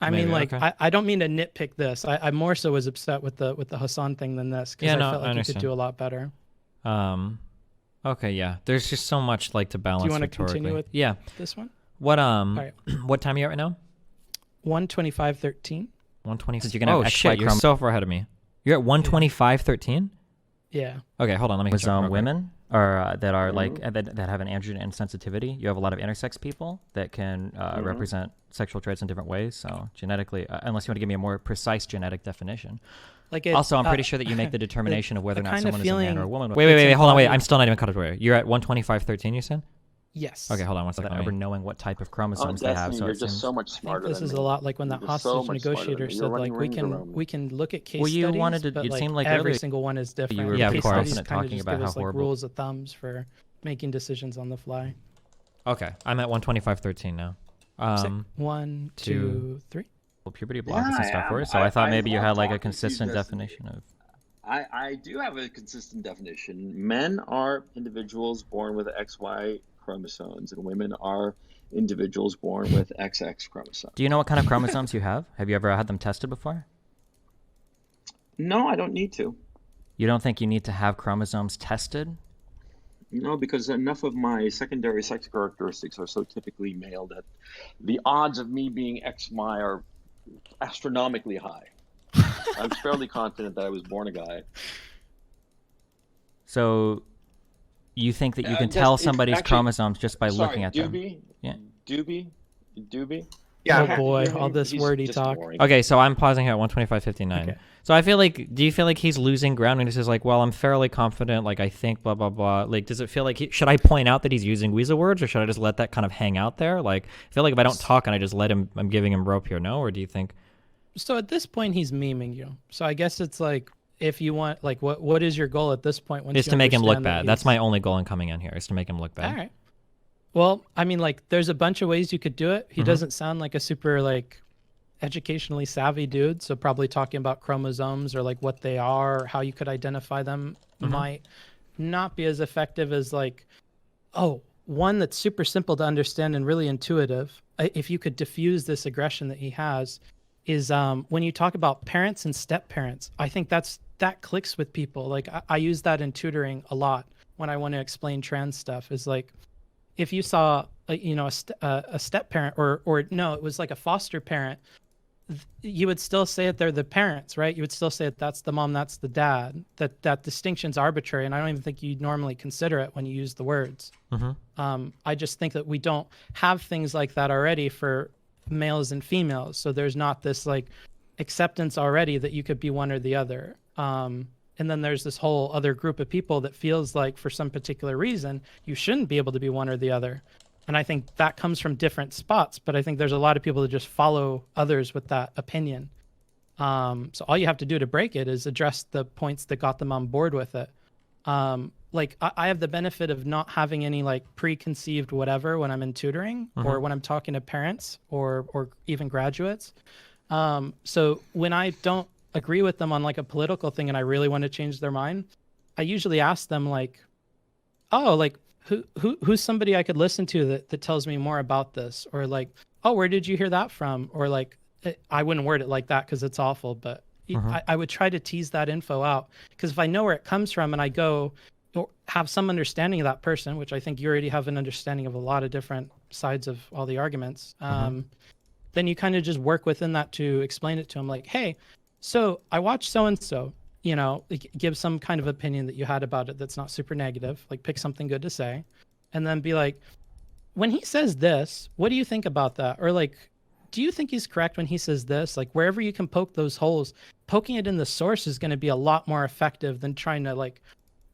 I mean, like, okay. I don't mean to nitpick this. I more so was upset with the Hassan thing than this because I felt like you could do a lot better. Okay, yeah. There's just so much like to balance. Do you want to continue with this one? What right. What time are you at right now? 1:25:13. 1:20. You're gonna have shit. You're so far ahead of me. You're at 1:25:13. Yeah. Okay, hold on. Let me. Women or that are like that have an androgen insensitivity. You have a lot of intersex people that can represent sexual traits in different ways. So genetically, unless you want to give me a more precise genetic definition. Like also, I'm pretty sure that you make the determination of whether or not someone is a man or a woman. Wait, hold on, wait. I'm still not even caught up to where you're at 1:25:13. You said. Yes. Okay, hold on one second. Ever knowing what type of chromosomes they have. So you're just so much smarter. This is a lot like when that hostage negotiator said, like, we can look at case studies. Well, you wanted to. But, it seemed like every single one is different. You were case studies talking about how horrible. Rules of thumbs for making decisions on the fly. Okay, I'm at 1:25:13 now. 1, 2, 3. Well, puberty blockers and stuff for it. So I thought maybe you had like a consistent definition of. I do have a consistent definition. Men are individuals born with XY chromosomes, and women are individuals born with XX chromosomes. Do you know what kind of chromosomes you have? Have you ever had them tested before? No, I don't need to. You don't think you need to have chromosomes tested? No, because enough of my secondary sex characteristics are so typically male that the odds of me being XY are astronomically high. I'm fairly confident that I was born a guy. So you think that you can tell somebody's chromosomes just by looking at them? Yeah. Doobie? Yeah. Oh boy, all this wordy talk. Boring. Okay, so I'm pausing here at 1:25:59. Okay. So I feel like, do you feel like he's losing ground when he says like, well, I'm fairly confident, like I think blah, blah, blah. Like, does it feel like, should I point out that he's using weasel words, or should I just let that kind of hang out there? Like, I feel like if I don't talk and I just let him, I'm giving him rope here, no? Or do you think? So at this point, he's memeing you. So I guess it's like, if you want, like, what is your goal at this point? Is to make him look bad. That's my only goal in coming in here, is to make him look bad. All right. Well, I mean, like, there's a bunch of ways you could do it. He doesn't sound like a super, like, educationally savvy dude. So probably talking about chromosomes or, like, what they are, or how you could identify them might not be as effective as, like, one that's super simple to understand and really intuitive. If you could diffuse this aggression that he has, is when you talk about parents and step parents. I think that clicks with people. Like, I use that in tutoring a lot. when I want to explain trans stuff is like, if you saw a step parent or no, it was like a foster parent, you would still say that they're the parents, right? You would still say that that's the mom, that's the dad. That distinction's arbitrary, and I don't even think you normally consider it when you use the words. I just think that we don't have things like that already for males and females, so there's not this like acceptance already that you could be one or the other. And then there's this whole other group of people that feels like for some particular reason you shouldn't be able to be one or the other. And I think that comes from different spots, but I think there's a lot of people that just follow others with that opinion. So all you have to do to break it is address the points that got them on board with it. Like I have the benefit of not having any like preconceived whatever when I'm in tutoring or when I'm talking to parents or even graduates. So when I don't agree with them on like a political thing and I really want to change their mind, I usually ask them like, oh, like who's somebody I could listen to that tells me more about this, or like, oh, where did you hear that from? Or like, I wouldn't word it like that because it's awful, but I would try to tease that info out, because if I know where it comes from and I go or have some understanding of that person, which I think you already have an understanding of a lot of different sides of all the arguments, then you kind of just work within that to explain it to them like, hey, so I watched so-and-so, you know, give some kind of opinion that you had about it that's not super negative, like pick something good to say, and then be like, when he says this, what do you think about that? Or like, do you think he's correct when he says this? Like wherever you can poke those holes, poking it in the source is going to be a lot more effective than trying to like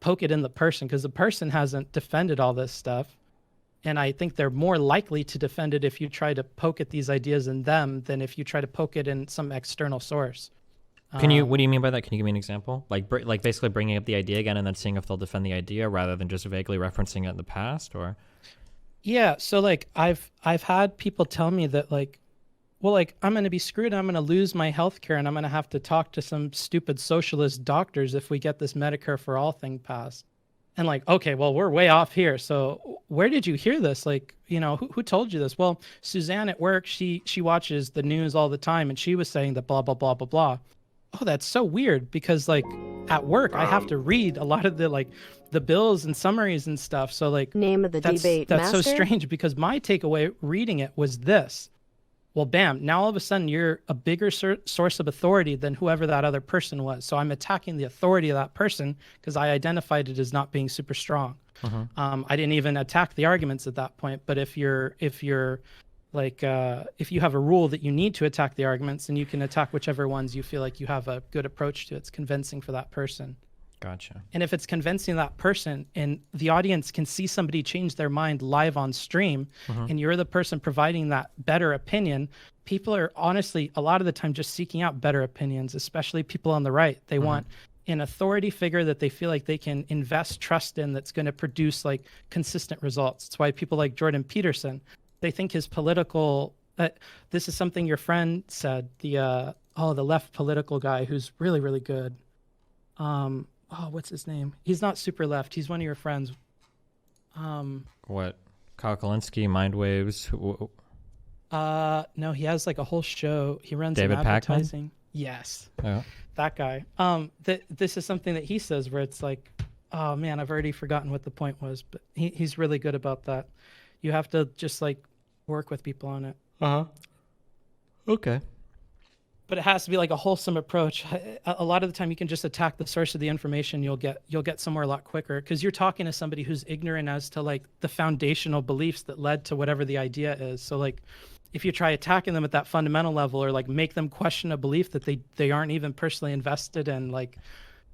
poke it in the person, because the person hasn't defended all this stuff. And I think they're more likely to defend it if you try to poke at these ideas in them than if you try to poke it in some external source. What do you mean by that? Can you give me an example? Like basically bringing up the idea again and then seeing if they'll defend the idea rather than just vaguely referencing it in the past, or? Yeah. So like I've had people tell me that like, well, like I'm going to be screwed. I'm going to lose my healthcare and I'm going to have to talk to some stupid socialist doctors if we get this Medicare for all thing passed. And like, okay, well, we're way off here. So where did you hear this? Like, you know, who told you this? Well, Suzanne at work, she watches the news all the time and she was saying that blah, blah, blah, blah, blah. Oh, that's so weird, because like at work I have to read a lot of the like the bills and summaries and stuff. So like name of the debate that's master? So strange, because my takeaway reading it was this. Well, bam, now all of a sudden you're a bigger source of authority than whoever that other person was. So I'm attacking the authority of that person because I identified it as not being super strong. I didn't even attack the arguments at that point. But if you're like, if you have a rule that you need to attack the arguments, then you can attack whichever ones you feel like you have a good approach to. It's convincing for that person. Gotcha. And if it's convincing that person and the audience can see somebody change their mind live on stream, and you're the person providing that better opinion, people are honestly a lot of the time just seeking out better opinions, especially people on the right. They want an authority figure that they feel like they can invest trust in, that's going to produce like consistent results. It's why people like Jordan Peterson, they think his political, this is something your friend said, the left political guy who's really, really good. What's his name? He's not super left. He's one of your friends. What? Kyle Kalinske, Mind Waves? No, he has like a whole show. He runs David an Pakman? advertising. Yes. Yeah. That guy. This is something that he says where it's like, oh man, I've already forgotten what the point was, but he's really good about that. You have to just like work with people on it. Okay. But it has to be like a wholesome approach. A lot of the time you can just attack the source of the information. You'll get somewhere a lot quicker, because you're talking to somebody who's ignorant as to like the foundational beliefs that led to whatever the idea is. So like if you try attacking them at that fundamental level, or like make them question a belief that they aren't even personally invested in, like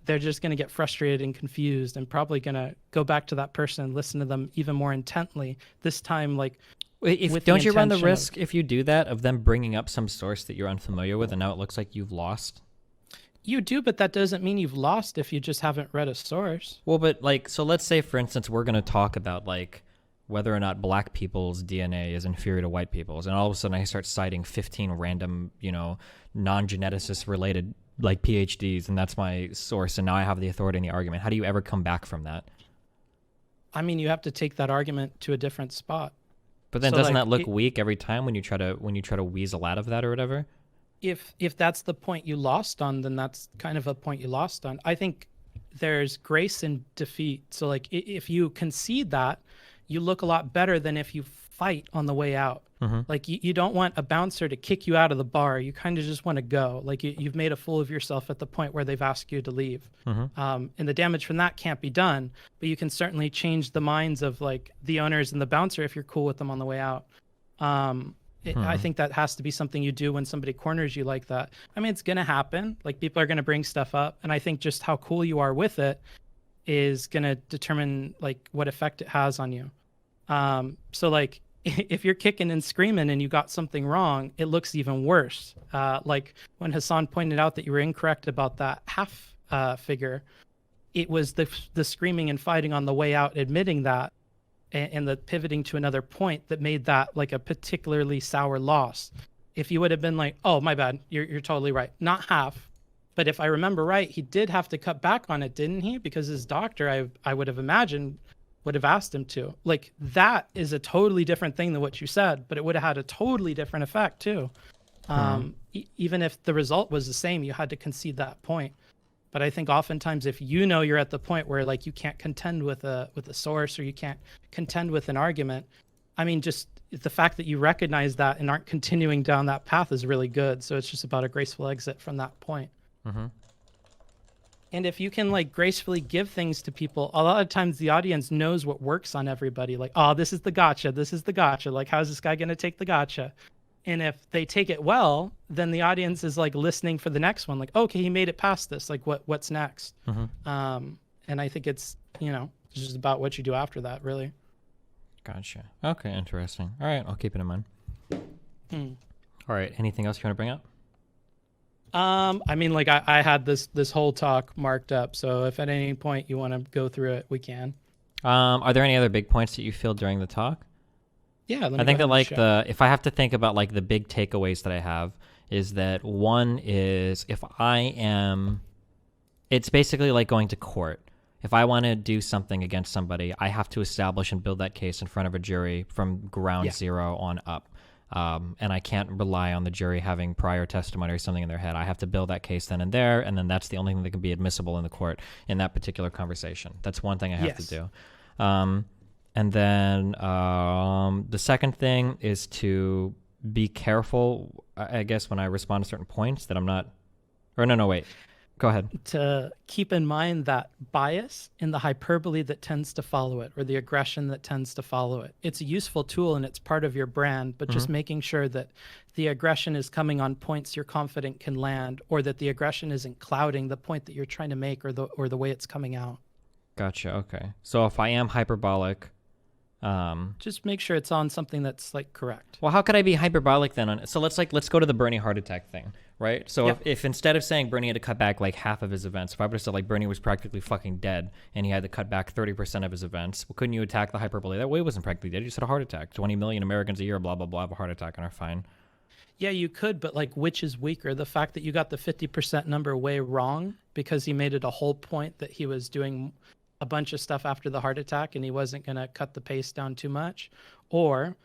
they're just going to get frustrated and confused and probably going to go back to that person and listen to them even more intently. This time, like, don't you run the risk if you do that of them bringing up some source that you're unfamiliar with and now it looks like you've lost? You do, but that doesn't mean you've lost if you just haven't read a source. Well, but like, so let's say, for instance, we're going to talk about like whether or not black people's DNA is inferior to white people's, and all of a sudden I start citing 15 random, you know, non-geneticist related like PhDs, and that's my source, and now I have the authority in the argument. How do you ever come back from that? I mean, you have to take that argument to a different spot. But then doesn't that look weak every time when you try to weasel out of that or whatever? If that's the point you lost on, then that's kind of a point you lost on. I think there's grace in defeat. So like if you concede that, you look a lot better than if you fight on the way out. Like you don't want a bouncer to kick you out of the bar. You kind of just want to go. Like you've made a fool of yourself at the point where they've asked you to leave. And the damage from that can't be done, but you can certainly change the minds of like the owners and the bouncer if you're cool with them on the way out. I think that has to be something you do when somebody corners you like that. I mean, it's going to happen. Like people are going to bring stuff up. And I think just how cool you are with it is going to determine like what effect it has on you. So like, if you're kicking and screaming and you got something wrong, it looks even worse. Like when Hassan pointed out that you were incorrect about that half figure, it was the screaming and fighting on the way out, admitting that, and the pivoting to another point that made that like a particularly sour loss. If you would have been like, oh, my bad, you're totally right. Not half. But if I remember right, he did have to cut back on it, didn't he? Because his doctor, I would have imagined, would have asked him to. Like that is a totally different thing than what you said, but it would have had a totally different effect too. Even if the result was the same, you had to concede that point. But I think oftentimes if you know you're at the point where like you can't contend with a source or you can't contend with an argument, I mean, just the fact that you recognize that and aren't continuing down that path is really good. So it's just about a graceful exit from that point. And if you can like gracefully give things to people, a lot of times the audience knows what works on everybody. Like, oh, this is the gotcha. This is the gotcha. Like, how's this guy going to take the gotcha? And if they take it well, then the audience is like listening for the next one. Like, okay, he made it past this. Like what's next? And I think it's just about what you do after that, really. Gotcha. Okay. Interesting. All right. I'll keep it in mind. All right. Anything else you want to bring up? I mean, like I had this whole talk marked up, so if at any point you want to go through it, we can. Are there any other big points that you feel during the talk? Yeah, I think that like if I have to think about like the big takeaways that I have is that one is it's basically like going to court. If I want to do something against somebody, I have to establish and build that case in front of a jury from ground zero on up. And I can't rely on the jury having prior testimony or something in their head. I have to build that case then and there, and then that's the only thing that can be admissible in the court in that particular conversation. That's one thing I have to do. And then the second thing is to be careful, I guess, when I respond to certain points that I'm not... Or no, wait. Go ahead. To keep in mind that bias in the hyperbole that tends to follow it, or the aggression that tends to follow it. It's a useful tool and it's part of your brand, but just making sure that the aggression is coming on points you're confident can land, or that the aggression isn't clouding the point that you're trying to make or the way it's coming out. Gotcha. Okay. So if I am hyperbolic... just make sure it's on something that's like correct. Well, how could I be hyperbolic then? So let's go to the Bernie heart attack thing, right? So if instead of saying Bernie had to cut back like half of his events, if I would have said like Bernie was practically fucking dead and he had to cut back 30% of his events, well, couldn't you attack the hyperbole that way? He wasn't practically dead. You said a heart attack. 20 million Americans a year, blah, blah, blah, have a heart attack and are fine. Yeah, you could, but like which is weaker? The fact that you got the 50% number way wrong because he made it a whole point that he was doing a bunch of stuff after the heart attack and he wasn't going to cut the pace down too much, or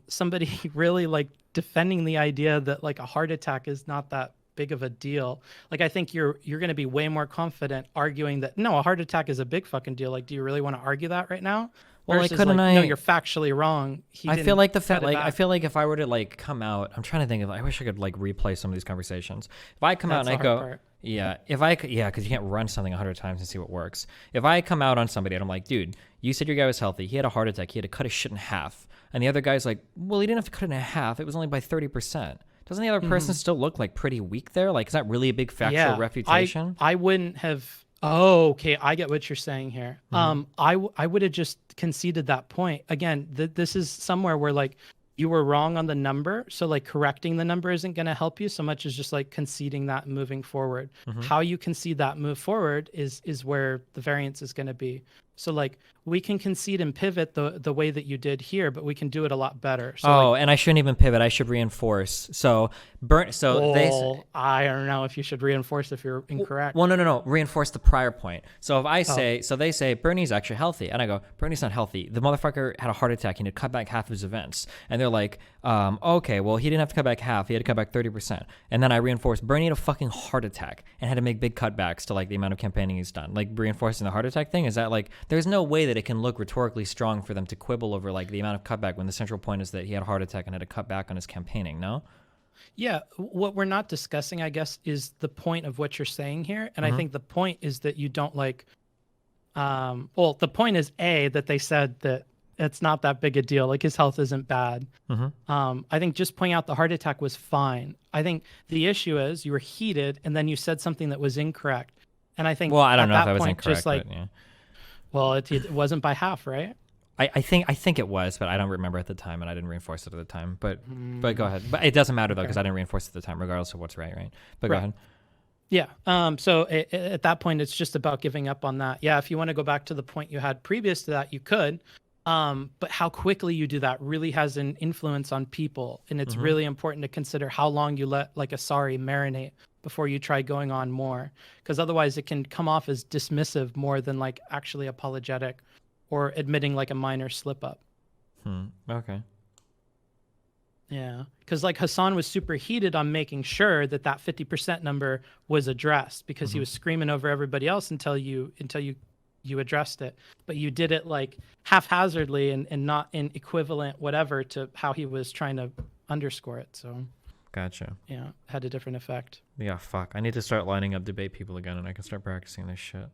somebody really like defending the idea that like a heart attack is not that big of a deal. Like I think you're going to be way more confident arguing that no, a heart attack is a big fucking deal. Like, do you really want to argue that right now? Well, versus, couldn't no, you're factually wrong. I feel like I feel like if I were to like come out, I'm trying to think of, I wish I could like replay some of these conversations. If I come out and I go, part. because you can't run something 100 times and see what works. If I come out on somebody and I'm like, dude, you said your guy was healthy. He had a heart attack. He had to cut his shit in half. And the other guy's like, well, he didn't have to cut it in half. It was only by 30%. Doesn't the other person still look like pretty weak there? Like, is that really a big factual refutation? I wouldn't have. Oh, okay. I get what you're saying here. I would have just conceded that point. Again, this is somewhere where like you were wrong on the number. So like correcting the number isn't going to help you so much as just like conceding that and moving forward. How you concede that move forward is where the variance is going to be. So like we can concede and pivot the way that you did here, but we can do it a lot better. So and I shouldn't even pivot. I should reinforce. So I don't know if you should reinforce if you're incorrect. Well, no. Reinforce the prior point. So if I say, so they say Bernie's actually healthy, and I go, Bernie's not healthy. The motherfucker had a heart attack. He had to cut back half of his events, and they're like, okay, well he didn't have to cut back half. He had to cut back 30%. And then I reinforce Bernie had a fucking heart attack and had to make big cutbacks to like the amount of campaigning he's done. Like reinforcing the heart attack thing, is that like there's no way that it can look rhetorically strong for them to quibble over like the amount of cutback when the central point is that he had a heart attack and had to cut back on his campaigning. No. Yeah, what we're not discussing, I guess, is the point of what you're saying here, and I think the point is that you don't like. Well, the point is that they said that it's not that big a deal. Like his health isn't bad. I think just pointing out the heart attack was fine. I think the issue is you were heated, and then you said something that was incorrect, and I think I don't know if that was point, incorrect. just like, but, yeah. Well, it wasn't by half, right? I think it was, but I don't remember at the time, and I didn't reinforce it at the time. But go ahead. But it doesn't matter though, because I didn't reinforce it at the time, regardless of what's right. But go ahead. Yeah. So at that point, it's just about giving up on that. Yeah. If you want to go back to the point you had previous to that, you could. But how quickly you do that really has an influence on people, and it's really important to consider how long you let like a sorry marinate before you try going on more, because otherwise it can come off as dismissive more than like actually apologetic or admitting like a minor slip up. Okay. Yeah, because like Hassan was super heated on making sure that 50% number was addressed, because he was screaming over everybody else until you addressed it. But you did it like haphazardly and not in equivalent whatever to how he was trying to underscore it. So gotcha. Yeah, had a different effect. Yeah, fuck. I need to start lining up debate people again, and I can start practicing this shit.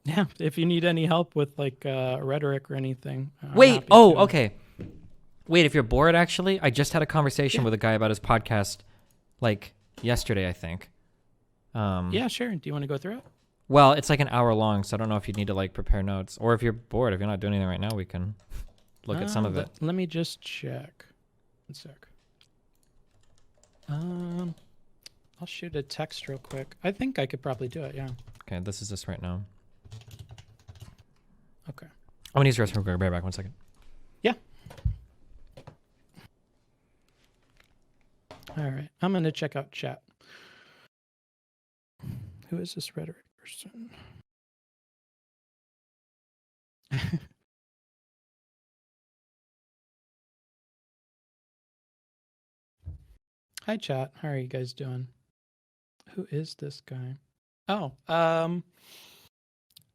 Yeah, if you need any help with like rhetoric or anything. Wait, okay. Wait, if you're bored, actually, I just had a conversation with a guy about his podcast, like yesterday, I think. Yeah, sure. Do you want to go through it? Well, it's like an hour long, so I don't know if you need to like prepare notes, or if you're bored, if you're not doing anything right now, we can look at some of it. Let me just check. 1 sec. I'll shoot a text real quick. I think I could probably do it. Yeah. Okay, this is this right now. Okay. I'm gonna use your restroom real quick. I'll be right back. 1 second. Yeah. All right. I'm going to check out chat. Who is this rhetoric person? Hi, chat. How are you guys doing? Who is this guy? Oh,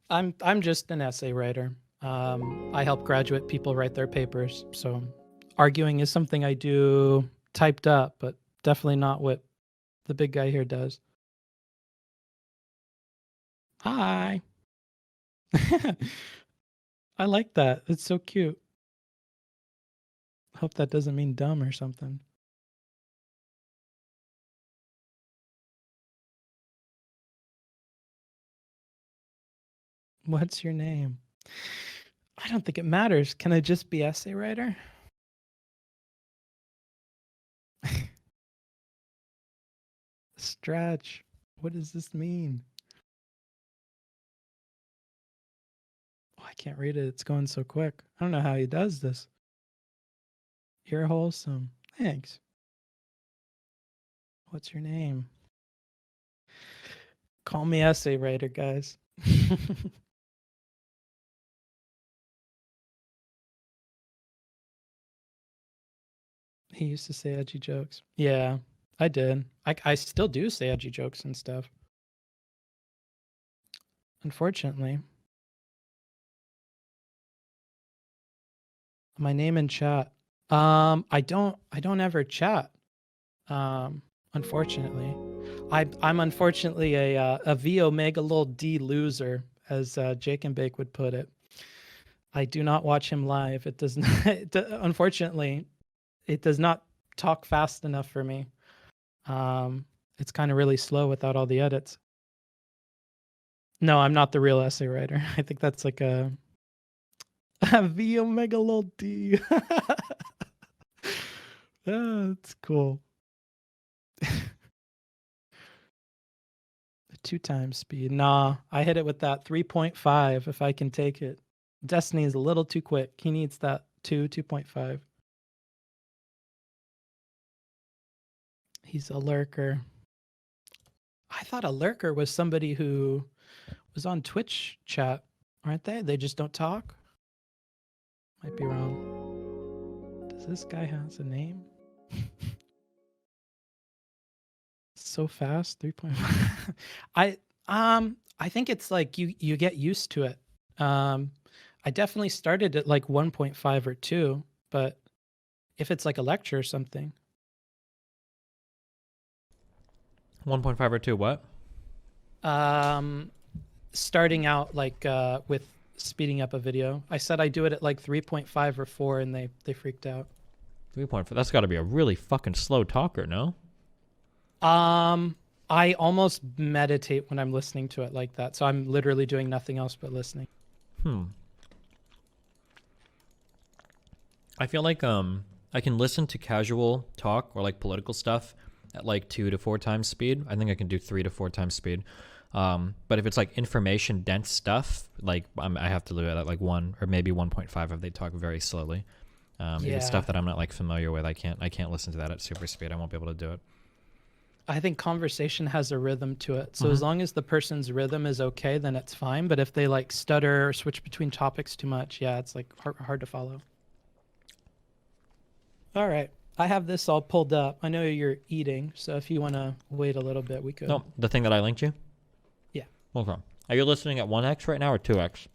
I'm just an essay writer. I help graduate people write their papers. So arguing is something I do typed up, but definitely not what the big guy here does. Hi. I like that. It's so cute. Hope that doesn't mean dumb or something. What's your name? I don't think it matters. Can I just be essay writer? Stretch. What does this mean? Oh, I can't read it. It's going so quick. I don't know how he does this. You're wholesome. Thanks. What's your name? Call me essay writer, guys. He used to say edgy jokes. Yeah, I did. I still do say edgy jokes and stuff. Unfortunately. My name in chat. I don't ever chat. Unfortunately. I'm unfortunately a V Omega little D loser, as Jake and Bake would put it. I do not watch him live. It does not unfortunately, it does not talk fast enough for me. It's kind of really slow without all the edits. No, I'm not the real essay writer. I think that's like a V Omega little D. That's cool. 2 times speed. Nah, I hit it with that 3.5 if I can take it. Destiny is a little too quick. He needs that 2.5. He's a lurker. I thought a lurker was somebody who was on Twitch chat, aren't they? They just don't talk? Might be wrong. Does this guy has a name? So fast, 3.5. I think it's like you get used to it. I definitely started at like 1.5 or 2, but if it's like a lecture or something. 1.5 or 2, what? Starting out like with speeding up a video. I said I do it at like 3.5 or 4 and they freaked out. 3.4. That's got to be a really fucking slow talker, no? I almost meditate when I'm listening to it like that. So I'm literally doing nothing else but listening. I feel like I can listen to casual talk or like political stuff at like 2 to 4 times speed. I think I can do 3 to 4 times speed. But if it's like information dense stuff, like I have to do it at like 1 or maybe 1.5 if they talk very slowly. If it's stuff that I'm not like familiar with, I can't listen to that at super speed. I won't be able to do it. I think conversation has a rhythm to it. So as long as the person's rhythm is okay, then it's fine. But if they like stutter or switch between topics too much, yeah, it's like hard to follow. All right. I have this all pulled up. I know you're eating, so if you want to wait a little bit, we could. No, the thing that I linked you? Yeah. Okay. Are you listening at 1x right now or 2x?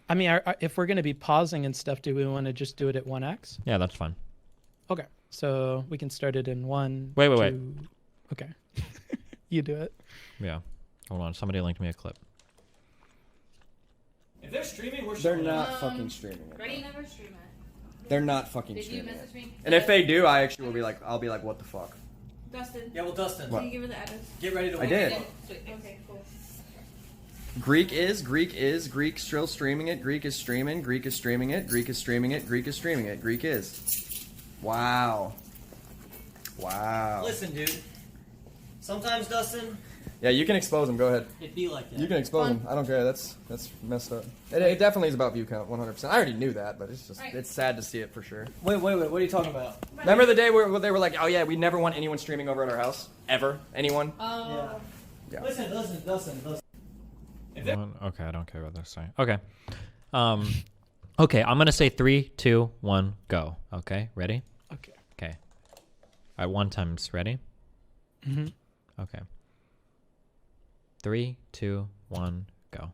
I mean, if we're going to be pausing and stuff, do we want to just do it at 1x? Yeah, that's fine. Okay. So we can start it in 1. Wait. Okay. You do it. Yeah. Hold on. Somebody linked me a clip. If they're streaming, They're not fucking streaming it. Ready? Never stream it. They're not fucking Did you streaming message it. me? And if they do, I actually will be like, I'll be like, what the fuck? Dustin. Yeah, well, Dustin, What? Can you give her the address? get ready to I win. did. Sweet. Okay, cool. Greek still streaming it, Greek is streaming it, Greek is streaming it, Greek is. Wow. Listen, dude. Sometimes, Dustin, Yeah, you can expose him, go ahead. it be like that. You can expose him. I don't care. That's messed up. It definitely is about view count, 100%. I already knew that, but it's just it's sad to see it for sure. Wait, what are you talking about? Remember the day where they were like, oh yeah, we never want anyone streaming over at our house ever, anyone? Yeah. Yeah. Listen. Okay, I don't care what they're saying. Okay. Okay, I'm going to say 3, 2, 1, go. Okay, ready? Okay. Okay. All right, 1 times, ready? Mm-hmm. Okay. 3, 2, 1, go.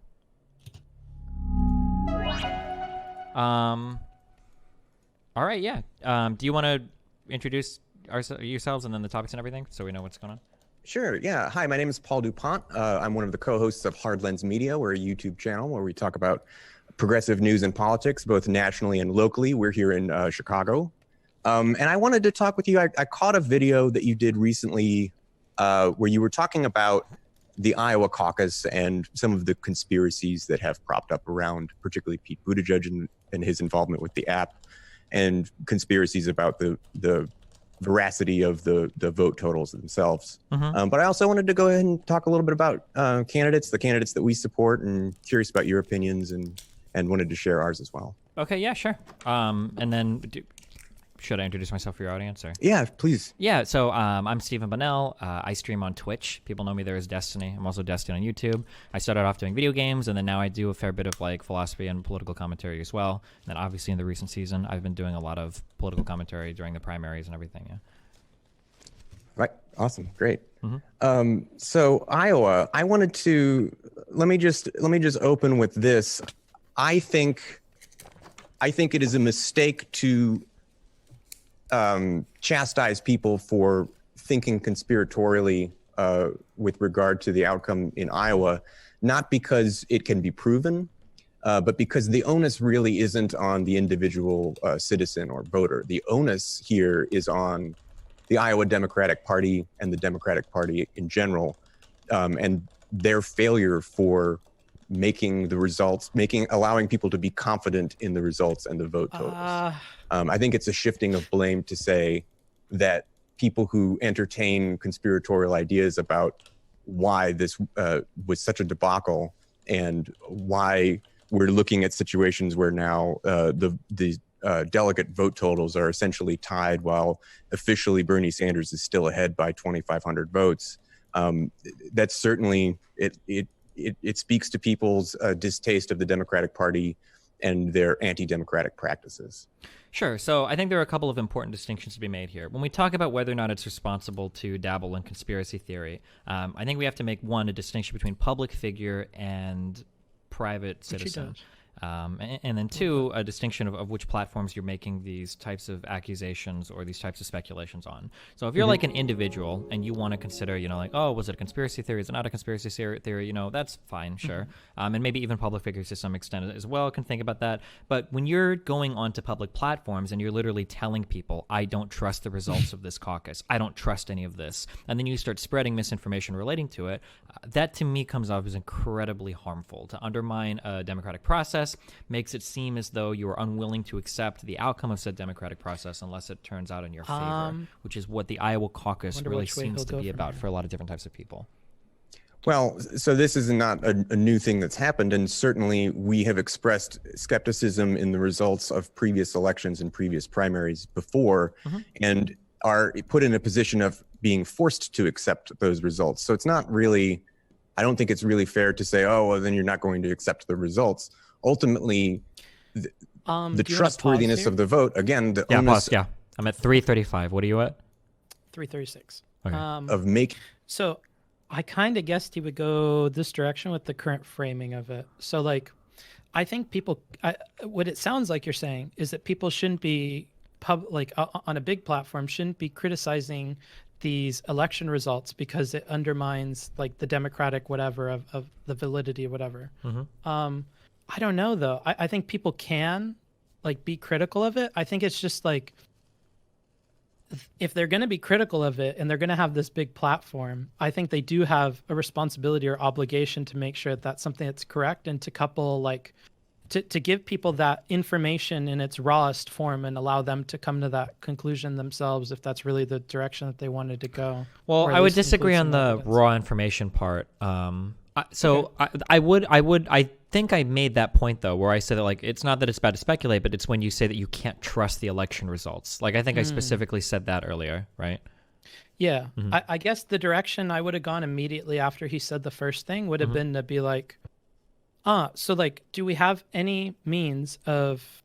All right, yeah. Do you want to introduce yourselves and then the topics and everything so we know what's going on? Sure, yeah. Hi, my name is Paul DuPont. I'm one of the co-hosts of Hard Lens Media. We're a YouTube channel where we talk about progressive news and politics, both nationally and locally. We're here in Chicago. And I wanted to talk with you. I caught a video that you did recently where you were talking about the Iowa caucus and some of the conspiracies that have propped up around, particularly Pete Buttigieg and his involvement with the app, and conspiracies about the veracity of the vote totals themselves. But I also wanted to go ahead and talk a little bit about the candidates that we support, and curious about your opinions, and wanted to share ours as well. Okay, yeah, sure. And then should I introduce myself for your audience? Or? Yeah, please. Yeah, so I'm Stephen Bonnell. I stream on Twitch. People know me there as Destiny. I'm also Destiny on YouTube. I started off doing video games, and then now I do a fair bit of like philosophy and political commentary as well. And then obviously in the recent season, I've been doing a lot of political commentary during the primaries and everything. Yeah. Right. Awesome. Great. So Iowa, I wanted to let me just open with this. I think it is a mistake to chastise people for thinking conspiratorially with regard to the outcome in Iowa, not because it can be proven, but because the onus really isn't on the individual citizen or voter. The onus here is on the Iowa Democratic Party and the Democratic Party in general, and their failure for making the results, allowing people to be confident in the results and the vote totals. I think it's a shifting of blame to say that people who entertain conspiratorial ideas about why this was such a debacle and why we're looking at situations where now the delegate vote totals are essentially tied while officially Bernie Sanders is still ahead by 2,500 votes. That's certainly, it speaks to people's distaste of the Democratic Party and their anti-democratic practices. Sure. So I think there are a couple of important distinctions to be made here. When we talk about whether or not it's responsible to dabble in conspiracy theory, I think we have to make, one, a distinction between public figure and private citizen. And then two, a distinction of which platforms you're making these types of accusations or these types of speculations on. So if you're like an individual and you want to consider, like, oh, was it a conspiracy theory? Is it not a conspiracy theory? That's fine, sure. And maybe even public figures to some extent as well can think about that. But when you're going onto public platforms and you're literally telling people, I don't trust the results of this caucus, I don't trust any of this, and then you start spreading misinformation relating to it, that to me comes off as incredibly harmful. To undermine a democratic process makes it seem as though you are unwilling to accept the outcome of said democratic process unless it turns out in your favor, which is what the Iowa caucus really seems to be about for a lot of different types of people. Well, so this is not a new thing that's happened, and certainly we have expressed skepticism in the results of previous elections and previous primaries before, and are put in a position of being forced to accept those results. So it's not really, I don't think it's really fair to say, oh, well, then you're not going to accept the results. Ultimately, the trustworthiness of the vote, again, the onus I'm at 335. What are you at? 336. Okay. of making. So I kind of guessed he would go this direction with the current framing of it. So like, I think people, what it sounds like you're saying is that people shouldn't be on a big platform, shouldn't be criticizing these election results because it undermines like the democratic whatever of the validity of whatever. I don't know though. I think people can like be critical of it. I think it's just like, if they're going to be critical of it and they're going to have this big platform, I think they do have a responsibility or obligation to make sure that that's something that's correct, and to couple like to give people that information in its rawest form and allow them to come to that conclusion themselves if that's really the direction that they wanted to go. Well, I would disagree on the raw information part. I think I made that point though, where I said that like it's not that it's bad to speculate, but it's when you say that you can't trust the election results. Like I think I specifically said that earlier, right? Yeah, I guess the direction I would have gone immediately after he said the first thing would have been to be like, so like, do we have any means of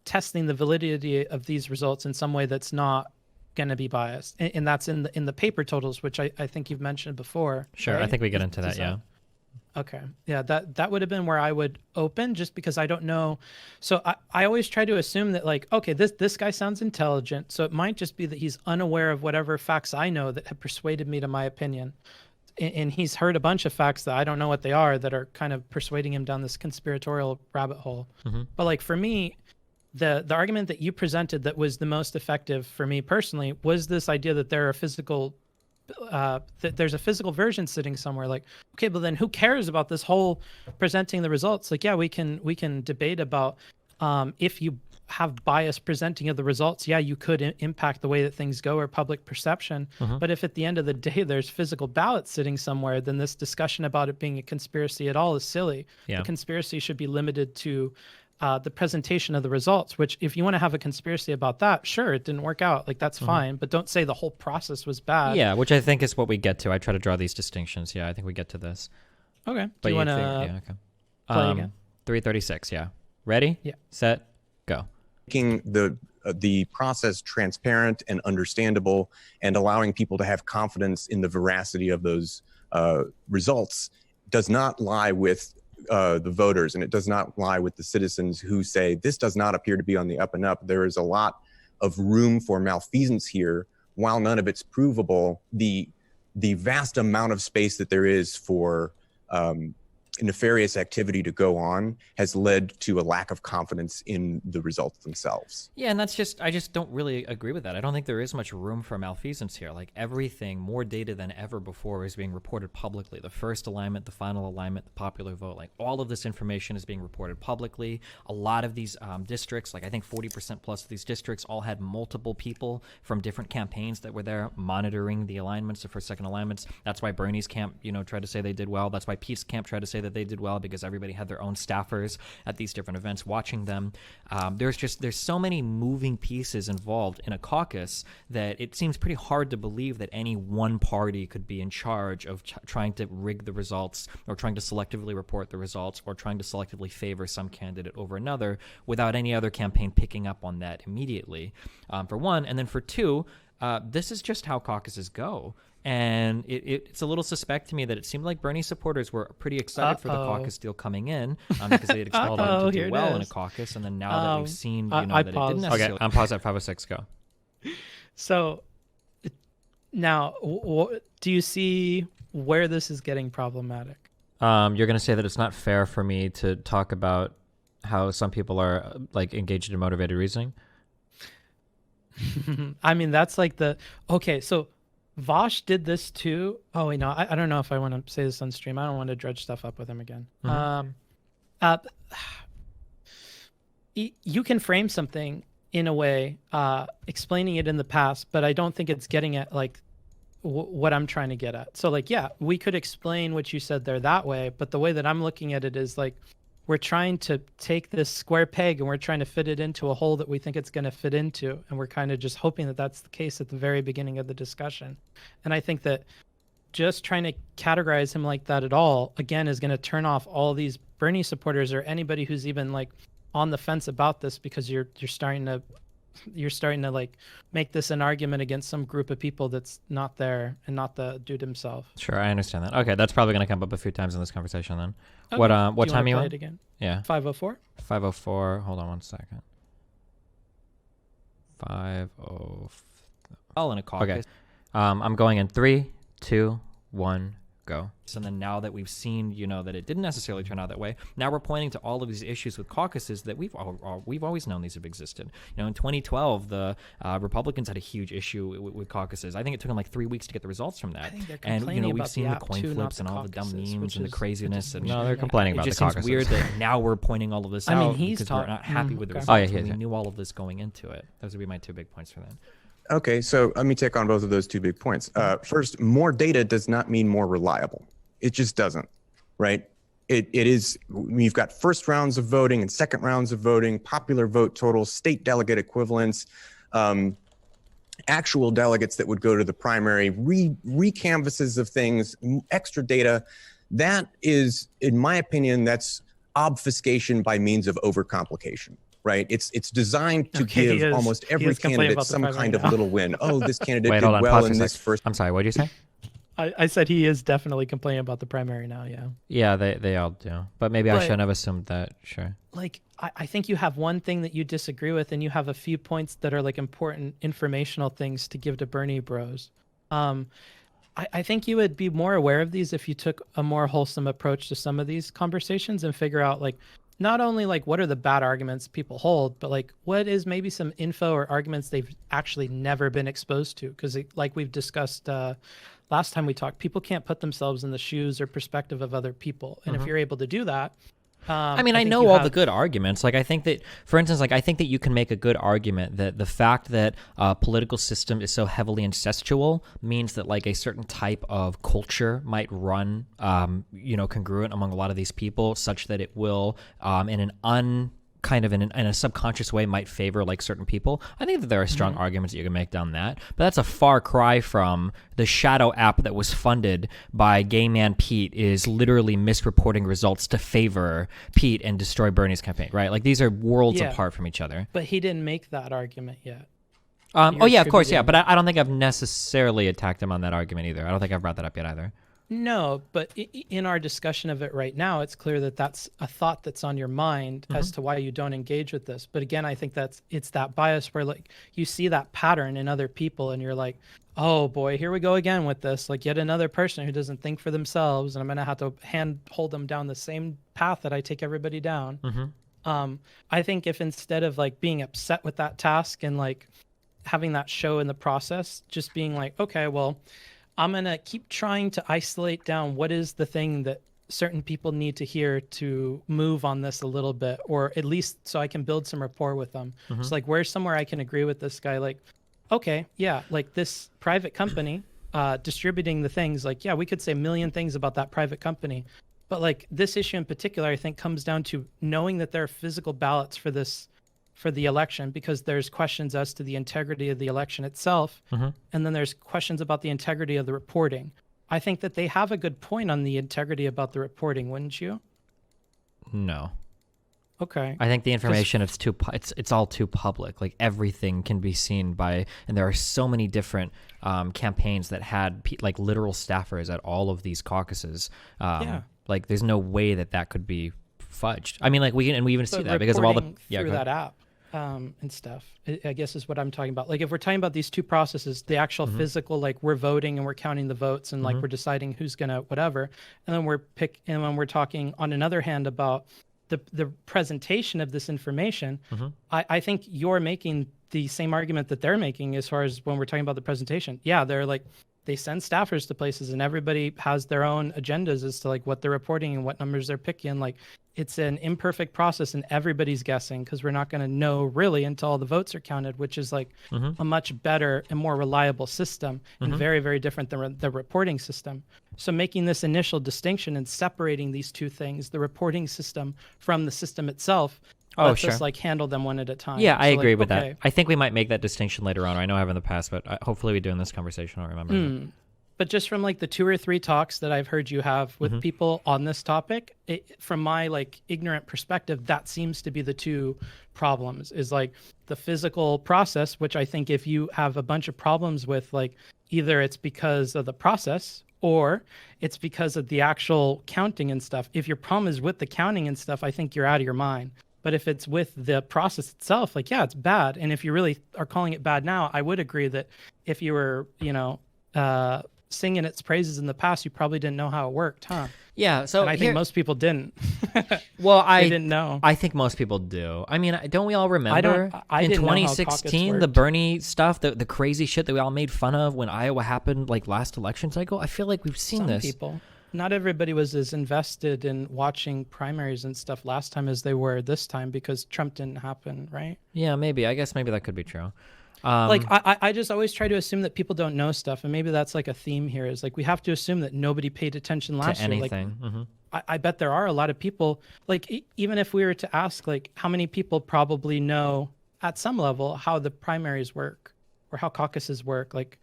testing the validity of these results in some way that's not going to be biased? And that's in the paper totals, which I think you've mentioned before. Sure, right? I think we get into that, yeah. Okay. Yeah, that would have been where I would open, just because I don't know. So I always try to assume that like, okay, this guy sounds intelligent, so it might just be that he's unaware of whatever facts I know that have persuaded me to my opinion. And he's heard a bunch of facts that I don't know what they are that are kind of persuading him down this conspiratorial rabbit hole. But like for me, the argument that you presented that was the most effective for me personally was this idea that there are that there's a physical version sitting somewhere. Like, okay, but then who cares about this whole presenting the results? Like, yeah, we can debate about if you have bias presenting of the results, yeah, you could impact the way that things go or public perception. But if at the end of the day there's physical ballots sitting somewhere, then this discussion about it being a conspiracy at all is silly. The conspiracy should be limited to the presentation of the results, which if you want to have a conspiracy about that, sure, it didn't work out, like that's fine, but don't say the whole process was bad. Yeah, which I think is what we get to. I try to draw these distinctions. Yeah, I think we get to this. Okay. But do you want to play again? 336, yeah. Ready? Yeah. Set, go. Making the process transparent and understandable and allowing people to have confidence in the veracity of those results does not lie with the voters, and it does not lie with the citizens who say this does not appear to be on the up and up. There is a lot of room for malfeasance here. While none of it's provable, the vast amount of space that there is for nefarious activity to go on has led to a lack of confidence in the results themselves. Yeah, and I just don't really agree with that. I don't think there is much room for malfeasance here. Like everything, more data than ever before is being reported publicly. The first alignment, the final alignment, the popular vote, like all of this information is being reported publicly. A lot of these districts, like I think 40% plus of these districts all had multiple people from different campaigns that were there monitoring the alignments, the first, second alignments. That's why Bernie's camp, tried to say they did well. That's why Pete's camp tried to say that they did well, because everybody had their own staffers at these different events watching them. There's so many moving pieces involved in a caucus that it seems pretty hard to believe that any one party could be in charge of trying to rig the results, or trying to selectively report the results, or trying to selectively favor some candidate over another without any other campaign picking up on that immediately, for one. And then for two, this is just how caucuses go. And it's a little suspect to me that it seemed like Bernie supporters were pretty excited for the caucus deal coming in, because they had expelled him to do well in a caucus. And then now that we've seen, that it didn't necessarily... Okay, unpause at 506, go. So now, do you see where this is getting problematic? You're going to say that it's not fair for me to talk about how some people are like engaged in motivated reasoning? I mean, that's like okay, so Vosh did this too. Oh, wait, no, I don't know if I want to say this on stream. I don't want to dredge stuff up with him again. You can frame something in a way, explaining it in the past, but I don't think it's getting at like what I'm trying to get at. So like, yeah, we could explain what you said there that way, but the way that I'm looking at it is like, we're trying to take this square peg and we're trying to fit it into a hole that we think it's going to fit into. And we're kind of just hoping that that's the case at the very beginning of the discussion. And I think that just trying to categorize him like that at all, again, is going to turn off all these Bernie supporters or anybody who's even like on the fence about this, because you're starting to like make this an argument against some group of people that's not there and not the dude himself. Sure, I understand that. Okay, that's probably going to come up a few times in this conversation then. Okay. What time are you on? It again? Yeah. 5:04? 5:04. Hold on one second. 5:04. All in a caucus. Okay. I'm going in 3, 2, 1, go. And then now that we've seen, that it didn't necessarily turn out that way, now we're pointing to all of these issues with caucuses that we've always known these have existed. In 2012, the Republicans had a huge issue with caucuses. I think it took them like 3 weeks to get the results from that. I think they're and complaining we've about seen the the coin app too, flips not and the all the dumb caucuses, memes and the craziness. And No, they're complaining about it the just caucuses. seems weird that now we're pointing all of this I out mean, he's because we're not happy with the okay. results. Oh, yeah, when yeah. we knew all of this going into it. Those would be my 2 big points for that. Okay, so let me take on both of those 2 big points. First, more data does not mean more reliable. It just doesn't, right? It is, we've got first rounds of voting and second rounds of voting, popular vote totals, state delegate equivalents, actual delegates that would go to the primary, re-canvases of things, extra data. That is, in my opinion, that's obfuscation by means of overcomplication. Right, it's designed to give almost every candidate some kind of little win. Oh, this candidate did well in this first. I'm sorry, what did you say? I said he is definitely complaining about the primary now. Yeah. Yeah, they all do, but maybe I shouldn't have assumed that. Sure. Like I think you have one thing that you disagree with, and you have a few points that are like important informational things to give to Bernie bros. I think you would be more aware of these if you took a more wholesome approach to some of these conversations and figure out like, not only like what are the bad arguments people hold, but like what is maybe some info or arguments they've actually never been exposed to. Because like we've discussed last time we talked, people can't put themselves in the shoes or perspective of other people. And if you're able to do that, I mean, I know all the good arguments. Like, I think that, for instance, like I think that you can make a good argument that the fact that political system is so heavily incestual means that like a certain type of culture might run, congruent among a lot of these people, such that it will, in a subconscious way, might favor like certain people. I think that there are strong arguments that you can make down that, but that's a far cry from the shadow app that was funded by gay man Pete is literally misreporting results to favor Pete and destroy Bernie's campaign, right? Like these are worlds apart from each other. But he didn't make that argument yet. Of course, yeah, but I don't think I've necessarily attacked him on that argument either. I don't think I've brought that up yet either. No, but in our discussion of it right now, it's clear that that's a thought that's on your mind as to why you don't engage with this. But again, I think it's that bias where like you see that pattern in other people and you're like, oh boy, here we go again with this, like yet another person who doesn't think for themselves, and I'm gonna have to hold them down the same path that I take everybody down. I think if instead of like being upset with that task and like having that show in the process, just being like, okay, well, I'm going to keep trying to isolate down what is the thing that certain people need to hear to move on this a little bit, or at least so I can build some rapport with them. It's like, where's somewhere I can agree with this guy? Like, okay, yeah, like this private company distributing the things, like, yeah, we could say a million things about that private company. But like this issue in particular, I think comes down to knowing that there are physical ballots for the election, because there's questions as to the integrity of the election itself. And then there's questions about the integrity of the reporting. I think that they have a good point on the integrity about the reporting, wouldn't you? No. Okay. I think the information it's all too public. Like everything can be seen by, and there are so many different campaigns that had like literal staffers at all of these caucuses. Like there's no way that could be fudged. I mean, like we even see that because of all the through that app and stuff, I guess is what I'm talking about. Like if we're talking about these two processes, the actual physical, like we're voting and we're counting the votes and like we're deciding who's gonna whatever, and then when we're talking on another hand about the presentation of this information, I think you're making the same argument that they're making as far as when we're talking about the presentation. Yeah, they're like, they send staffers to places and everybody has their own agendas as to like what they're reporting and what numbers they're picking. Like it's an imperfect process and everybody's guessing because we're not going to know really until all the votes are counted, which is like a much better and more reliable system and very, very different than the reporting system. So making this initial distinction and separating these two things, the reporting system from the system itself, lets us like handle them one at a time. Yeah, I agree with that. I think we might make that distinction later on. I know I have in the past, but hopefully we do in this conversation. I'll remember. But just from like the 2 or 3 talks that I've heard you have with people on this topic, from my like ignorant perspective, that seems to be the two problems, is like the physical process, which I think if you have a bunch of problems with, like either it's because of the process or it's because of the actual counting and stuff. If your problem is with the counting and stuff, I think you're out of your mind. But if it's with the process itself, like, yeah, it's bad. And if you really are calling it bad now, I would agree that if you were, singing its praises in the past, you probably didn't know how it worked, huh? Yeah. So and I think most people didn't. Well, they didn't know. I think most people do. I mean, don't we all remember in 2016 the Bernie stuff, the crazy shit that we all made fun of when Iowa happened, like last election cycle? I feel like we've seen this. People. Not everybody was as invested in watching primaries and stuff last time as they were this time because Trump didn't happen, right? Yeah, maybe. I guess maybe that could be true. Like I just always try to assume that people don't know stuff, and maybe that's like a theme here. Is like we have to assume that nobody paid attention last year. Anything. Like, I bet there are a lot of people. Like even if we were to ask, like how many people probably know at some level how the primaries work or how caucuses work, like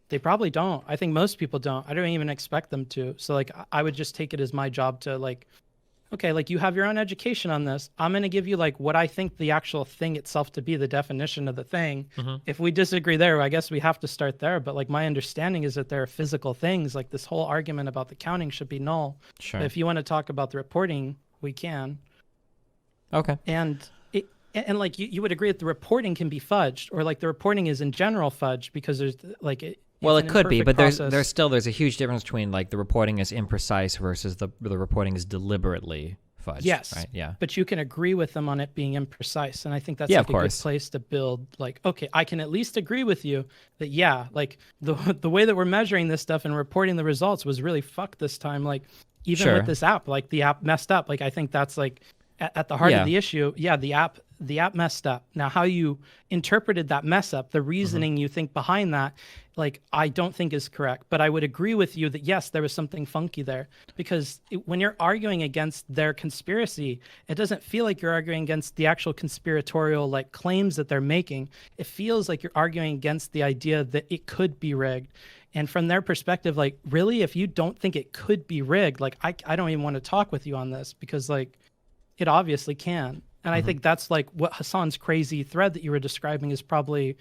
they probably don't. I think most people don't. I don't even expect them to. So like I would just take it as my job to like, okay, like you have your own education on this. I'm going to give you like what I think the actual thing itself to be, the definition of the thing. If we disagree there, I guess we have to start there. But like my understanding is that there are physical things, like this whole argument about the counting should be null. Sure. But if you want to talk about the reporting, we can. Okay. And like you would agree that the reporting can be fudged, or like the reporting is in general fudged because there's like well, it could be, but there's a huge difference between like the reporting is imprecise versus the reporting is deliberately fudged. Yes, right? Yeah. But you can agree with them on it being imprecise, and I think that's like a good place to build. Like, okay, I can at least agree with you that like the way that we're measuring this stuff and reporting the results was really fucked this time. Like even with this app, like the app messed up. Like I think that's like at the heart of the issue. Yeah, the app messed up. Now, how you interpreted that mess up, the reasoning you think behind that, like, I don't think is correct. But I would agree with you that, yes, there was something funky there. Because when you're arguing against their conspiracy, it doesn't feel like you're arguing against the actual conspiratorial, like, claims that they're making. It feels like you're arguing against the idea that it could be rigged. And from their perspective, like, really, if you don't think it could be rigged, like, I don't even want to talk with you on this because, like, it obviously can. And I think that's like what Hassan's crazy thread that you were describing is probably,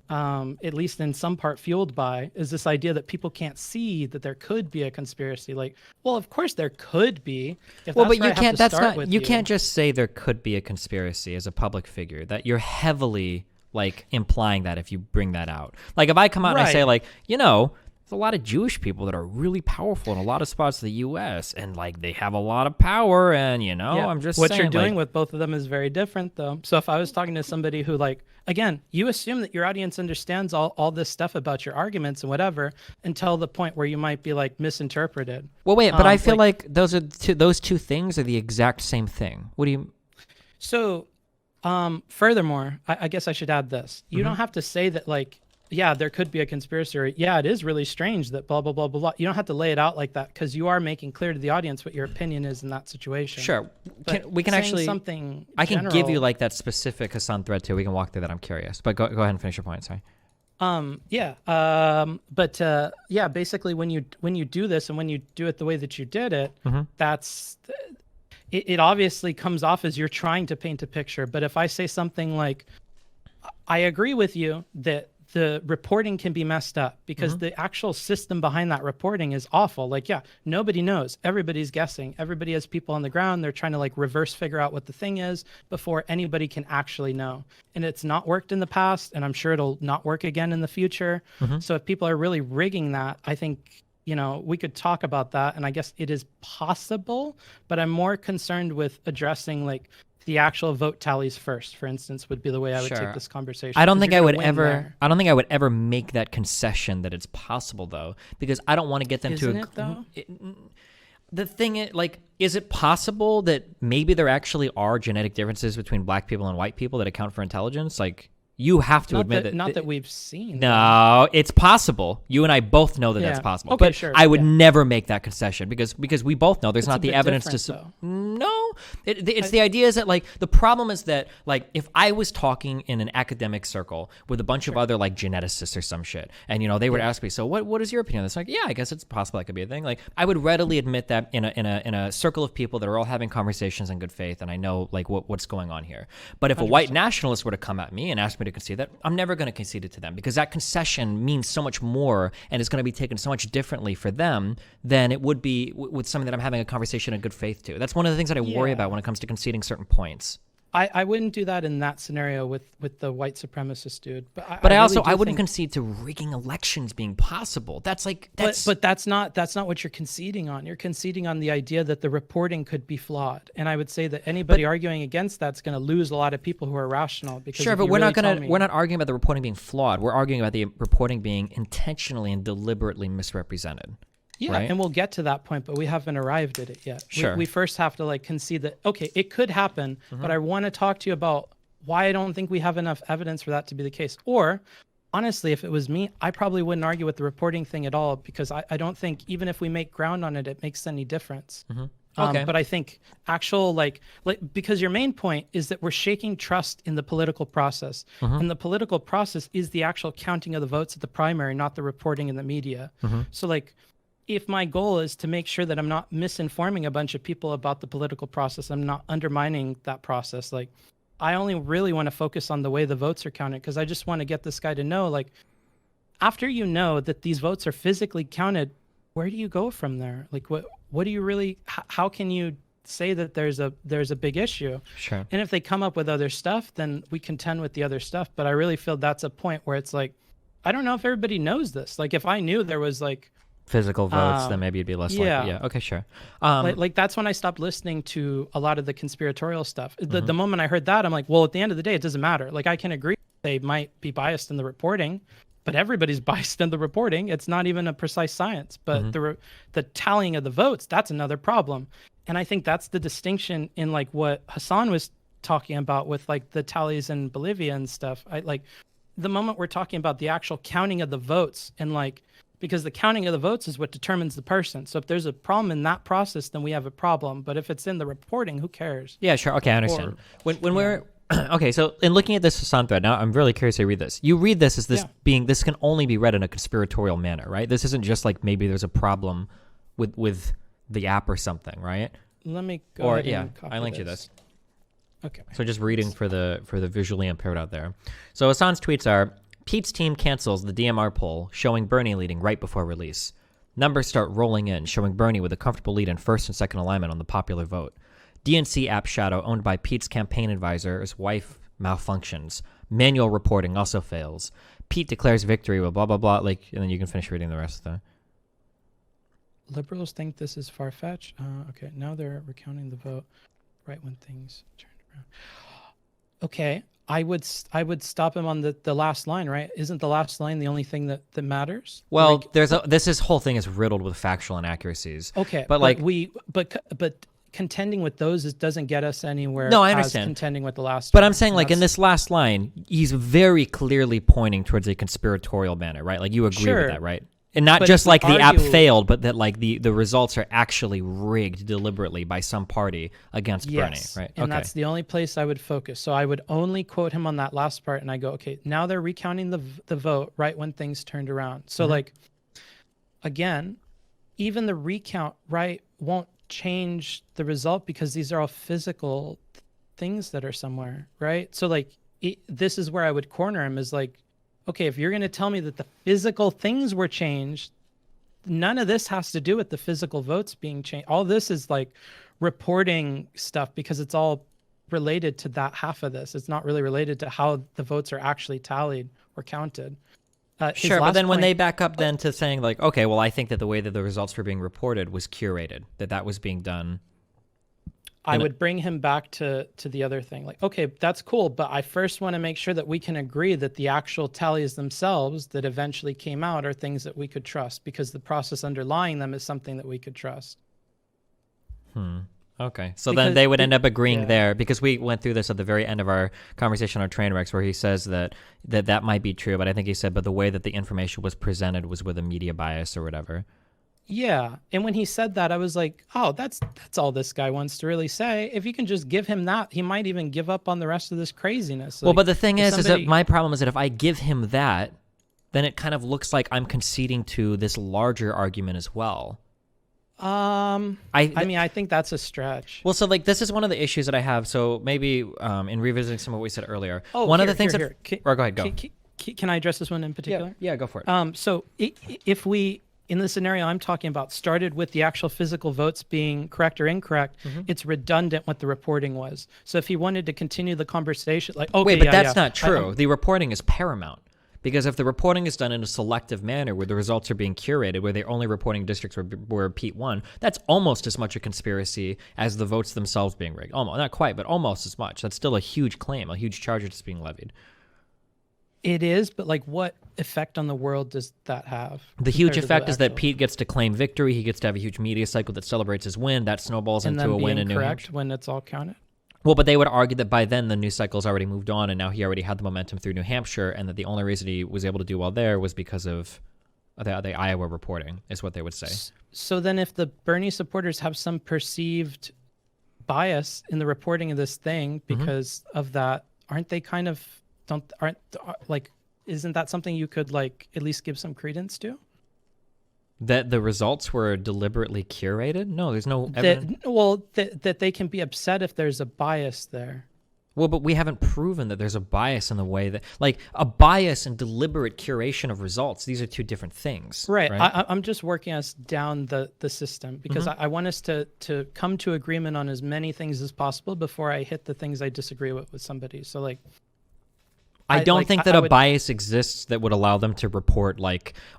at least in some part, fueled by, is this idea that people can't see that there could be a conspiracy. Like, well, of course there could be. Well, but you can't. That's not. You can't just say there could be a conspiracy as a public figure. That you're heavily like implying that if you bring that out. Like if I come out and I say like, there's a lot of Jewish people that are really powerful in a lot of spots of the U.S. and like they have a lot of power, and I'm just what saying, you're doing like, with both of them is very different, though. So if I was talking to somebody who, like, again, you assume that your audience understands all this stuff about your arguments and whatever until the point where you might be like misinterpreted. Well, wait, but I feel like those two things are the exact same thing. What do you? So, furthermore, I guess I should add this: you don't have to say that like. Yeah, there could be a conspiracy, or yeah, it is really strange that blah, blah, blah, blah, blah. You don't have to lay it out like that because you are making clear to the audience what your opinion is in that situation. Sure. We can actually, something I can give you like that specific Hassan thread too. We can walk through that. I'm curious, but go ahead and finish your point. Sorry. Basically when you do this and when you do it the way that you did it, it obviously comes off as you're trying to paint a picture. But if I say something like, I agree with you that the reporting can be messed up because the actual system behind that reporting is awful. Like, yeah, nobody knows. Everybody's guessing. Everybody has people on the ground. They're trying to like reverse figure out what the thing is before anybody can actually know. And it's not worked in the past, and I'm sure it'll not work again in the future. So if people are really rigging that, I think, we could talk about that. And I guess it is possible, but I'm more concerned with addressing like the actual vote tallies first, for instance, would be the way I would take this conversation. I don't think I would ever make that concession that it's possible, though, because I don't want to get them Isn't it, though? The thing is, like, is it possible that maybe there actually are genetic differences between black people and white people that account for intelligence? Like, you have to admit that. Not that we've seen. No, it's possible. You and I both know that that's possible. Okay, but sure. I would never make that concession because we both know there's not the evidence to. No, it's the idea is that like the problem is that like if I was talking in an academic circle with a bunch of other like geneticists or some shit, and they would ask me, so what is your opinion on this? Like, yeah, I guess it's possible that could be a thing. Like I would readily admit that in a circle of people that are all having conversations in good faith, and I know like what's going on here. But if a 100%. White nationalist were to come at me and ask me to concede that, I'm never going to concede it to them because that concession means so much more and it's going to be taken so much differently for them than it would be with something that I'm having a conversation in good faith to. That's one of the things that I worry about when it comes to conceding certain points. I wouldn't do that in that scenario with the white supremacist dude. But I wouldn't concede to rigging elections being possible. But that's not what you're conceding on. You're conceding on the idea that the reporting could be flawed. And I would say that anybody arguing against that's going to lose a lot of people who are rational. Because sure, but we're not arguing about the reporting being flawed. We're arguing about the reporting being intentionally and deliberately misrepresented. Yeah, right? And we'll get to that point, but we haven't arrived at it yet. Sure. We first have to like concede that, okay, it could happen, but I want to talk to you about why I don't think we have enough evidence for that to be the case. Or, honestly, if it was me, I probably wouldn't argue with the reporting thing at all because I don't think, even if we make ground on it, it makes any difference. Okay. But I think because your main point is that we're shaking trust in the political process. And the political process is the actual counting of the votes at the primary, not the reporting in the media. So like, if my goal is to make sure that I'm not misinforming a bunch of people about the political process, I'm not undermining that process. Like, I only really want to focus on the way the votes are counted because I just want to get this guy to know, like, after you know that these votes are physically counted, where do you go from there? Like, what do you really? How can you say that there's a big issue? Sure. And if they come up with other stuff, then we contend with the other stuff. But I really feel that's a point where it's like, I don't know if everybody knows this. Like, if I knew there was like physical votes, then maybe it'd be less likely. Yeah. Okay, sure. Like that's when I stopped listening to a lot of the conspiratorial stuff. The moment I heard that, I'm like, well, at the end of the day, it doesn't matter. Like I can agree they might be biased in the reporting, but everybody's biased in the reporting. It's not even a precise science. But the tallying of the votes, that's another problem. And I think that's the distinction in like what Hassan was talking about with like the tallies in Bolivia and stuff. I like the moment we're talking about the actual counting of the votes and like, because the counting of the votes is what determines the person. So if there's a problem in that process, then we have a problem. But if it's in the reporting, who cares? Yeah, sure. Okay, I understand. When we're okay, so in looking at this Hassan thread, now I'm really curious to read this. You read this as this this can only be read in a conspiratorial manner, right? This isn't just like maybe there's a problem with the app or something, right? Let me go ahead and copy I linked you this. Okay. So just reading for the visually impaired out there. So Hassan's tweets are, Pete's team cancels the DMR poll, showing Bernie leading right before release. Numbers start rolling in, showing Bernie with a comfortable lead in first and second alignment on the popular vote. DNC app Shadow, owned by Pete's campaign advisor's wife, malfunctions. Manual reporting also fails. Pete declares victory with blah, blah, blah. Like, and then you can finish reading the rest of the... Liberals think this is far-fetched. Okay, now they're recounting the vote right when things turned around. Okay, I would stop him on the last line, right? Isn't the last line the only thing that matters? Well, this whole thing is riddled with factual inaccuracies. Okay, but like but contending with those doesn't get us anywhere. No, I understand. As contending with the last. But one. I'm saying, like, in this last line, he's very clearly pointing towards a conspiratorial manner, right? Like, you agree with that, right? And not just like the app failed, but that like the results are actually rigged deliberately by some party against Bernie, right? And that's the only place I would focus. So I would only quote him on that last part, and I go, okay, now they're recounting the vote right when things turned around. So like, again, even the recount right won't change the result because these are all physical things that are somewhere, right? So like, this is where I would corner him is like, okay, if you're going to tell me that the physical things were changed, none of this has to do with the physical votes being changed. All this is like reporting stuff because it's all related to that half of this. It's not really related to how the votes are actually tallied or counted. Sure, but then when they back up then to saying like, okay, well, I think that the way that the results were being reported was curated, that was being done. I would bring him back to the other thing. Like, okay, that's cool, but I first want to make sure that we can agree that the actual tallies themselves that eventually came out are things that we could trust because the process underlying them is something that we could trust. Okay. So then they would end up agreeing there because we went through this at the very end of our conversation on Trainwrecks where he says that might be true, but I think he said, but the way that the information was presented was with a media bias or whatever. Yeah, and when he said that, I was like, oh, that's all this guy wants to really say. If you can just give him that, he might even give up on the rest of this craziness. Well, but the thing is that my problem is that if I give him that, then it kind of looks like I'm conceding to this larger argument as well. I mean, I think that's a stretch. Well, so like this is one of the issues that I have. So maybe in revisiting some of what we said earlier, of the things that... Or go ahead, go. Can I address this one in particular? Yeah, go for it. So if we... in the scenario I'm talking about, started with the actual physical votes being correct or incorrect, it's redundant what the reporting was. So if he wanted to continue the conversation, like, okay, wait, but that's not true. The reporting is paramount because if the reporting is done in a selective manner where the results are being curated, where they're only reporting districts where Pete won, that's almost as much a conspiracy as the votes themselves being rigged. Almost, not quite, but almost as much. That's still a huge claim, a huge charge that's being levied. It is, but like what effect on the world does that have? The huge effect is that Pete gets to claim victory. He gets to have a huge media cycle that celebrates his win. That snowballs into a win in New Hampshire. When it's all counted? Well, but they would argue that by then the news cycle's already moved on and now he already had the momentum through New Hampshire and that the only reason he was able to do well there was because of the Iowa reporting is what they would say. So then if the Bernie supporters have some perceived bias in the reporting of this thing because of that, aren't they kind of... isn't that something you could like at least give some credence to? That the results were deliberately curated? No, there's no evidence. That they can be upset if there's a bias there. Well, but we haven't proven that there's a bias in the way that, like, a bias and deliberate curation of results. These are two different things. Right. I'm just working us down the system because I want us to come to agreement on as many things as possible before I hit the things I disagree with somebody. So like, I don't think that a bias exists that would allow them to report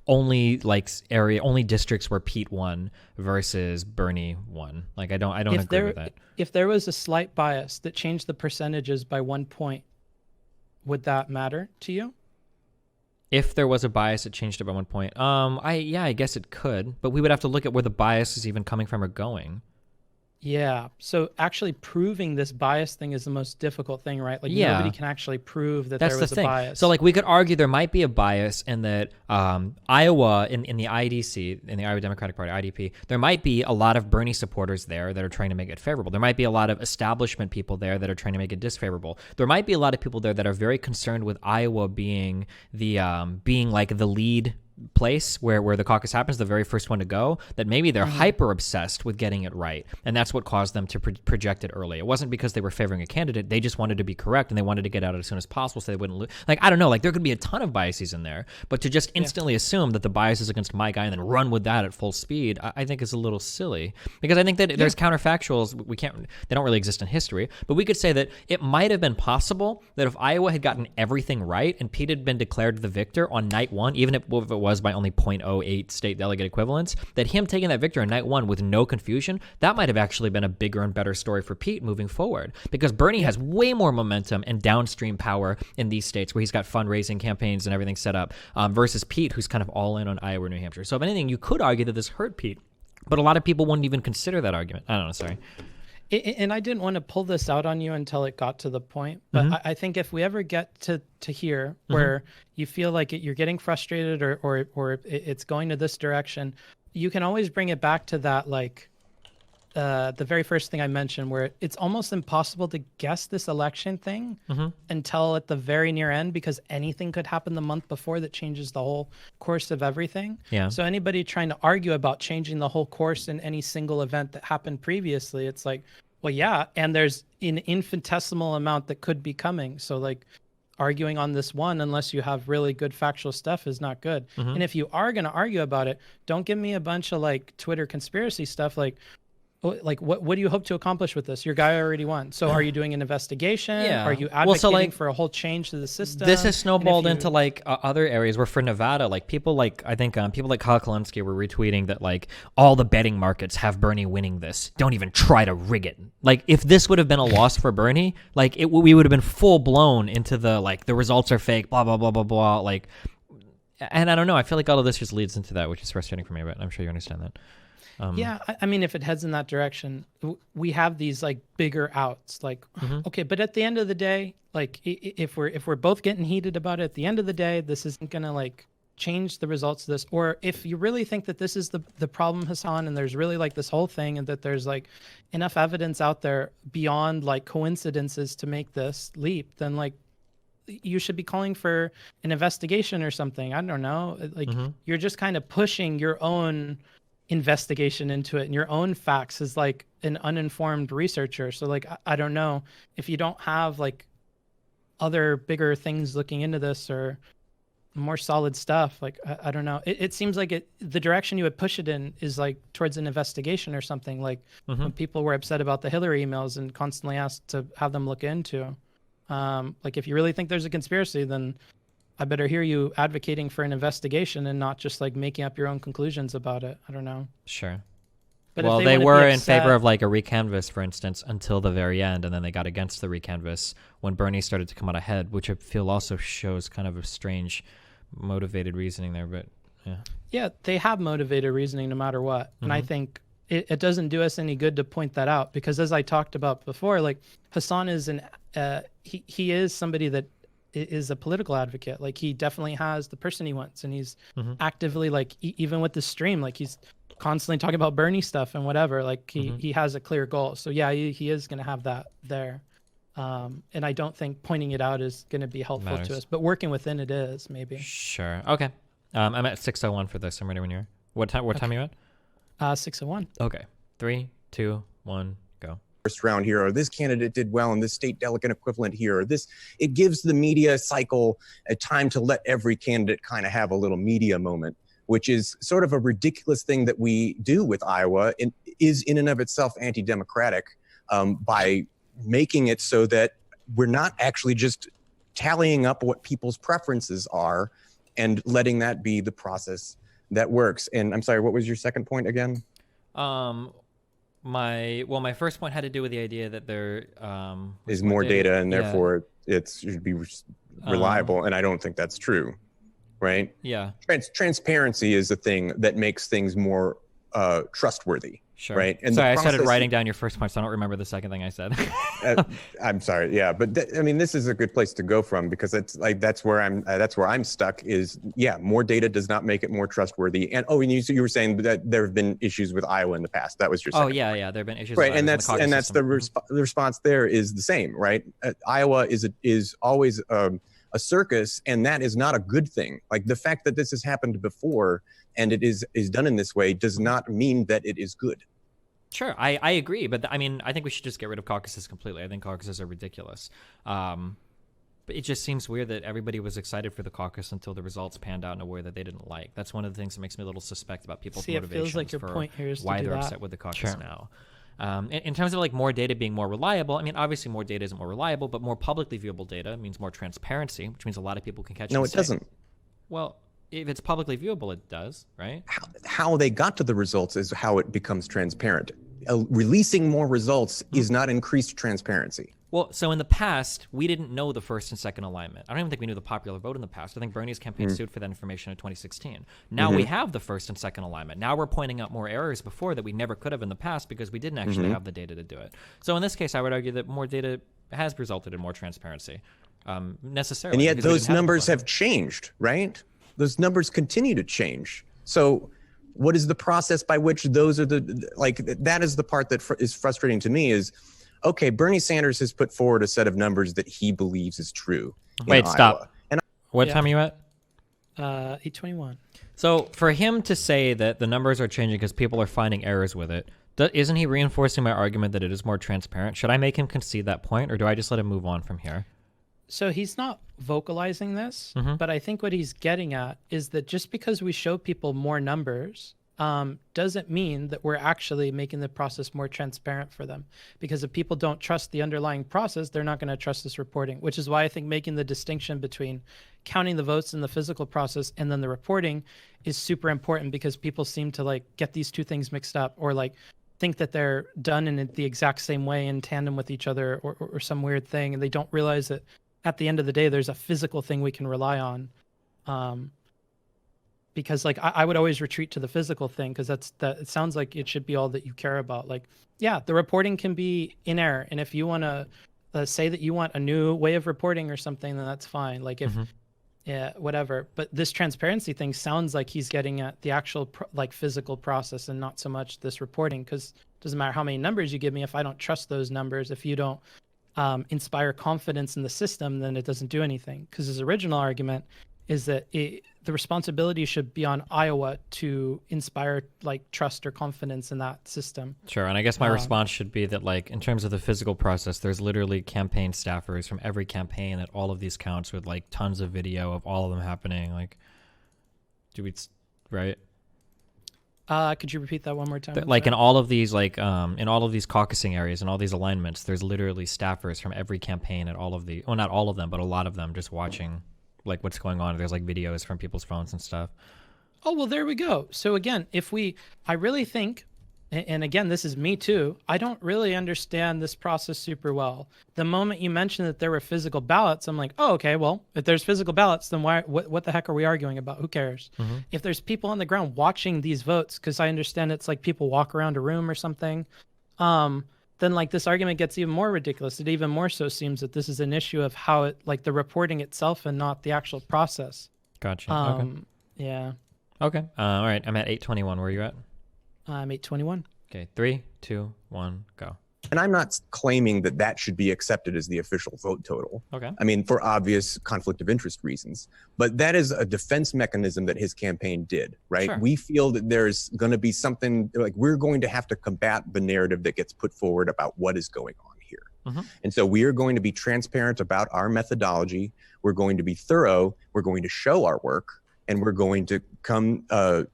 only districts where Pete won versus Bernie won. Like I don't agree with that. If there was a slight bias that changed the percentages by 1 point, would that matter to you? If there was a bias that changed it by 1 point, I guess it could, but we would have to look at where the bias is even coming from or going. Yeah. So actually proving this bias thing is the most difficult thing, right? Like nobody can actually prove that there was a bias. So like we could argue there might be a bias in that Iowa in the IDC, in the Iowa Democratic Party, IDP, there might be a lot of Bernie supporters there that are trying to make it favorable. There might be a lot of establishment people there that are trying to make it disfavorable. There might be a lot of people there that are very concerned with Iowa being the being like the lead place where the caucus happens, the very first one to go, that maybe they're hyper obsessed with getting it right, and that's what caused them to project it early. It wasn't because they were favoring a candidate; they just wanted to be correct and they wanted to get out as soon as possible so they wouldn't lose. Like, I don't know, like there could be a ton of biases in there, but to just instantly assume that the bias is against my guy and then run with that at full speed, I think is a little silly, because I think that there's counterfactuals. They don't really exist in history, but we could say that it might have been possible that if Iowa had gotten everything right and Pete had been declared the victor on night one, even if it was by only 0.08 state delegate equivalents, that him taking that victory on night one with no confusion, that might have actually been a bigger and better story for Pete moving forward, because Bernie has way more momentum and downstream power in these states where he's got fundraising campaigns and everything set up, versus Pete, who's kind of all in on Iowa, New Hampshire. So if anything, you could argue that this hurt Pete, but a lot of people wouldn't even consider that argument. I don't know, sorry. And I didn't want to pull this out on you until it got to the point, but I think if we ever get to here where you feel like you're getting frustrated or it's going to this direction, you can always bring it back to that, like the very first thing I mentioned, where it's almost impossible to guess this election thing until at the very near end, because anything could happen the month before that changes the whole course of everything. Yeah. So anybody trying to argue about changing the whole course in any single event that happened previously, it's like, well, yeah, and there's an infinitesimal amount that could be coming. So like arguing on this one, unless you have really good factual stuff, is not good. And if you are going to argue about it, don't give me a bunch of like Twitter conspiracy stuff like what do you hope to accomplish with this? Your guy already won. So are you doing an investigation? Yeah. Are you advocating for a whole change to the system? This has snowballed into like other areas where for Nevada, like people like, I think people like Kyle Kalinske were retweeting that like all the betting markets have Bernie winning this. Don't even try to rig it. Like if this would have been a loss for Bernie, like we would have been full blown into the like the results are fake, blah, blah, blah, blah, blah. Like, and I don't know. I feel like all of this just leads into that, which is frustrating for me, but I'm sure you understand that. Yeah, I mean, if it heads in that direction, we have these like bigger outs. Like, okay, but at the end of the day, like if we're both getting heated about it, at the end of the day, this isn't gonna like change the results of this. Or if you really think that this is the problem, Hassan, and there's really like this whole thing, and that there's like enough evidence out there beyond like coincidences to make this leap, then like you should be calling for an investigation or something. I don't know. Like you're just kind of pushing your own investigation into it and your own facts as like an uninformed researcher. So like I don't know if you don't have like other bigger things looking into this or more solid stuff. Like I don't know. It seems like the direction you would push it in is like towards an investigation or something. Like when people were upset about the Hillary emails and constantly asked to have them look into. Like if you really think there's a conspiracy, then I better hear you advocating for an investigation and not just like making up your own conclusions about it. I don't know. Sure. But well, they were in favor of like a recanvass, for instance, until the very end, and then they got against the recanvass when Bernie started to come out ahead, which I feel also shows kind of a strange motivated reasoning there. But yeah, they have motivated reasoning no matter what. And I think it doesn't do us any good to point that out, because as I talked about before, like Hassan is he is somebody that is a political advocate. Like he definitely has the person he wants, and he's actively like even with the stream, like he's constantly talking about Bernie stuff and whatever. Like he has a clear goal. So yeah, he is going to have that there. And I don't think pointing it out is going to be helpful to us, but working within it is maybe. Sure. Okay. I'm at 6:01 for this. I'm ready when you're. What time are you at? 6:01. Okay. 3, 2, 1, go. First round here, or this candidate did well in this state delegate equivalent here, or this, it gives the media cycle a time to let every candidate kind of have a little media moment, which is sort of a ridiculous thing that we do with Iowa, and is in and of itself anti-democratic, by making it so that we're not actually just tallying up what people's preferences are and letting that be the process that works. And I'm sorry, what was your second point again? My first point had to do with the idea that there is more data, and therefore it should be reliable, and I don't think that's true, right? Yeah. Transparency is the thing that makes things more trustworthy. Sure. Right. And sorry, I started writing down your first point, so I don't remember the second thing I said. I'm sorry. Yeah, but I mean, this is a good place to go from, because it's like that's where I'm stuck. Is more data does not make it more trustworthy. And and you were saying that there have been issues with Iowa in the past. That was your second point. There have been issues. Right, with and that's the response there is the same. Right, Iowa is always a circus, and that is not a good thing. Like the fact that this has happened before and it is done in this way does not mean that it is good. Sure, I agree, but I mean, I think we should just get rid of caucuses completely. I think caucuses are ridiculous. But it just seems weird that everybody was excited for the caucus until the results panned out in a way that they didn't like. That's one of the things that makes me a little suspect about people's motivations. It feels like your for point here is why to do they're that. upset with the caucus now. In terms of like more data being more reliable, I mean, obviously more data isn't more reliable, but more publicly viewable data means more transparency, which means a lot of people can catch. No, it doesn't. Well, if it's publicly viewable, it does, right? How they got to the results is how it becomes transparent. Releasing more results is not increased transparency. Well, so in the past, we didn't know the first and second alignment. I don't even think we knew the popular vote in the past. I think Bernie's campaign sued for that information in 2016. Now we have the first and second alignment. Now we're pointing out more errors before that we never could have in the past because we didn't actually have the data to do it. So in this case, I would argue that more data has resulted in more transparency, necessarily. And yet those numbers have changed, right? Those numbers continue to change. So what is the process by which those are that is the part that is frustrating to me is, okay, Bernie Sanders has put forward a set of numbers that he believes is true. Wait, stop. Iowa. And what time are you at? 8:21. So for him to say that the numbers are changing because people are finding errors with it, isn't he reinforcing my argument that it is more transparent? Should I make him concede that point, or do I just let him move on from here? So he's not vocalizing this, but I think what he's getting at is that just because we show people more numbers doesn't mean that we're actually making the process more transparent for them. Because if people don't trust the underlying process, they're not going to trust this reporting, which is why I think making the distinction between counting the votes in the physical process and then the reporting is super important, because people seem to like get these two things mixed up, or like think that they're done in the exact same way in tandem with each other, or some weird thing, and they don't realize that at the end of the day, there's a physical thing we can rely on. Because like I would always retreat to the physical thing, because it sounds like it should be all that you care about. Like, yeah, the reporting can be in error, and if you want to say that you want a new way of reporting or something, then that's fine. Like if yeah, whatever. But this transparency thing sounds like he's getting at the actual like physical process and not so much this reporting, because it doesn't matter how many numbers you give me if I don't trust those numbers. If you don't inspire confidence in the system, then it doesn't do anything. Because his original argument is that the responsibility should be on Iowa to inspire like trust or confidence in that system. Sure, and I guess my response should be that, like, in terms of the physical process, there's literally campaign staffers from every campaign at all of these counts with like tons of video of all of them happening. Like, right? Could you repeat that one more time? Like in all of these, like in all of these caucusing areas and all these alignments, there's literally staffers from every campaign at all of the, well, not all of them, but a lot of them, just watching like what's going on. There's like videos from people's phones and stuff. Oh, well, there we go. So again, I really think, and again, this is me too, I don't really understand this process super well. The moment you mentioned that there were physical ballots, I'm like, oh, okay, well, if there's physical ballots, then what the heck are we arguing about? Who cares? If there's people on the ground watching these votes, because I understand it's like people walk around a room or something, then like this argument gets even more ridiculous. It even more so seems that this is an issue of how it, like the reporting itself and not the actual process. Gotcha. Okay. Yeah. Okay. All right. I'm at 8:21. Where are you at? I'm 8:21. Okay. 3, 2, 1, go. And I'm not claiming that should be accepted as the official vote total. Okay. I mean, for obvious conflict of interest reasons. But that is a defense mechanism that his campaign did, right? Sure. We feel that there's going to be something, like we're going to have to combat the narrative that gets put forward about what is going on here. And so we are going to be transparent about our methodology. We're going to be thorough. We're going to show our work, and we're going to come to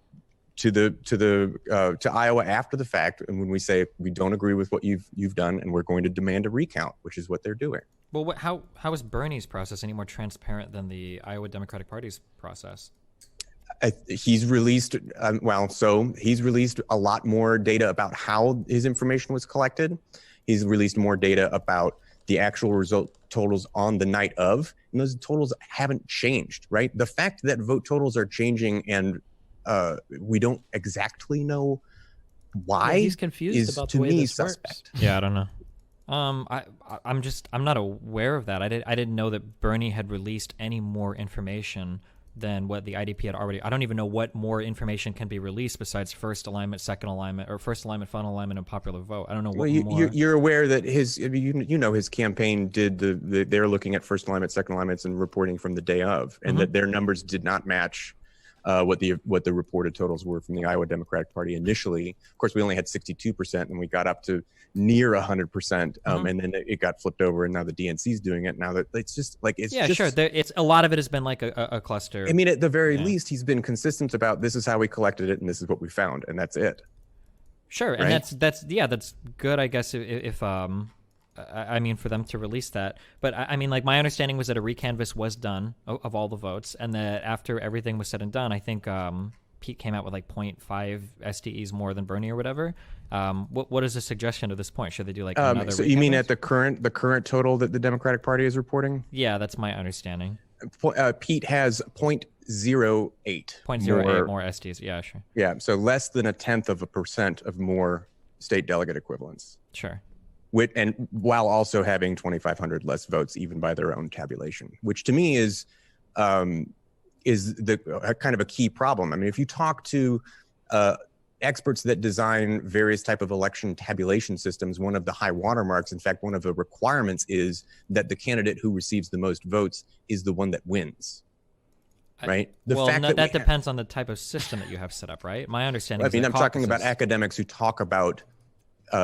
Iowa after the fact, and when we say we don't agree with what you've done, and we're going to demand a recount, which is what they're doing. Well, how is Bernie's process any more transparent than the Iowa Democratic Party's process? He's released he's released a lot more data about how his information was collected. He's released more data about the actual result totals on the night of, and those totals haven't changed, right? The fact that vote totals are changing and we don't exactly know why. Yeah, he's confused about the way this suspect. works. Yeah, I don't know. I'm not aware of that. I didn't know that Bernie had released any more information than what the IDP had already. I don't even know what more information can be released besides first alignment, second alignment, or first alignment, final alignment, and popular vote. I don't know what more. You're aware that his, his campaign did they're looking at first alignment, second alignments, and reporting from the day of, and that their numbers did not match what the reported totals were from the Iowa Democratic Party initially. Of course, we only had 62%, and we got up to near 100%, and then it got flipped over, and now the DNC is doing it. Now that it's just like sure. It's a lot of it has been like a cluster. I mean, at the very least, he's been consistent about this is how we collected it, and this is what we found, and that's it. Sure, right? And that's good, I guess. If I mean, for them to release that. But I mean, like, my understanding was that a recanvass was done of all the votes, and that after everything was said and done, I think Pete came out with like 0.5 SDEs more than Bernie or whatever. What is the suggestion at this point? Should they do like another? So you mean at the current total that the Democratic Party is reporting? Yeah, that's my understanding. Pete has 0.08. 0.08 more SDs. Yeah, sure. Yeah, so less than 0.1% of more state delegate equivalents. Sure. And while also having 2,500 less votes, even by their own tabulation, which to me is the kind of a key problem. I mean, if you talk to experts that design various type of election tabulation systems, one of the high watermarks, in fact, one of the requirements is that the candidate who receives the most votes is the one that wins. Right. That depends on the type of system that you have set up, right? My understanding. I'm talking about academics who talk about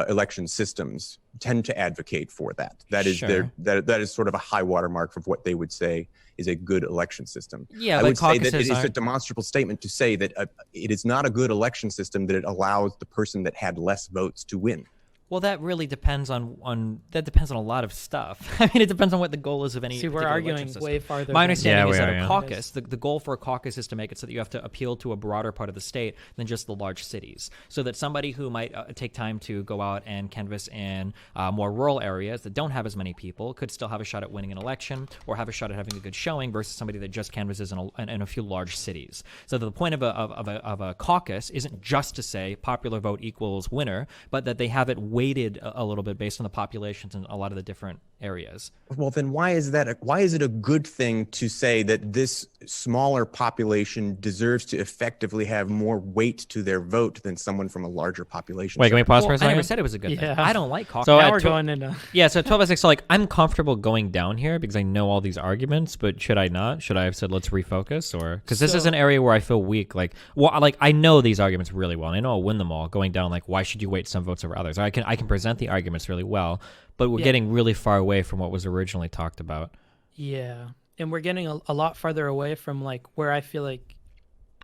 election systems tend to advocate for that. That is that is sort of a high watermark of what they would say is a good election system. Yeah, I would say that it is a demonstrable statement to say that it is not a good election system that it allows the person that had less votes to win. Well, that really depends on a lot of stuff. I mean, it depends on what the goal is of any. See, we're arguing way farther. My understanding is that a caucus, the goal for a caucus is to make it so that you have to appeal to a broader part of the state than just the large cities. So that somebody who might take time to go out and canvass in more rural areas that don't have as many people could still have a shot at winning an election or have a shot at having a good showing versus somebody that just canvasses in a few large cities. So the point of a caucus isn't just to say popular vote equals winner, but that they have it weighted a little bit based on the populations in a lot of the different areas. Well, then why is it a good thing to say that this smaller population deserves to effectively have more weight to their vote than someone from a larger population? Wait, can we pause for a second? I never said it was a good thing. I don't like caucus. So now we're going into... Yeah, so 12 by 6, so like I'm comfortable going down here because I know all these arguments, but should I not? Should I have said let's refocus? Or because this is an area where I feel weak. Like, well, like I know these arguments really well, and I know I'll win them all. Going down, like, why should you weight some votes over others? I can present the arguments really well, but we're getting really far away from what was originally talked about. Yeah, and we're getting a lot farther away from like where I feel like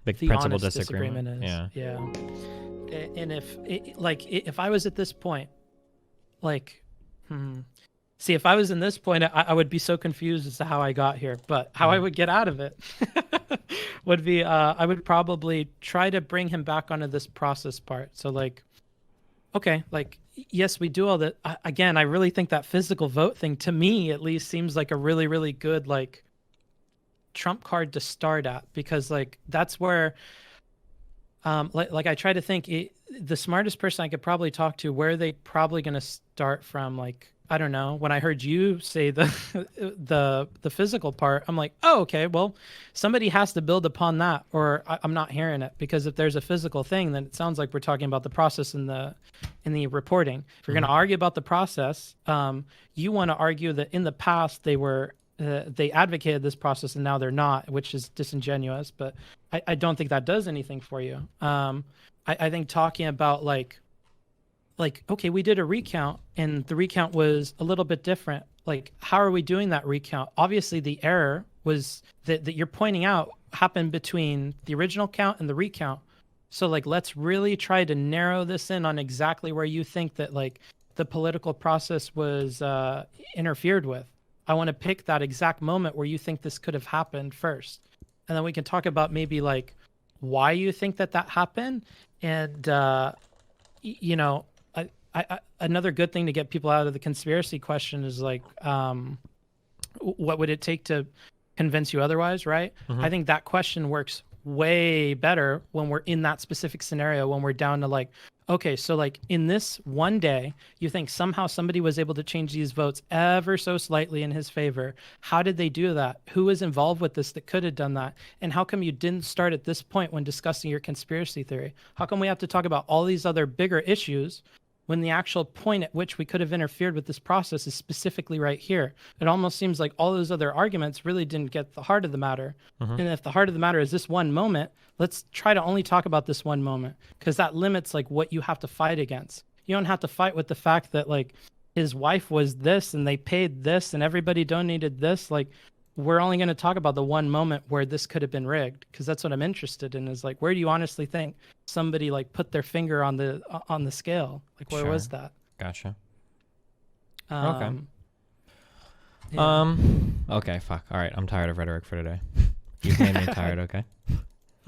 the principal disagreement is. Yeah. And if I was at this point, like, see, if I was in this point, I would be so confused as to how I got here. But how I would get out of it would be I would probably try to bring him back onto this process part. So like, okay, like, yes, we do all that. Again, I really think that physical vote thing, to me at least, seems like a really, really good like trump card to start at, because like that's where like I try to think the smartest person I could probably talk to, where are they probably going to start from. Like, I don't know, when I heard you say the physical part, I'm like, oh, okay, well, somebody has to build upon that, or I'm not hearing it. Because if there's a physical thing, then it sounds like we're talking about the process in the reporting. If you're going to argue about the process, you want to argue that in the past they advocated this process and now they're not, which is disingenuous. But I don't think that does anything for you. I think talking about like, okay, we did a recount and the recount was a little bit different. Like, how are we doing that recount? Obviously, the error was that you're pointing out happened between the original count and the recount. So, like, let's really try to narrow this in on exactly where you think that, like, the political process was interfered with. I want to pick that exact moment where you think this could have happened first. And then we can talk about maybe, like, why you think that happened. And, you know, another good thing to get people out of the conspiracy question is like, what would it take to convince you otherwise, right? I think that question works way better when we're in that specific scenario, when we're down to like, Okay, so like in this one day, you think somehow somebody was able to change these votes ever so slightly in his favor. How did they do that? Who was involved with this that could have done that? And how come you didn't start at this point when discussing your conspiracy theory? How come we have to talk about all these other bigger issues when the actual point at which we could have interfered with this process is specifically right here? It almost seems like all those other arguments really didn't get the heart of the matter. And if the heart of the matter is this one moment, let's try to only talk about this one moment, because that limits like what you have to fight against. You don't have to fight with the fact that like his wife was this and they paid this and everybody donated this. Like, we're only going to talk about the one moment where this could have been rigged, because that's what I'm interested in, is like, where do you honestly think somebody like put their finger on the scale? Like, where was that? Gotcha. Yeah. Okay, fuck. All right, I'm tired of rhetoric for today. You've made me tired, okay?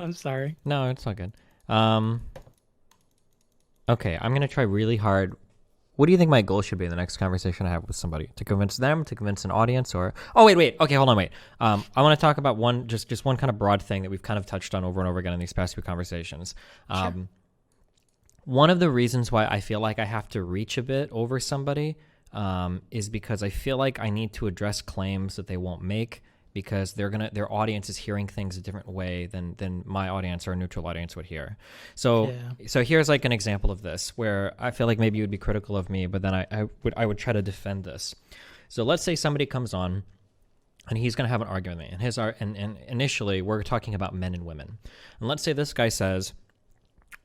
I'm sorry. No, it's all good. Okay, I'm going to try really hard. What do you think my goal should be in the next conversation I have with somebody? To convince them, to convince an audience, or... Oh, wait. Okay, hold on, wait. I want to talk about just one kind of broad thing that we've kind of touched on over and over again in these past few conversations. Sure. One of the reasons why I feel like I have to reach a bit over somebody is because I feel like I need to address claims that they won't make, because their audience is hearing things a different way than my audience or a neutral audience would hear. So here's like an example of this where I feel like maybe you would be critical of me, but then I would try to defend this. So let's say somebody comes on and he's going to have an argument with me, and initially we're talking about men and women. And let's say this guy says,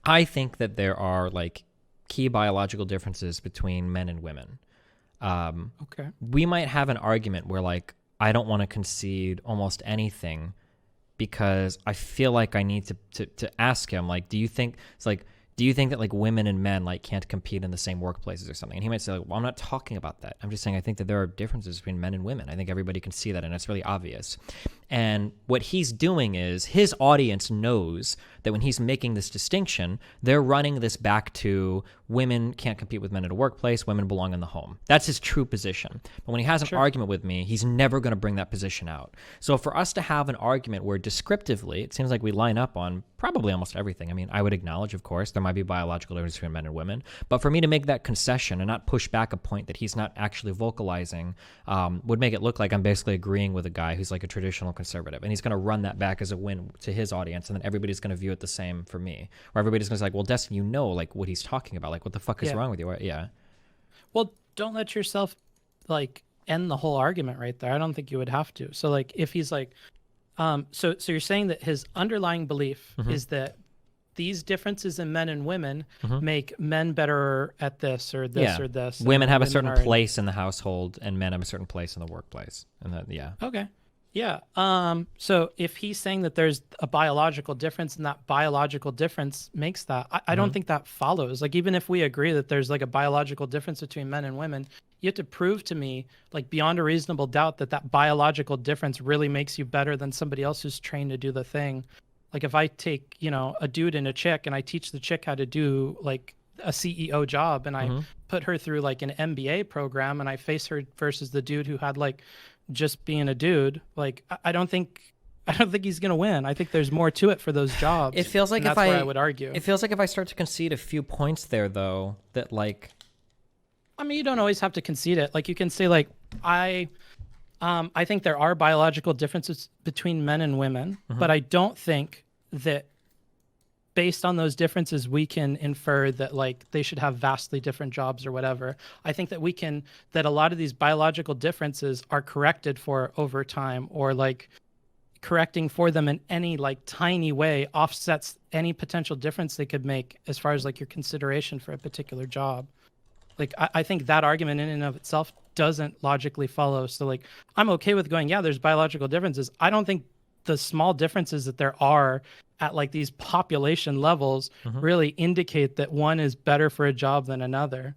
I think that there are like key biological differences between men and women. Okay. We might have an argument where like, I don't want to concede almost anything because I feel like I need to ask him, like, do you think that like women and men like can't compete in the same workplaces or something? And he might say, like, well, I'm not talking about that. I'm just saying I think that there are differences between men and women. I think everybody can see that, and it's really obvious. And what he's doing is his audience knows that when he's making this distinction, they're running this back to women can't compete with men in a workplace, women belong in the home. That's his true position. But when he has an argument with me, he's never going to bring that position out. So for us to have an argument where descriptively, it seems like we line up on probably almost everything. I mean, I would acknowledge, of course, there might be biological differences between men and women, but for me to make that concession and not push back a point that he's not actually vocalizing would make it look like I'm basically agreeing with a guy who's like a traditional conservative, and he's going to run that back as a win to his audience, and then everybody's going to view it the same for me, or everybody's going to say like, well, Destin, you know like what he's talking about, like what the fuck is wrong with you? Yeah. Well, don't let yourself like end the whole argument right there. I don't think you would have to. So like if he's like so you're saying that his underlying belief is that these differences in men and women make men better at this or this or this. Women have a certain place in the household and men have a certain place in the workplace. And that, Okay. Yeah. So if he's saying that there's a biological difference and that biological difference makes that, I don't think that follows. Like, even if we agree that there's like a biological difference between men and women, you have to prove to me, like beyond a reasonable doubt, that that biological difference really makes you better than somebody else who's trained to do the thing. Like if I take, a dude and a chick and I teach the chick how to do like a CEO job and I put her through like an MBA program and I face her versus the dude who had like just being a dude, like I don't think he's gonna win. I think there's more to it for those jobs. It feels like that's where I would argue. It feels like if I start to concede a few points there, though, that like, I mean, you don't always have to concede it. Like you can say like I think there are biological differences between men and women, but I don't think that based on those differences, we can infer that like they should have vastly different jobs or whatever. I think that that a lot of these biological differences are corrected for over time, or like correcting for them in any like tiny way offsets any potential difference they could make as far as like your consideration for a particular job. Like I think that argument in and of itself doesn't logically follow. So like I'm okay with going, yeah, there's biological differences. I don't think the small differences that there are at like these population levels really indicate that one is better for a job than another.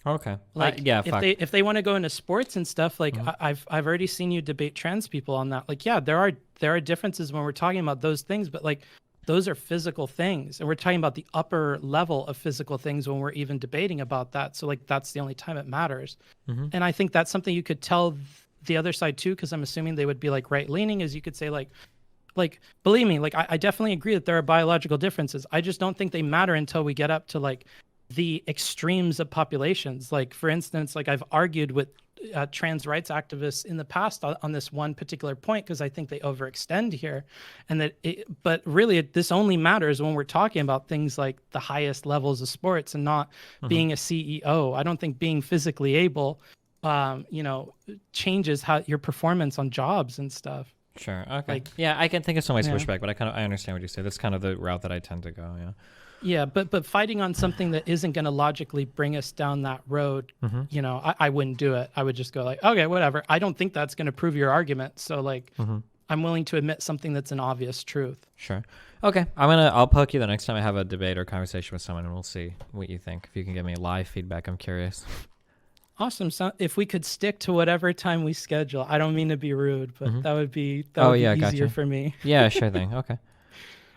Okay. Like if they want to go into sports and stuff, like I've already seen you debate trans people on that. Like, yeah, there are differences when we're talking about those things, but like those are physical things. And we're talking about the upper level of physical things when we're even debating about that. So like that's the only time it matters. And I think that's something you could tell the other side too, because I'm assuming they would be like right leaning, is you could say like, like, believe me, like I definitely agree that there are biological differences. I just don't think they matter until we get up to like the extremes of populations. Like, for instance, like I've argued with trans rights activists in the past on this one particular point because I think they overextend here, and but really this only matters when we're talking about things like the highest levels of sports and not being a CEO. I don't think being physically able, changes how your performance on jobs and stuff. Sure. Okay. Like, yeah, I can think of some ways to yeah. push back, but I understand what you say. That's kind of the route that I tend to go. Yeah. Yeah, but fighting on something that isn't going to logically bring us down that road, I wouldn't do it. I would just go like, okay, whatever. I don't think that's going to prove your argument. So like, I'm willing to admit something that's an obvious truth. Sure. Okay. I'll poke you the next time I have a debate or conversation with someone, and we'll see what you think. If you can give me live feedback, I'm curious. Awesome. So if we could stick to whatever time we schedule, I don't mean to be rude, but that would be easier gotcha. for me. Yeah, sure thing. Okay.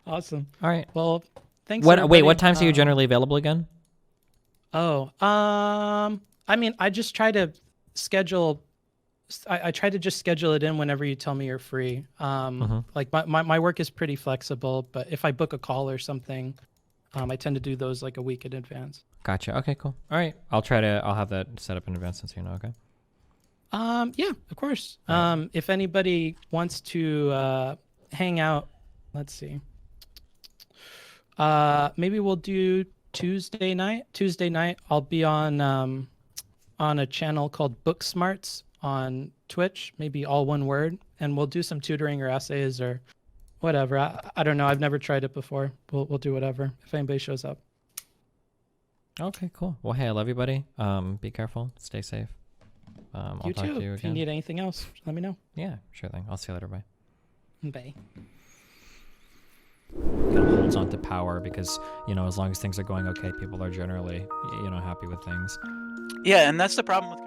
Awesome. All right. Well, thanks. Wait, what times are you generally available again? I mean, I just try to schedule. I try to just schedule it in whenever you tell me you're free. Like my work is pretty flexible, but if I book a call or something, I tend to do those like a week in advance. Gotcha. Okay, cool. All right. I'll have that set up in advance since okay? Yeah, of course. If anybody wants to hang out, let's see. Maybe we'll do Tuesday night. Tuesday night, I'll be on a channel called Book Smarts on Twitch, maybe all one word, and we'll do some tutoring or essays or whatever. I don't know. I've never tried it before. We'll do whatever if anybody shows up. Okay, cool. Well, hey, I love you, buddy. Be careful. Stay safe. I'll You talk too. to you If you again. need anything else, let me know. Yeah, sure thing. I'll see you later. Bye. Bye. Kind of holds on to power because, as long as things are going okay, people are generally, happy with things. Yeah, and that's the problem with